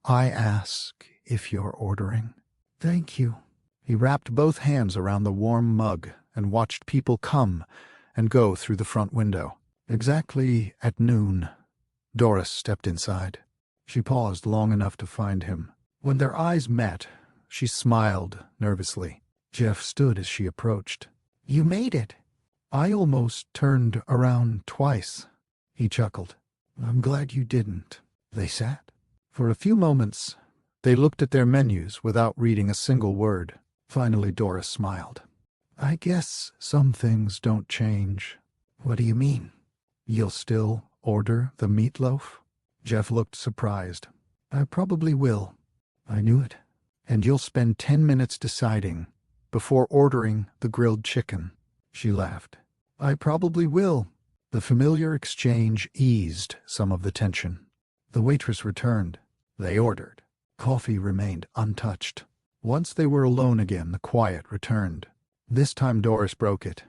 I ask if you're ordering." "Thank you." He wrapped both hands around the warm mug and watched people come and go through the front window. Exactly at noon, Doris stepped inside. She paused long enough to find him. When their eyes met, she smiled nervously. Jeff stood as she approached. "You made it." "I almost turned around twice." He chuckled. "I'm glad you didn't." They sat. For a few moments, they looked at their menus without reading a single word. Finally, Doris smiled. "I guess some things don't change." "What do you mean?" "You'll still order the meatloaf?" Jeff looked surprised. "I probably will." "I knew it." "And you'll spend 10 minutes deciding before ordering the grilled chicken." She laughed. "I probably will." The familiar exchange eased some of the tension. The waitress returned. They ordered. Coffee remained untouched. Once they were alone again, the quiet returned. This time Doris broke it.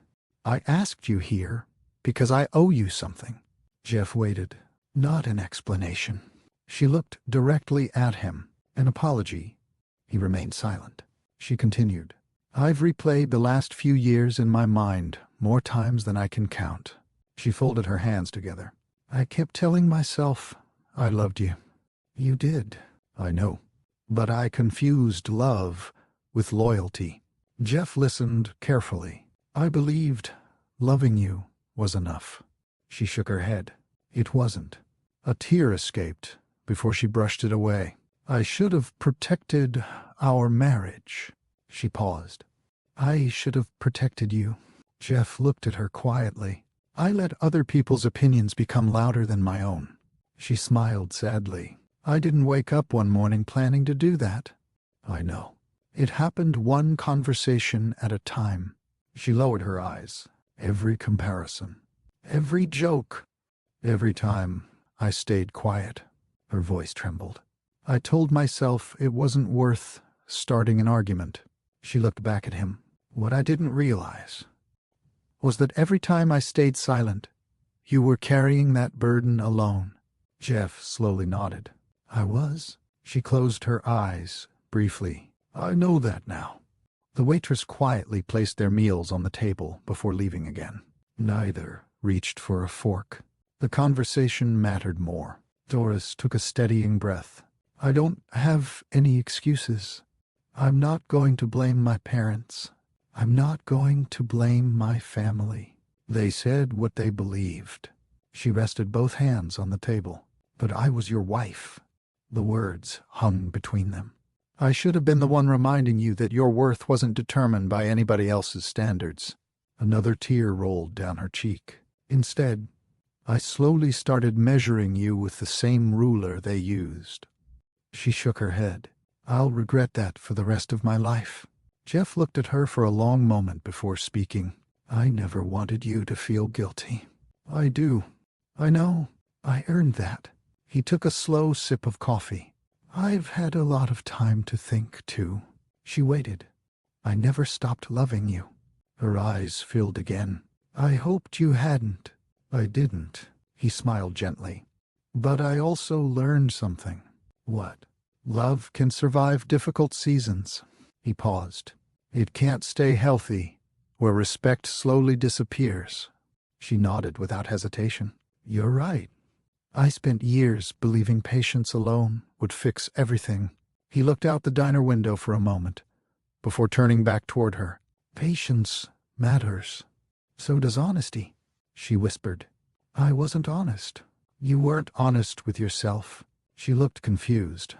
"I asked you here because I owe you something." Jeff waited. Not an explanation. She looked directly at him. An apology. He remained silent. She continued. I've replayed the last few years in my mind more times than I can count. She folded her hands together. I kept telling myself I loved you. You did, I know. But I confused love with loyalty. Jeff listened carefully. I believed loving you was enough. She shook her head. It wasn't. A tear escaped before she brushed it away. I should have protected our marriage. She paused. I should have protected you. Jeff looked at her quietly. I let other people's opinions become louder than my own. She smiled sadly. I didn't wake up one morning planning to do that. I know. It happened one conversation at a time. She lowered her eyes. Every comparison, every joke, every time I stayed quiet. Her voice trembled. I told myself it wasn't worth starting an argument. She looked back at him. What I didn't realize was that every time I stayed silent, you were carrying that burden alone. Jeff slowly nodded. I was. She closed her eyes briefly. I know that now. The waitress quietly placed their meals on the table before leaving again. Neither reached for a fork. The conversation mattered more. Doris took a steadying breath. I don't have any excuses. I'm not going to blame my parents. I'm not going to blame my family. They said what they believed. She rested both hands on the table. But I was your wife. The words hung between them. I should have been the one reminding you that your worth wasn't determined by anybody else's standards. Another tear rolled down her cheek. Instead, I slowly started measuring you with the same ruler they used. She shook her head. I'll regret that for the rest of my life. Jeff looked at her for a long moment before speaking. I never wanted you to feel guilty. I do. I know. I earned that. He took a slow sip of coffee. I've had a lot of time to think, too. She waited. I never stopped loving you. Her eyes filled again. I hoped you hadn't. I didn't. He smiled gently. But I also learned something. What? Love can survive difficult seasons. He paused. It can't stay healthy, where respect slowly disappears. She nodded without hesitation. You're right. I spent years believing patience alone would fix everything. He looked out the diner window for a moment, before turning back toward her. Patience matters. So does honesty, she whispered. I wasn't honest. You weren't honest with yourself. She looked confused.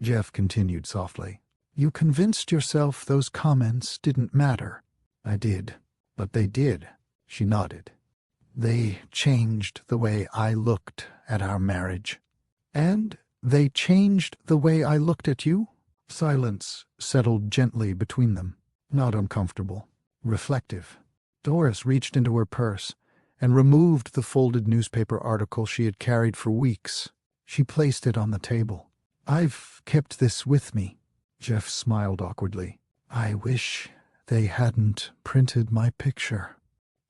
Jeff continued softly. You convinced yourself those comments didn't matter. I did. But they did. She nodded. They changed the way I looked at our marriage. And they changed the way I looked at you? Silence settled gently between them. Not uncomfortable. Reflective. Doris reached into her purse and removed the folded newspaper article she had carried for weeks. She placed it on the table. I've kept this with me. Jeff smiled awkwardly. I wish they hadn't printed my picture.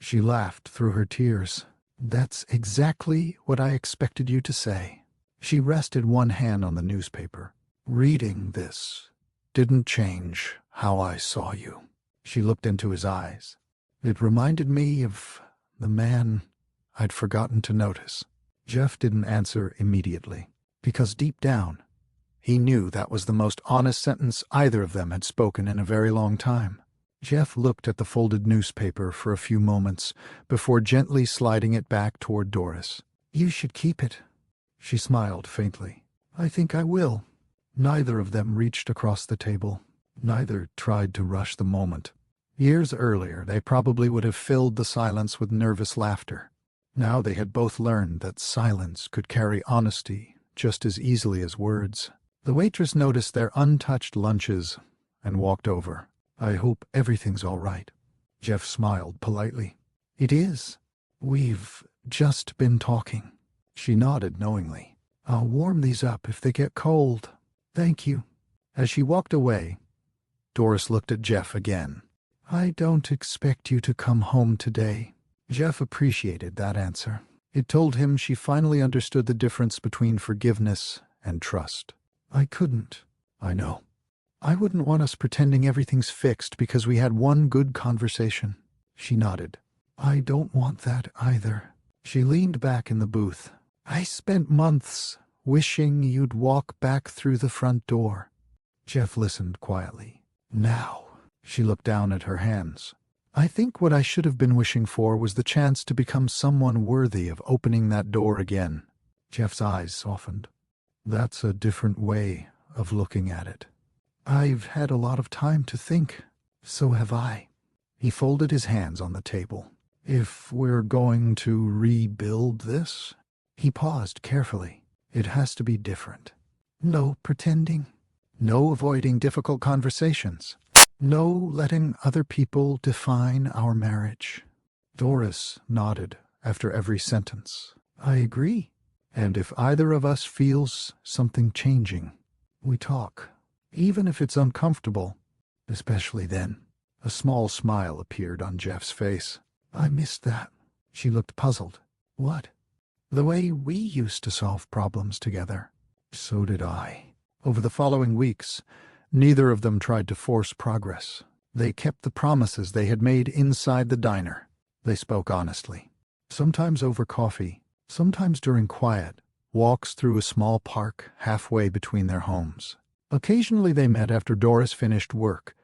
She laughed through her tears. That's exactly what I expected you to say. She rested one hand on the newspaper. Reading this didn't change how I saw you. She looked into his eyes. It reminded me of the man I'd forgotten to notice. Jeff didn't answer immediately, because deep down, he knew that was the most honest sentence either of them had spoken in a very long time. Jeff looked at the folded newspaper for a few moments before gently sliding it back toward Doris. You should keep it. She smiled faintly. I think I will. Neither of them reached across the table. Neither tried to rush the moment. Years earlier, they probably would have filled the silence with nervous laughter. Now they had both learned that silence could carry honesty just as easily as words. The waitress noticed their untouched lunches and walked over. I hope everything's all right. Jeff smiled politely. It is. We've just been talking. She nodded knowingly. I'll warm these up if they get cold. Thank you. As she walked away, Doris looked at Jeff again. I don't expect you to come home today. Jeff appreciated that answer. It told him she finally understood the difference between forgiveness and trust. I couldn't. I know. I wouldn't want us pretending everything's fixed because we had one good conversation. She nodded. I don't want that either. She leaned back in the booth. I spent months wishing you'd walk back through the front door. Jeff listened quietly. Now, she looked down at her hands. I think what I should have been wishing for was the chance to become someone worthy of opening that door again. Jeff's eyes softened. That's a different way of looking at it. I've had a lot of time to think. So have I. He folded his hands on the table. If we're going to rebuild this? He paused carefully. It has to be different. No pretending. No avoiding difficult conversations. No letting other people define our marriage. Doris nodded after every sentence. I agree. And if either of us feels something changing, we talk. Even if it's uncomfortable. Especially then. A small smile appeared on Jeff's face. I missed that. She looked puzzled. What? The way we used to solve problems together. So did I. Over the following weeks, neither of them tried to force progress. They kept the promises they had made inside the diner. They spoke honestly. Sometimes over coffee, sometimes during quiet walks through a small park halfway between their homes. Occasionally they met after Doris finished work,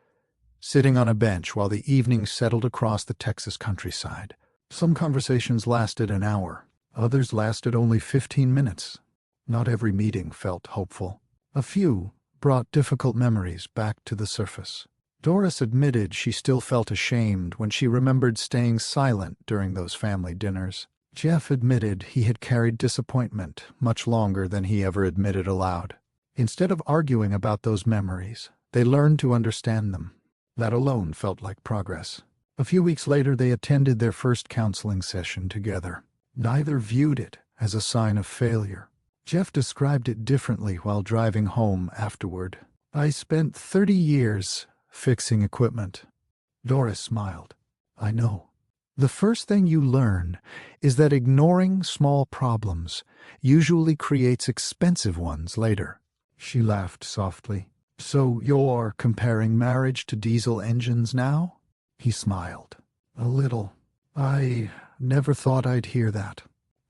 sitting on a bench while the evening settled across the Texas countryside. Some conversations lasted an hour. Others lasted only 15 minutes. Not every meeting felt hopeful. A few brought difficult memories back to the surface. Doris admitted she still felt ashamed when she remembered staying silent during those family dinners. Jeff admitted he had carried disappointment much longer than he ever admitted aloud. Instead of arguing about those memories, they learned to understand them. That alone felt like progress. A few weeks later, they attended their first counseling session together. Neither viewed it as a sign of failure. Jeff described it differently while driving home afterward. I spent 30 years fixing equipment. Doris smiled. I know. The first thing you learn is that ignoring small problems usually creates expensive ones later. She laughed softly. So you're comparing marriage to diesel engines now? He smiled. A little. I never thought I'd hear that.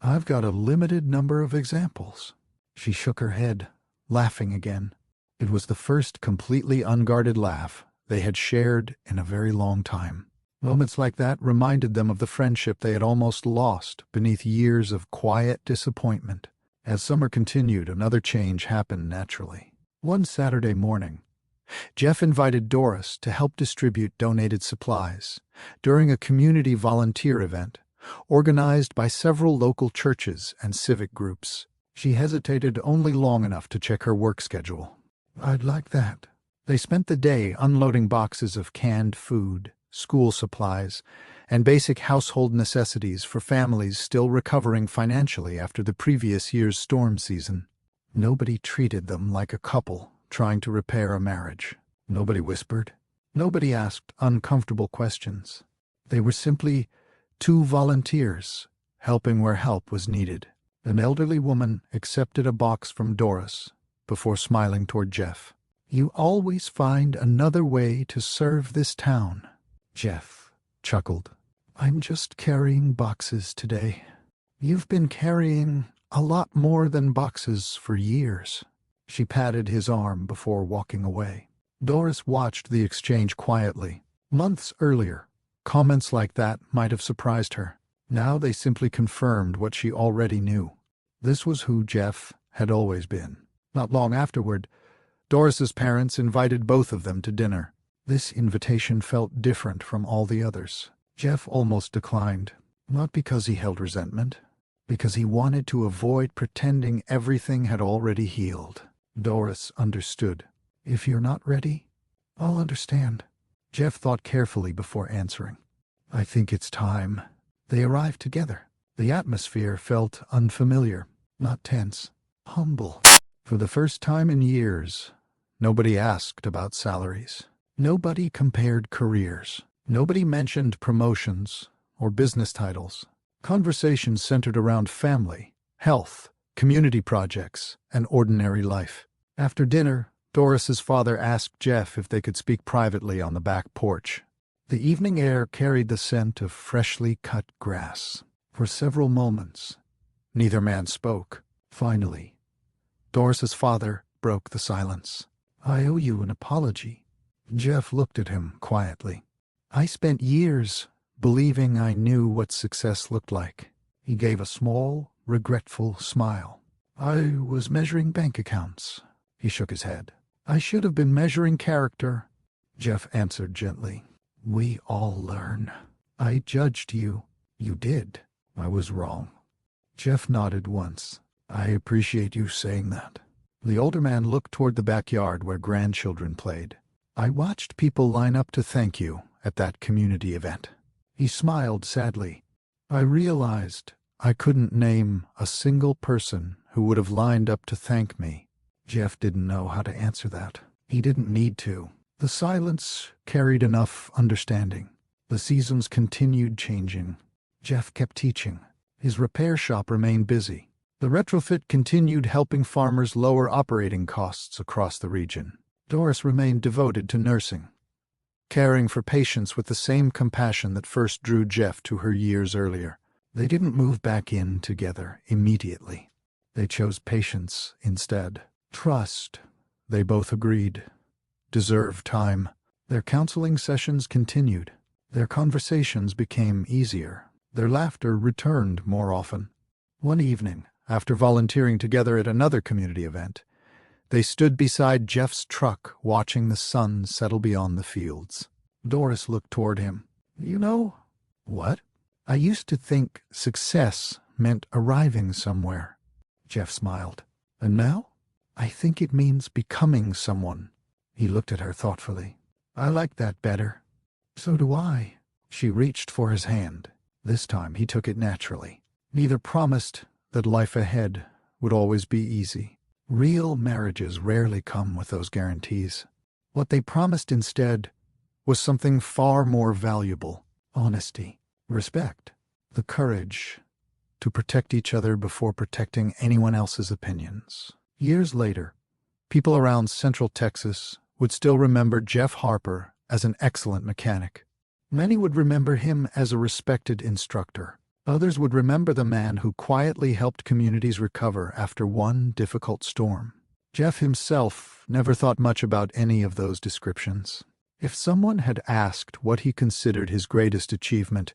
I've got a limited number of examples. She shook her head, laughing again. It was the first completely unguarded laugh they had shared in a very long time. Moments like that reminded them of the friendship they had almost lost beneath years of quiet disappointment. As summer continued, another change happened naturally. One Saturday morning, Jeff invited Doris to help distribute donated supplies during a community volunteer event organized by several local churches and civic groups. She hesitated only long enough to check her work schedule. I'd like that. They spent the day unloading boxes of canned food, school supplies, and basic household necessities for families still recovering financially after the previous year's storm season. Nobody treated them like a couple trying to repair a marriage. Nobody whispered. Nobody asked uncomfortable questions. They were simply two volunteers helping where help was needed. An elderly woman accepted a box from Doris before smiling toward Jeff. You always find another way to serve this town. Jeff chuckled. I'm just carrying boxes today. You've been carrying a lot more than boxes for years. She patted his arm before walking away. Doris watched the exchange quietly. Months earlier, comments like that might have surprised her. Now they simply confirmed what she already knew. This was who Jeff had always been. Not long afterward, Doris's parents invited both of them to dinner. This invitation felt different from all the others. Jeff almost declined, not because he held resentment, because he wanted to avoid pretending everything had already healed. Doris understood. If you're not ready, I'll understand. Jeff thought carefully before answering. I think it's time. They arrived together. The atmosphere felt unfamiliar, not tense, humble. For the first time in years, nobody asked about salaries. Nobody compared careers. Nobody mentioned promotions or business titles. Conversations centered around family, health, community projects, and ordinary life. After dinner, Doris's father asked Jeff if they could speak privately on the back porch. The evening air carried the scent of freshly cut grass. For several moments, neither man spoke. Finally, Doris's father broke the silence. "I owe you an apology." Jeff looked at him quietly. "I spent years believing I knew what success looked like." He gave a small, regretful smile. "I was measuring bank accounts." He shook his head. "I should have been measuring character," Jeff answered gently. "We all learn. I judged you." "You did. I was wrong." Jeff nodded once. "I appreciate you saying that." The older man looked toward the backyard where grandchildren played. "I watched people line up to thank you at that community event." He smiled sadly. "I realized I couldn't name a single person who would have lined up to thank me." Jeff didn't know how to answer that. He didn't need to. The silence carried enough understanding. The seasons continued changing. Jeff kept teaching. His repair shop remained busy. The retrofit continued helping farmers lower operating costs across the region. Doris remained devoted to nursing, caring for patients with the same compassion that first drew Jeff to her years earlier. They didn't move back in together immediately. They chose patience instead. Trust, they both agreed, deserved time. Their counseling sessions continued. Their conversations became easier. Their laughter returned more often. One evening, after volunteering together at another community event, they stood beside Jeff's truck watching the sun settle beyond the fields. Doris looked toward him. "You know." "What?" "I used to think success meant arriving somewhere." Jeff smiled. "And now?" "I think it means becoming someone." He looked at her thoughtfully. "I like that better." "So do I." She reached for his hand. This time he took it naturally. Neither promised that life ahead would always be easy. Real marriages rarely come with those guarantees. What they promised instead was something far more valuable: honesty, respect, the courage to protect each other before protecting anyone else's opinions. Years later, people around Central Texas would still remember Jeff Harper as an excellent mechanic. Many would remember him as a respected instructor. Others would remember the man who quietly helped communities recover after one difficult storm. Jeff himself never thought much about any of those descriptions. If someone had asked what he considered his greatest achievement,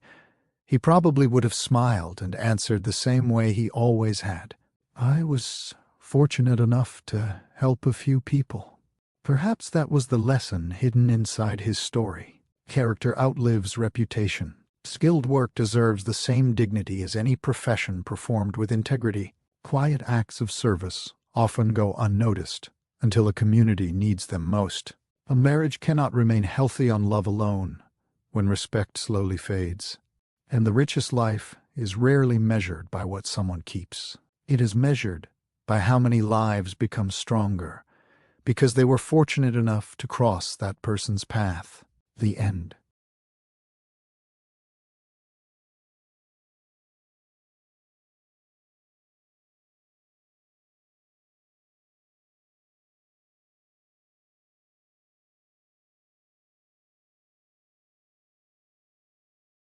he probably would have smiled and answered the same way he always had. "I was fortunate enough to help a few people." Perhaps that was the lesson hidden inside his story. Character outlives reputation. Skilled work deserves the same dignity as any profession performed with integrity. Quiet acts of service often go unnoticed until a community needs them most. A marriage cannot remain healthy on love alone when respect slowly fades. And the richest life is rarely measured by what someone keeps. It is measured by how many lives become stronger because they were fortunate enough to cross that person's path. The end.